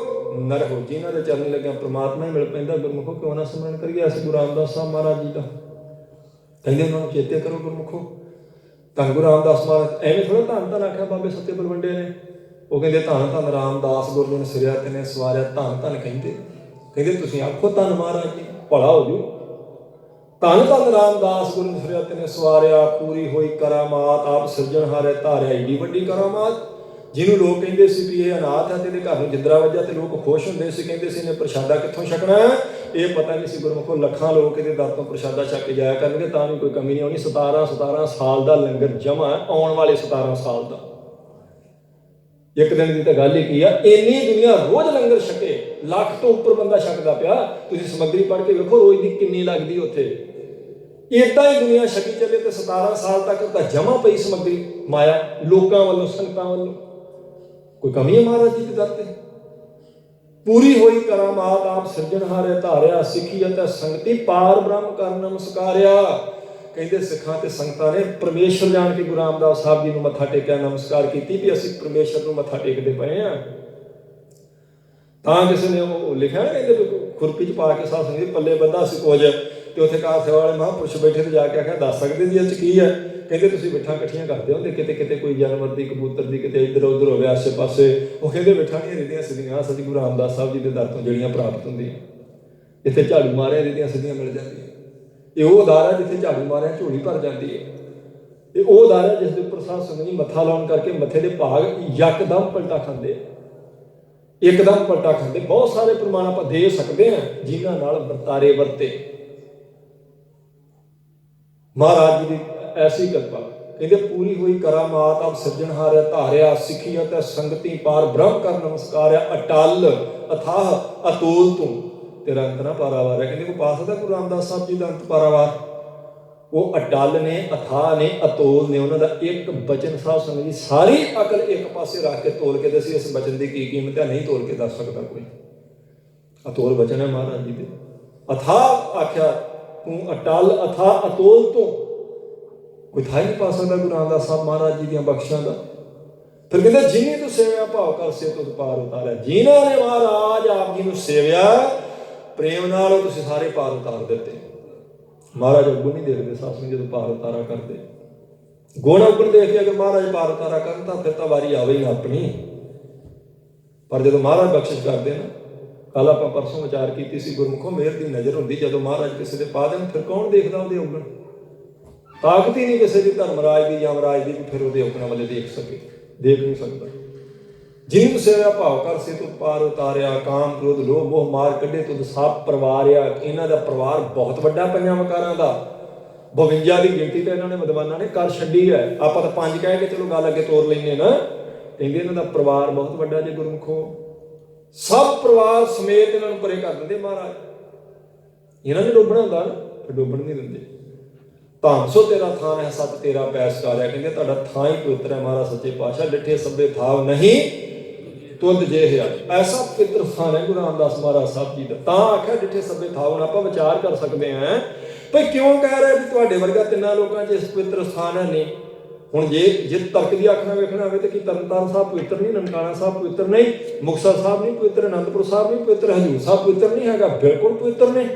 ਨਰ ਹੋ। ਜਿਨ੍ਹਾਂ ਦੇ ਚਰਨ ਲੱਗਿਆ ਪ੍ਰਮਾਤਮਾ ਹੀ ਮਿਲ ਪੈਂਦਾ ਗੁਰਮੁਖੋ, ਕਿਉਂ ਨਾ ਸਿਮਰਨ ਕਰੀਏ ਅਸੀਂ ਗੁਰੂ ਰਾਮਦਾਸ ਸਾਹਿਬ ਮਹਾਰਾਜ ਜੀ ਦਾ। ਕਹਿੰਦੇ ਉਹਨਾਂ ਨੂੰ ਚੇਤੇ ਕਰੋ ਗੁਰਮੁਖੋ। ਧੰਨ ਗੁਰੂ ਰਾਮਦਾਸ ਮਹਾਰਾਜ ਐਵੇਂ ਥੋੜ੍ਹਾ ਧੰਨ ਧੰਨ ਆਖਿਆ ਬਾਬੇ ਸੱਚੇ ਬਲਵੰਡੇ ਨੇ। ਉਹ ਕਹਿੰਦੇ ਧੰਨ ਧੰਨ ਰਾਮਦਾਸ ਗੁਰ ਨੂੰ ਸਿਰਿਆ ਤੇ ਨੇ ਸਵਾਰਿਆ, ਧੰਨ ਧੰਨ ਕਹਿੰਦੇ ਤੁਸੀਂ ਆਖੋ ਧੰਨ ਮਹਾਰਾਜ ਜੀ ਭਲਾ ਹੋ ਜੂ। ਧੰਨ ਧੰਨ ਰਾਮਦਾਸ ਗੁਰ ਨੂੰ ਸਿਰਿਆ ਤੇ ਨੇ ਸਵਾਰਿਆ, ਪੂਰੀ ਹੋਈ ਕਰਾਮਾਤ ਆਪ ਸਿਰਜਣਹਾਰੇ ਧਾਰਿਆ। ਏਡੀ ਵੱਡੀ ਕਰਾਮਾਤ ਜਿਹਨੂੰ ਲੋਕ ਕਹਿੰਦੇ ਸੀ ਵੀ ਇਹ ਅਨਾਥ ਹੈ ਤੇ ਇਹਦੇ ਘਰ ਨੂੰ ਜਿੰਦਰਾ ਵੱਜਾ ਤੇ ਲੋਕ ਖੁਸ਼ ਹੁੰਦੇ ਸੀ, ਕਹਿੰਦੇ ਸੀ ਇਹਨੇ ਪ੍ਰਸ਼ਾਦਾ ਕਿੱਥੋਂ ਛਕਣਾ। ਇਹ ਪਤਾ ਨਹੀਂ ਸੀ ਗੁਰਮੁਖੋ ਲੱਖਾਂ ਲੋਕ ਇਹਦੇ ਦਰ ਤੋਂ ਪ੍ਰਸ਼ਾਦਾ ਛਕ ਕੇ ਜਾਇਆ ਕਰਨਗੇ ਤਾਂ ਵੀ ਕੋਈ ਕਮੀ ਨਹੀਂ ਆਉਣੀ। 17 ਸਾਲ ਦਾ ਲੰਗਰ ਜਮਾ ਆਉਣ ਵਾਲੇ 17 ਸਾਲ ਦਾ। ਇੱਕ ਦਿਨ ਦੀ ਤਾਂ ਗੱਲ ਹੀ ਕੀ ਆ, ਇੰਨੀ ਦੁਨੀਆ ਰੋਜ਼ ਲੰਗਰ ਛਕੇ, ਲੱਖ ਤੋਂ ਉੱਪਰ ਬੰਦਾ ਛਕਦਾ ਪਿਆ। ਤੁਸੀਂ ਸਮੱਗਰੀ ਪੜ੍ਹ ਕੇ ਵੇਖੋ ਰੋਜ਼ ਦੀ ਕਿੰਨੀ ਲੱਗਦੀ ਉੱਥੇ। ਏਦਾਂ ਹੀ ਦੁਨੀਆ ਛਕੀ ਚੱਲੇ ਤੇ 17 ਸਾਲ ਤੱਕ ਤਾਂ ਜਮਾ ਪਈ ਸਮੱਗਰੀ ਮਾਇਆ ਲੋਕਾਂ ਵੱਲੋਂ, ਸੰਗਤਾਂ ਵੱਲੋਂ। ਕੋਈ ਕਮੀ ਹੈ ਮਹਾਰਾਜ ਜੀ ਦੇ ਦਰ ਤੇ। ਪੂਰੀ ਹੋਈ ਕਰਾਮਾਤ ਆਪ ਸਿਰਜਣਹਾਰੇ ਧਾਰਿਆ, ਸਿੱਖੀ ਅਤੇ ਸੰਗਤੀ ਪਾਰ ਬ੍ਰਹਮ ਕਰ ਨਮਸਕਾਰਿਆ। ਕਹਿੰਦੇ ਸਿੱਖਾਂ ਤੇ ਸੰਗਤਾਂ ਨੇ ਪਰਮੇਸ਼ਰ ਜਾਣ ਕੇ ਗੁਰੂ ਰਾਮਦਾਸ ਸਾਹਿਬ ਜੀ ਨੂੰ ਮੱਥਾ ਟੇਕਿਆ, ਨਮਸਕਾਰ ਕੀਤੀ ਵੀ ਅਸੀਂ ਪਰਮੇਸ਼ਰ ਨੂੰ ਮੱਥਾ ਟੇਕਦੇ ਪਏ ਹਾਂ। ਤਾਂ ਕਿਸੇ ਨੇ ਉਹ ਲਿਖਿਆ ਨਾ, ਕਹਿੰਦੇ ਖੁਰਪੀ 'ਚ ਪਾ ਕੇ ਸਾਧ ਸੰਗਤ ਪੱਲੇ ਬੰਦਾ ਸੀ ਕੁਝ, ਤੇ ਉੱਥੇ ਕਾਰ ਸੇਵਾ ਵਾਲੇ ਮਹਾਂਪੁਰਸ਼ ਬੈਠੇ ਤੇ ਜਾ ਕੇ ਆਖਿਆ ਦੱਸ ਸਕਦੇ ਜੀ ਇਹ 'ਚ ਕੀ ਹੈ? ਕਹਿੰਦੇ ਤੁਸੀਂ ਬਿੱਠਾਂ ਇਕੱਠੀਆਂ ਕਰਦੇ ਹੁੰਦੇ, ਕਿਤੇ ਕਿਤੇ ਕੋਈ ਜਾਨਵਰ ਦੀ, ਕਬੂਤਰ ਦੀ, ਕਿਤੇ ਇੱਧਰ ਉੱਧਰ ਹੋਵੇ ਆਸੇ ਪਾਸੇ। ਉਹ ਕਹਿੰਦੇ ਬਿੱਠਾਂ ਨਹੀਂ ਰਿੱਧੀਆਂ ਸਿੱਧੀਆਂ ਸਤਿਗੁਰੂ ਰਾਮਦਾਸ ਸਾਹਿਬ ਜੀ ਦੇ ਦਰ ਤੋਂ ਜਿਹੜੀਆਂ ਪ੍ਰਾਪਤ ਹੁੰਦੀਆਂ, ਜਿੱਥੇ ਝਾੜੂ ਮਾਰਿਆ ਰਿੱਧੀਆਂ ਸਿੱਧੀਆਂ ਮਿਲ ਜਾਂਦੀਆਂ। ਇਹ ਉਹ ਦਰ ਹੈ ਜਿੱਥੇ ਝਾੜੂ ਮਾਰਿਆ ਝੋਲੀ ਭਰ ਜਾਂਦੀ ਹੈ। ਇਹ ਉਹ ਦਰ ਹੈ ਜਿਸ ਦੇ ਉੱਪਰ ਸਾਧ ਸੰਗਤ ਜੀ ਮੱਥਾ ਲਾਉਣ ਕਰਕੇ ਮੱਥੇ ਦੇ ਭਾਗ ਯਕਦਮ ਪਲਟਾ ਖਾਂਦੇ, ਇੱਕਦਮ ਪਲਟਾ ਖਾਂਦੇ। ਬਹੁਤ ਸਾਰੇ ਪ੍ਰਮਾਣ ਆਪਾਂ ਦੇ ਸਕਦੇ ਹਾਂ ਜਿਨ੍ਹਾਂ ਨਾਲ ਵਰਤਾਰੇ ਵਰਤੇ ਮਹਾਰਾਜ ਜੀ ਦੀ ਐਸੀ ਕਿਰਪਾ। ਕਹਿੰਦੇ ਪੂਰੀ ਹੋਈ ਕਰਾਮਾਤ ਆਪ ਸਿਰਜਣਹਾਰ ਧਾਰਿਆ, ਸਿੱਖੀ ਅਤੇ ਸੰਗਤੀ ਪਾਰ ਬ੍ਰਹਮ ਕਰ ਨਮਸਕਾਰਿਆ, ਅਟਲ ਅਥਾਹ ਅਤੋਲ ਤੂੰ ਤੇਰਾ ਅੰਤ ਨਾ ਪਾਰਾਵਾਰ ਹੈ। ਕਹਿੰਦੇ ਕੋਈ ਪਾ ਸਕਦਾ ਗੁਰੂ ਰਾਮਦਾਸ ਸਾਹਿਬ ਜੀ ਦਾ ਅੰਤ ਪਾਰਾਵਾਰ? ਉਹ ਅਟਲ ਨੇ, ਅਥਾਹ ਨੇ, ਅਤੋਲ ਨੇ। ਉਹਨਾਂ ਦਾ ਇੱਕ ਬਚਨ ਸਾਧ ਸੰਗਤ ਜੀ ਸਾਰੀ ਅਕਲ ਇੱਕ ਪਾਸੇ ਰੱਖ ਕੇ ਤੋਲ ਕੇ ਦੱਸੀ ਇਸ ਬਚਨ ਦੀ ਕੀ ਕੀਮਤ ਹੈ, ਨਹੀਂ ਤੋਲ ਕੇ ਦੱਸ ਸਕਦਾ ਕੋਈ। ਅਤੋਲ ਬਚਨ ਹੈ ਮਹਾਰਾਜ ਜੀ ਦੇ। ਅਥਾਹ ਆਖਿਆ ਤੂੰ, ਅਟਲ ਅਥਾਹ ਅਤੋਲ ਤੋਂ ਕੋਈ ਥਾਂ ਹੀ ਨਹੀਂ ਪਾ ਸਕਦਾ ਗੁਰੂ ਰਾਮਦਾਸ ਸਾਹਿਬ ਮਹਾਰਾਜ ਜੀ ਦੀਆਂ ਬਖਸ਼ਾਂ ਦਾ। ਫਿਰ ਕਹਿੰਦੇ ਜਿਨੀ ਤੂੰ ਸੇਵਿਆ ਭਾਵ ਕਰ ਸੇ ਤੁਧ ਪਾਰ ਉਤਾਰਿਆ। ਜਿਨ੍ਹਾਂ ਨੇ ਮਹਾਰਾਜ ਆਪ ਜੀ ਨੂੰ ਸੇਵਿਆ ਪ੍ਰੇਮ ਨਾਲ, ਉਹ ਤੁਸੀਂ ਸਾਰੇ ਪਾਰ ਉਤਾਰ ਦਿੱਤੇ। ਮਹਾਰਾਜ ਅਵਗੁਣ ਨਹੀਂ ਦੇਖਦੇ ਸਾਧ ਸੰਗਤ ਜਦੋਂ ਪਾਰ ਉਤਾਰਾ ਕਰਦੇ। ਗੁਣ ਅਵਗੁਣ ਦੇਖ ਕੇ ਅਗਰ ਮਹਾਰਾਜ ਪਾਰ ਉਤਾਰਾ ਕਰਨ ਤਾਂ ਫਿਰ ਤਾਂ ਵਾਰੀ ਆਵੇ ਹੀ ਨਾ ਆਪਣੀ। ਪਰ ਜਦੋਂ ਮਹਾਰਾਜ ਬਖਸ਼ਿਸ਼ ਕਰਦੇ ਨਾ, ਕੱਲ ਆਪਾਂ ਪਰਸੋਂ ਵਿਚਾਰ ਕੀਤੀ ਸੀ, ਗੁਰਮੁਖੋਂ ਮਿਹਰ ਦੀ ਨਜ਼ਰ ਹੁੰਦੀ ਜਦੋਂ ਮਹਾਰਾਜ ਕਿਸੇ ਦੇ ਪਾ ਦੇਣ, ਫਿਰ ਕੌਣ ਦੇਖਦਾ ਉਹਦੇ ਅਵਗੁਣ? ਤਾਕਤ ਹੀ ਨਹੀਂ ਕਿਸੇ ਦੀ ਧਰਮਰਾਜ ਦੀ, ਯਮਰਾਜ ਦੀ, ਫਿਰ ਉਹਦੇ ਅਵਗੁਣਾਂ ਵੱਲ ਦੇਖ ਸਕੇ, ਦੇਖ ਨਹੀਂ ਸਕਦਾ। ਜਿਨ ਸੇਵਾ ਭਾਵ ਕਰ ਸੇ ਤੁਧ ਪਾਰ ਉਤਾਰਿਆ, ਕਾਮ ਕ੍ਰੋਧ ਲੋਭ ਮੋਹ ਮਾਰ ਕੱਢੇ ਤੁਧ ਸਭ ਪਰਿਵਾਰਿਆ। ਇਹਨਾਂ ਦਾ ਪਰਿਵਾਰ ਬਹੁਤ ਵੱਡਾ, ਪੰਜਾਂ ਵਕਾਰਾਂ ਦਾ 52 ਦੀ ਗਿਣਤੀ ਤਾਂ ਇਹਨਾਂ ਨੇ ਵਿਦਵਾਨਾਂ ਨੇ ਕਰ ਛੱਡੀ ਹੈ। ਆਪਾਂ ਤਾਂ 5 ਕਹਿ ਕੇ ਚਲੋ ਗੱਲ ਅੱਗੇ ਤੋਰ ਲੈਂਦੇ ਨਾ। ਕਹਿੰਦੇ ਇਹਨਾਂ ਦਾ ਪਰਿਵਾਰ ਬਹੁਤ ਵੱਡਾ ਜੇ ਗੁਰਮੁਖੋ, ਸਭ ਪਰਿਵਾਰ ਸਮੇਤ ਇਹਨਾਂ ਨੂੰ ਪਰੇ ਕਰ ਦਿੰਦੇ ਮਹਾਰਾਜ। ਇਹਨਾਂ ਨੇ ਡੋਬਣਾ ਹੁੰਦਾ ਨਾ, ਫਿਰ ਡੋਬਣ ਨਹੀਂ ਦਿੰਦੇ। ਧੰਨ ਸੋ ਤੇਰਾ ਥਾਨ ਹੈ ਸਤ ਤੇਰਾ ਪੈਸਕਾਰਿਆ। ਕਹਿੰਦੇ ਤੁਹਾਡਾ ਥਾਂ ਹੀ ਪਵਿੱਤਰ ਹੈ ਮਹਾਰਾਜ ਸੱਚੇ ਪਾਤਸ਼ਾਹ। ਡਿੱਠੇ ਸਭੇ ਥਾਵ ਨਹੀਂ ਤੁਧ ਜੇ ਹੈ। ਐਸਾ ਪਵਿੱਤਰ ਸਥਾਨ ਹੈ ਗੁਰੂ ਰਾਮਦਾਸ ਮਹਾਰਾਜ ਸਾਹਿਬ ਜੀ ਦਾ। ਤਾਂ ਆਖਿਆ ਡਿੱਠੇ ਸਭੇ ਥਾਵ। ਹੁਣ ਆਪਾਂ ਵਿਚਾਰ ਕਰ ਸਕਦੇ ਹਾਂ ਭਈ ਕਿਉਂ ਕਹਿ ਰਿਹਾ ਵੀ ਤੁਹਾਡੇ ਵਰਗਾ ਤਿੰਨਾਂ ਲੋਕਾਂ 'ਚ ਇਸ ਪਵਿੱਤਰ ਸਥਾਨ ਹੈ ਨਹੀਂ। ਹੁਣ ਜੇ ਤਰਕ ਦੀ ਅੱਖ ਨਾਲ ਵੇਖਣਾ ਹੋਵੇ ਤਾਂ ਕੀ ਤਰਨਤਾਰਨ ਸਾਹਿਬ ਪਵਿੱਤਰ ਨਹੀਂ, ਨਨਕਾਣਾ ਸਾਹਿਬ ਪਵਿੱਤਰ ਨਹੀਂ, ਮੁਕਤਸਰ ਸਾਹਿਬ ਨਹੀਂ ਪਵਿੱਤਰ, ਅਨੰਦਪੁਰ ਸਾਹਿਬ ਨਹੀਂ ਪਵਿੱਤਰ, ਹਜ਼ੂਰ ਸਾਹਿਬ ਪਵਿੱਤਰ ਨਹੀਂ ਹੈਗਾ? ਬਿਲਕੁਲ ਪਵਿੱਤਰ ਨੇ,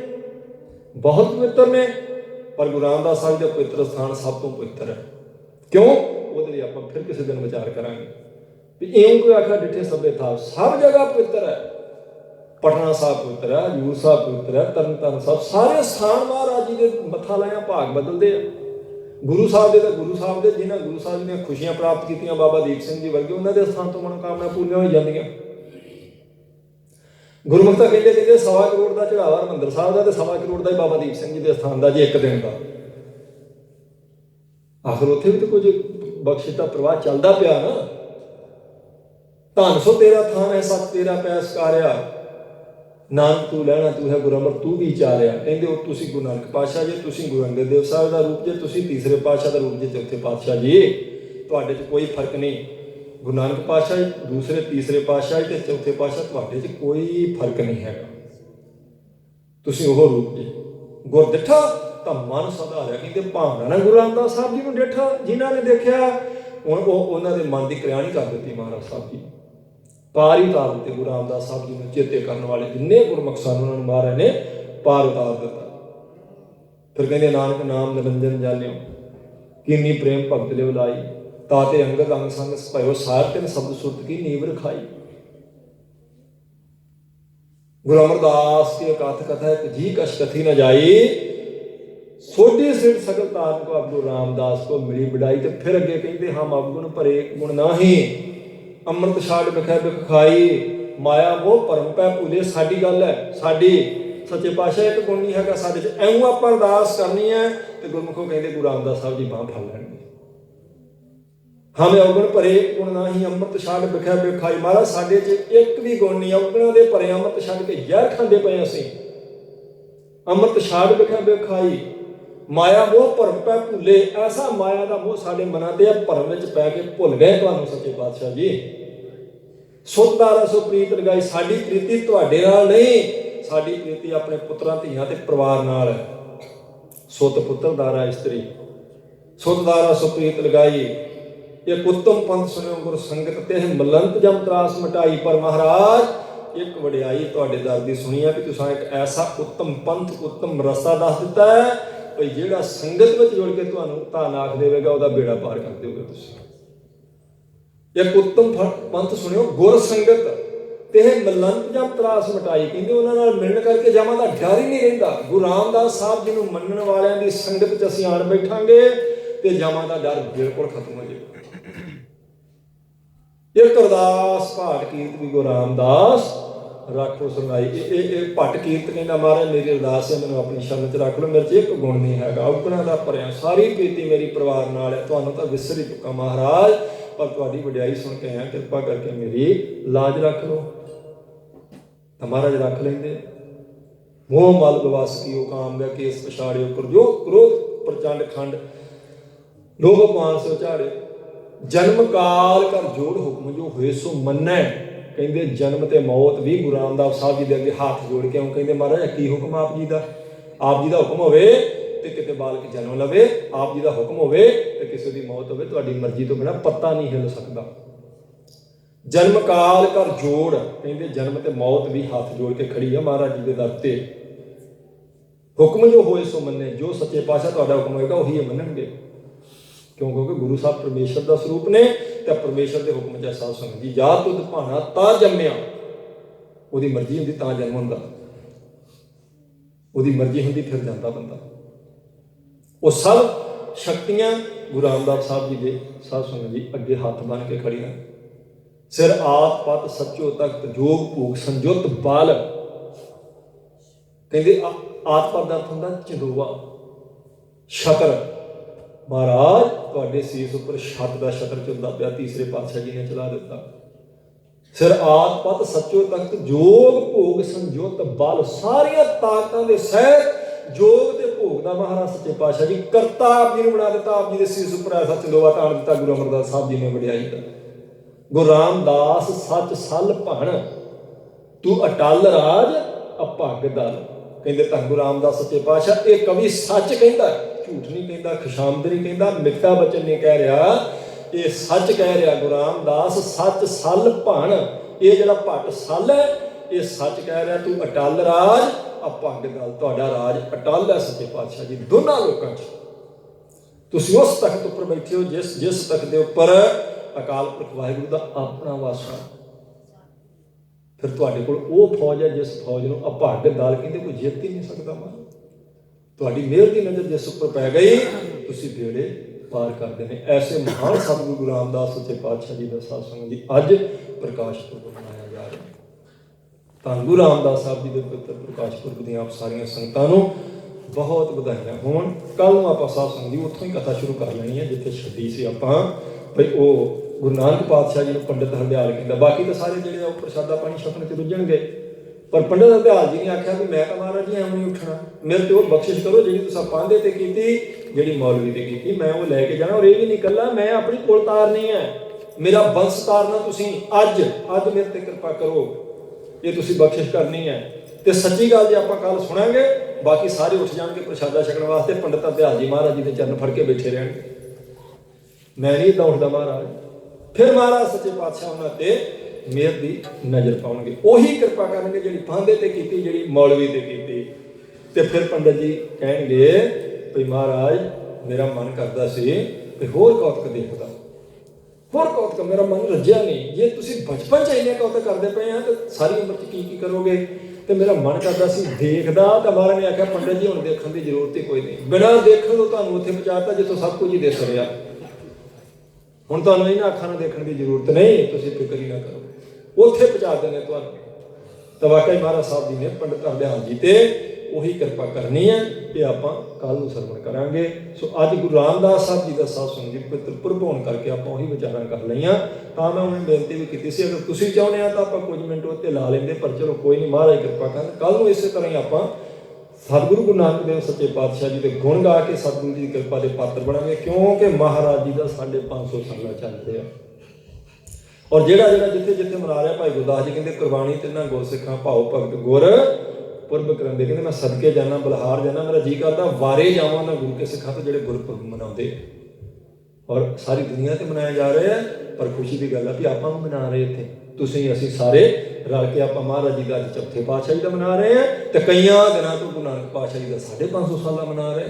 ਬਹੁਤ ਪਵਿੱਤਰ ਨੇ। ਪਰ ਗੁਰੂ ਰਾਮਦਾਸ ਸਾਹਿਬ ਦਾ ਪਵਿੱਤਰ ਸਥਾਨ ਸਭ ਤੋਂ ਪਵਿੱਤਰ ਹੈ। ਕਿਉਂ? ਉਹਦੇ ਲਈ ਆਪਾਂ ਫਿਰ ਕਿਸੇ ਦਿਨ ਵਿਚਾਰ ਕਰਾਂਗੇ ਵੀ ਇਉਂ ਕੋਈ ਆਖਿਆ ਡਿੱਠੇ ਸਭੇ ਥਾਵ। ਸਭ ਜਗ੍ਹਾ ਪਵਿੱਤਰ ਹੈ। ਪਟਨਾ ਸਾਹਿਬ ਪਵਿੱਤਰ ਹੈ, ਹਜ਼ੂਰ ਸਾਹਿਬ ਪਵਿੱਤਰ ਹੈ, ਤਰਨਤਾਰਨ ਸਾਹਿਬ, ਸਾਰੇ ਸਥਾਨ ਮਹਾਰਾਜ ਜੀ ਦੇ ਮੱਥਾ ਲਾਇਆ ਭਾਗ ਬਦਲਦੇ ਆ। ਗੁਰੂ ਸਾਹਿਬ ਦੇ ਤਾਂ ਗੁਰੂ ਸਾਹਿਬ ਦੇ, ਜਿਨ੍ਹਾਂ ਗੁਰੂ ਸਾਹਿਬ ਦੀਆਂ ਖੁਸ਼ੀਆਂ ਪ੍ਰਾਪਤ ਕੀਤੀਆਂ ਬਾਬਾ ਦੀਪ ਸਿੰਘ ਜੀ ਵਰਗੇ, ਉਹਨਾਂ ਦੇ ਸਥਾਨ ਤੋਂ ਮਨੋਕਾਮਨਾ ਪੂਰੀਆਂ ਹੋ ਜਾਂਦੀਆਂ। ਗੁਰਮੁਖ ਤਾਂ ਕਹਿੰਦੇ 1.25 ਕਰੋੜ ਦਾ ਚੜਾਵਾ ਹਰਿਮੰਦਰ ਸਾਹਿਬ ਦਾ, ਤੇ 1.25 ਕਰੋੜ ਦਾ ਹੀ ਬਾਬਾ ਦੀਪ ਸਿੰਘ ਜੀ ਦੇ ਸਥਾਨ ਦਾ ਜੀ ਇੱਕ ਦਿਨ ਦਾ। ਆਖਰ ਉੱਥੇ ਵੀ ਤਾਂ ਕੁਝ ਬਖਸ਼ਿਸ਼ ਦਾ ਪ੍ਰਵਾਹ ਚੱਲਦਾ ਪਿਆ ਨਾ। ਧੰਨ ਸੋ ਤੇਰਾ ਥਾਨ ਹੈ ਸਤ ਤੇਰਾ ਪੈਸਕਾਰਿਆ, ਨਾਨਕ ਤੂੰ ਲੈਣਾ ਤੂੰ ਹੈ ਗੁਰੂ ਅਮਰ ਤੂੰ ਵੀ ਚਾਰਿਆ। ਕਹਿੰਦੇ ਉਹ ਤੁਸੀਂ ਗੁਰੂ ਨਾਨਕ ਪਾਤਸ਼ਾਹ ਜੀ, ਤੁਸੀਂ ਗੁਰੂ ਅੰਗਦ ਦੇਵ ਸਾਹਿਬ ਦਾ ਰੂਪ ਜੇ, ਤੁਸੀਂ ਤੀਸਰੇ ਪਾਤਸ਼ਾਹ ਦਾ ਰੂਪ ਜੇ, ਚੌਥੇ ਪਾਤਸ਼ਾਹ ਜੀ। ਤੁਹਾਡੇ 'ਚ ਕੋਈ ਫਰਕ ਨਹੀਂ। ਗੁਰੂ ਨਾਨਕ ਪਾਤਸ਼ਾਹ ਜੀ ਦੂਸਰੇ ਤੀਸਰੇ ਪਾਤਸ਼ਾਹ ਤੇ ਚੌਥੇ ਪਾਤਸ਼ਾਹ, ਤੁਹਾਡੇ 'ਚ ਕੋਈ ਫਰਕ ਨਹੀਂ ਹੈਗਾ। ਤੁਸੀਂ ਉਹ ਰੂਪ ਜੀ। ਗੁਰ ਡਿੱਠਾ ਤਾਂ ਮਨ ਸੁਧਾਰਿਆ। ਕਹਿੰਦੇ ਭਾਵਨਾ ਨਾਲ ਗੁਰੂ ਰਾਮਦਾਸ ਸਾਹਿਬ ਜੀ ਨੂੰ ਡਿੱਠਾ ਜਿਨ੍ਹਾਂ ਨੇ ਦੇਖਿਆ, ਹੁਣ ਉਹਨਾਂ ਦੇ ਮਨ ਦੀ ਕਲਿਆਣੀ ਕਰ ਦਿੱਤੀ ਮਹਾਰਾਜ ਸਾਹਿਬ ਜੀ। ਪਾਰ ਹੀ ਉਤਾਰ ਦਿੱਤੇ ਗੁਰੂ ਰਾਮਦਾਸ ਸਾਹਿਬ ਜੀ ਨੂੰ ਚੇਤੇ ਕਰਨ ਵਾਲੇ ਜਿੰਨੇ ਗੁਰਮੁਖ ਸਨ, ਉਹਨਾਂ ਨੂੰ ਮਹਾਰਾਜ ਨੇ ਪਾਰ ਉਤਾਰ ਦਿੱਤਾ। ਫਿਰ ਕਹਿੰਦੇ ਨਾਨਕ ਨਾਮ ਨਿਰੰਜਨ ਜਾਣਿਓ, ਕਿੰਨੀ ਪ੍ਰੇਮ ਭਗਤ ਲਿਵ ਲਾਈ, ਤਾਤੇ ਅੰਗਦ ਅੰਗ ਸੰਗ ਭਇਓ ਸਾਰ ਤਿਨ ਸ਼ਬਦ ਸੁਰਤ ਕੀ ਨੀਵ ਰਖਾਈ। ਗੁਰੂ ਅਮਰਦਾਸ ਕੀ ਅਕਾਥ ਕਥਾ ਇੱਕ ਜੀ ਕਛ ਕਥੀ ਨ ਜਾਈ, ਸੋਢੀ ਸਿਰ ਸਕਲ ਤਾਰਨ ਕੋ ਅਬ ਗੁਰੂ ਰਾਮਦਾਸ ਕੋ ਮਿਲੀ ਵਡਾਈ। ਤੇ ਫਿਰ ਅੱਗੇ ਕਹਿੰਦੇ ਹਮ ਅਵਗੁਣ ਭਰੇ ਗੁਣ ਨਾਹੀ, ਅੰਮ੍ਰਿਤ ਛਾੜ ਬਿਖੈ ਬਿਖ ਖਾਈ, ਮਾਇਆ ਮੋਹ ਭਰਮ ਪੈ ਭੂਲੇ। ਸਾਡੀ ਗੱਲ ਹੈ, ਸਾਡੀ ਸੱਚੇ ਪਾਤਸ਼ਾਹ ਇੱਕ ਗੁਣ ਨਹੀਂ ਹੈਗਾ ਸਾਡੇ 'ਚ। ਐਉਂ ਆਪਾਂ ਅਰਦਾਸ ਕਰਨੀ ਹੈ ਤੇ ਗੁਰਮੁਖੋਂ ਕਹਿੰਦੇ ਗੁਰੂ ਰਾਮਦਾਸ ਸਾਹਿਬ ਜੀ ਬਾਂਹ ਫੜ ਲੈਣਗੇ। ਹਮ ਅਵਗੁਣ ਭਰੇ ਗੁਣ ਨਾਹੀ, ਅੰਮ੍ਰਿਤ ਛਾੜ ਬਿਖੈ ਬਿਖ ਖਾਈ। ਮਹਾਰਾਜ ਸਾਡੇ 'ਚ ਇੱਕ ਵੀ ਗੁਣ ਨਹੀਂ, ਅਵਗੁਣਾਂ ਦੇ ਭਰੇ ਅੰਮ੍ਰਿਤ ਛੱਡ ਕੇ ਜ਼ਹਿਰ ਖਾਂਦੇ ਪਏ ਅਸੀਂ। ਅੰਮ੍ਰਿਤ ਛਾੜ ਬਿਖੈ ਬਿਖ ਖਾਈ, ਮਾਇਆ ਮੋਹ ਭਰਮ ਪੈ ਭੁੱਲੇ। ਐਸਾ ਮਾਇਆ ਦਾ ਮੋਹ ਸਾਡੇ ਮਨਾਂ ਤੇ ਭਰਮ ਵਿੱਚ ਪੈ ਕੇ ਭੁੱਲ ਗਏ ਤੁਹਾਨੂੰ ਸੱਚੇ ਪਾਤਸ਼ਾਹ ਜੀ। ਸੁੱਤ ਦਾ ਰਸੋ ਪ੍ਰੀਤ ਲਗਾਈ। ਸਾਡੀ ਪ੍ਰੀਤੀ ਤੁਹਾਡੇ ਨਾਲ ਨਹੀਂ, ਸਾਡੀ ਪ੍ਰੀਤੀ ਆਪਣੇ ਪੁੱਤਰਾਂ ਧੀਆਂ ਤੇ ਪਰਿਵਾਰ ਨਾਲ ਹੈ। ਸੁੱਤ ਪੁੱਤਰ ਦਾਰਾ ਇਸਤਰੀ, ਸੁੱਤ ਦਾ ਰਸੋ ਪ੍ਰੀਤ ਲਗਾਈ। ਇਹ ਉੱਤਮ ਪੰਥ ਸੁਣਿਓ ਗੁਰ ਸੰਗਤ ਤੇ ਮਲੰਤ ਜਮ ਤਰਾਸ ਮਟਾਈ। ਪਰ ਮਹਾਰਾਜ एक वडियाई तुहाडे दर दी सुनी है कि तुसां एक ऐसा उत्तम पंथ उत्तम रस्ता दस दिता है भई जिहड़ा संगत विच जुड़ के तुहानूं धन आख देवेगा उहदा बेड़ा पार कर दिओगे तुसीं। एक उत्तम पंथ सुनियो गुर संगत ते मलंत जां त्रास मिटाई कहंदे उहनां नाल मिलण करके जावां दा डर ही नहीं रहिंदा। गुरु रामदास साहब जी नूं मन्नण वालियां दी संगत च असीं आण बैठांगे ते जावां दा डर बिल्कुल खत्म हो जाएगा। एक अरदास भाट कीर्त भी गुरु रामदास रखो सुनाई। भट कीर्त कहना महाराज मेरी अरदास है मैनूं अपनी शरण च रख लो, मेरे च एक गुण नहीं हैगा, औगुणां दा भरिया सारी प्रीति मेरी परिवार नाल है, तुहानूं तां विसर ही चुका महाराज, पर तुहाडी वडियाई सुन के आया, किरपा करके मेरी लाज रख लो। तां महाराज रख लैंदे। मोह मल बवस कीओ काम गया केस पछाड़ियो, क्रोध प्रचंड खंड लोभ पान सो झाड़े, जन्म काल कर जोड़ हुक्म जो होए सो मन्नै। कहते जन्म ते मौत भी गुरु रामदास साहब जी के अगे हाथ जोड़ के कहते महाराज की हुक्म आप जी का, आप जी का हुक्म होवे ते किते बालक जन्म लवे, आप जी का हुक्म होवे ते किसी की मौत होवे, तुहाडी मर्जी तो बिना पत्ता नहीं हिल सकता। जन्म काल कर जोड़ कहते जन्म ते मौत भी हाथ जोड़ के खड़ी है महाराज जी के दर ते। हुक्म जो होए सो मन्ने, जो सच्चे पातशाह तुहाडा हुक्म होएगा उही मन्नणगे, क्यों क्योंकि गुरु साहब परमेश्वर का स्वरूप ने तो परमेश्वर के हुक्म च साध संगत जी जा तुद भाना ता जम्मिया, उहदी मर्जी हुंदी तां जन्म हुंदा, उहदी मर्जी हुंदी फिर जांदा बंदा। वो सब शक्तियां गुरु रामदास साहब जी के साध संगत जी अगे हाथ बन के खड़ियां। सिर आत पत सचो तख्त जोग भूख संजुत बाल, कहते आत पत का अर्थ हुंदा चंदोवा छतर। महाराज तुहाडे सीस उपर छत का छतर चलदा पिया, तीसरे पातशाह जी ने चला दिता। सिर आत पत सचो तख्त जोग भोग संजुत बल, सारिया ताकतां दे सहित जोग ते भोग दा महाराज सच्चे पातशाह जी करता आप जी ने बना दिता। आप जी के सीस उपर ऐसा चंदोवा ताण दिता गुरु अमरदास साहब जी ने वडियाई दा। गुरु रामदास सच सल भण तू अटल राज अभग दल, कहते धन गुरु रामदास सच्चे पातशाह ये कवि सच कहता, झूठ नहीं कहता, खुशामद नहीं कहता, मिथ्या बचन नहीं कह रहा, ये सच कह रहा। गुरु रामदास सच सल भण, ये जिहड़ा भट सल है ये सच कह रहा, तू अटल राज अभग दल, तुहाडा राज अटल है सच्चे पातशाह जी दोनों लोकां च। तुसीं उस तख्त उपर बैठे हो जिस तख्त के उपर अकाल पुरख वाहिगुरू दा अपना वासा। फिर तुहाडे कोल वो फौज है जिस फौज नूं अभग दल कहंदे कोई जित ही नहीं सकता। तुहाडी मेहर की नज़र जिस उपर पै गई तुसीं बेड़े पार करते हैं। ऐसे महान सतगुरु गुरु रामदास सच्चे पातशाह जी का साध संगत जी अज प्रकाश पुरब मनाया जा रहा है। धन गुरु रामदास साहब जी के पवित्र प्रकाश पुरब दी आप सारिया संगतां नूं बहुत बधाइयां होण। कल नूं आपां साध संगत जी उत्थों ही कथा शुरू कर लेनी है जिथे छड्डी सी आपां, भई वो गुरु नानक पातशाह जी नूं पंडित हरदयाल कहंदा, बाकी तो सारे जिहड़े आ प्रसादा पानी छकण च रुझणगे, पर पंडित हरदयाल जी ने आख्या कि मैं तो महाराज जी एवं नहीं उठना, मेरे तो बख्शिश करो जी तुसां पांधे ते कीती, जी मौलवी ते कीती, मैं वो लैके जाना। और ये भी नहीं कला मैं अपनी कोल तारनी है, मेरा वंश तारना तुसीं अज मेरे ते कृपा करो, ये तुसीं बख्शिश करनी है। तो सच्ची गल जी आपां कल सुनांगे, बाकी सारे उठ जाएंगे प्रसादा छकण वास्ते, पंडित हरदयाल जी महाराज जी के चरण फड़ के बैठे रहणगे, मैं नहीं इदां उठदा महाराज। फिर महाराज सच्चे पातशाह उन्हां ते मेहर की नज़र पाउणगे, उही कृपा करनगे जिहड़ी पांधे ते कीती, जिहड़ी मौलवी ते कीती। ते फिर पंडित जी कहणगे भई महाराज मेरा मन करदा सी कि होर कौतक देखदा, होर कौतक मेरा मन रज्जिया नहीं, जे तुसीं बचपन च इन्ने कौतक करदे पए आ तो सारी उम्र च की करोगे। तो मेरा मन करदा सी देखदा, तो महाराज ने आख्या पंडित जी हुण देखण की जरूरत ही कोई नहीं, बिना देखण तो तुहानूं उत्थे पहुंचाता जिੱਥੋਂ सब कुछ ही दिस रिहा, हुण तुहानूं इन्हां अखां नाल देखण की जरूरत नहीं, तुसीं फिक्र ही ना करो, उत्थे पहुंचा देने तुहानूं। तो वाकई महाराज साहब जी ने पंडित हरदयाल जी ते उही कृपा करनी है, ये आपां कल नूं सरवण करांगे। सो अज गुरु रामदास साहब जी का साध संगत जी पवित्र पुरब होण करके आपां उही विचारां कर लईआं। तां मैं उन्हें बेनती भी कीती सी अगर तुसीं चाहुंदे आ तां आपां कुछ मिंट उत्ते ला लैंदे, पर चलो कोई नहीं, महाराज कृपा करन। कल नूं इसे तरह ही आपां सतगुरु गुरु नानक देव सच्चे पातशाह जी के गुण गा के सतगुरु जी की कृपा के पात्र बनांगे, क्योंकि महाराज जी का 550 साल चल रहा। और जेड़ा जिथे जिथे मना रहा भाई गुरदास जी कहते कुरबानी तिन्हां गुरसिखां भाव भगत गुर पुरब करांदे, कहते मैं सदके जाना बलहार जाना, मेरा जी करदा वारे जावां ना गुरु के सिखां तो जिहड़े गुरपुरब मनाउंदे। और सारी दुनिया ते मनाए जा रहे हैं, पर खुशी की गल है भी आपां भी मना रहे थे, ਤੁਸੀਂ ਅਸੀਂ ਸਾਰੇ ਰਲ ਕੇ ਆਪਾਂ ਮਹਾਰਾਜ ਜੀ ਦਾ ਅੱਜ ਚੌਥੇ ਪਾਤਸ਼ਾਹੀ ਦਾ ਮਨਾ ਰਹੇ ਹਾਂ ਤੇ ਕਈਆਂ ਦਿਨਾਂ ਤੋਂ ਗੁਰੂ ਨਾਨਕ ਪਾਤਸ਼ਾਹੀ ਦਾ 550 ਸਾਲਾ ਮਨਾ ਰਹੇ।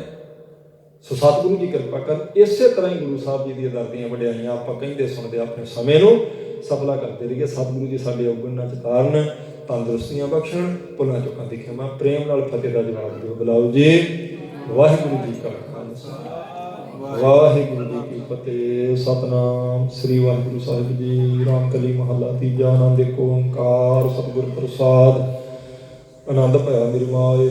ਸੋ ਸਤਿਗੁਰੂ ਜੀ ਕਿਰਪਾ ਕਰਨ। ਇਸੇ ਤਰ੍ਹਾਂ ਹੀ ਗੁਰੂ ਸਾਹਿਬ ਜੀ ਦੀਆਂ ਦਰ ਦੀਆਂ ਵਡਿਆਈਆਂ ਆਪਾਂ ਕਹਿੰਦੇ ਸੁਣਦੇ ਆਪਣੇ ਸਮੇਂ ਨੂੰ ਸਫਲਾ ਕਰਦੇ ਰਹੀਏ। ਸਤਿਗੁਰੂ ਜੀ ਸਾਡੇ ਔਗੁਣਾਂ ਚ ਤਾਰਨ, ਤੰਦਰੁਸਤੀਆਂ ਬਖਸ਼ਣ, ਭੁੱਲਾਂ ਚੁੱਕਾਂ ਦੀ ਖਿਮਾ, ਪ੍ਰੇਮ ਨਾਲ ਫਤਿਹ ਦਾ ਜਵਾਬ ਦਿਓ। ਬੁਲਾਓ ਜੀ। ਵਾਹਿਗੁਰੂ ਜੀ ਕਾ ਖਾਲਸਾ, ਵਾਹਿਗੁਰੂ ਜੀ ਕੀ ਫਤਿਹ। ਸਤਨਾਮ ਸ੍ਰੀ ਵਾਹਿਗੁਰੂ ਸਾਹਿਬ ਜੀ। ਰਾਮਕਲੀ ਮਹੱਲਾ ਤੀਜਾ। ਆਨੰਦ ਏਕ ਓੰਕਾਰ ਸਤਿਗੁਰ ਪ੍ਰਸਾਦ। ਆਨੰਦ ਭਇਆ ਮੇਰੀ ਮਾਏ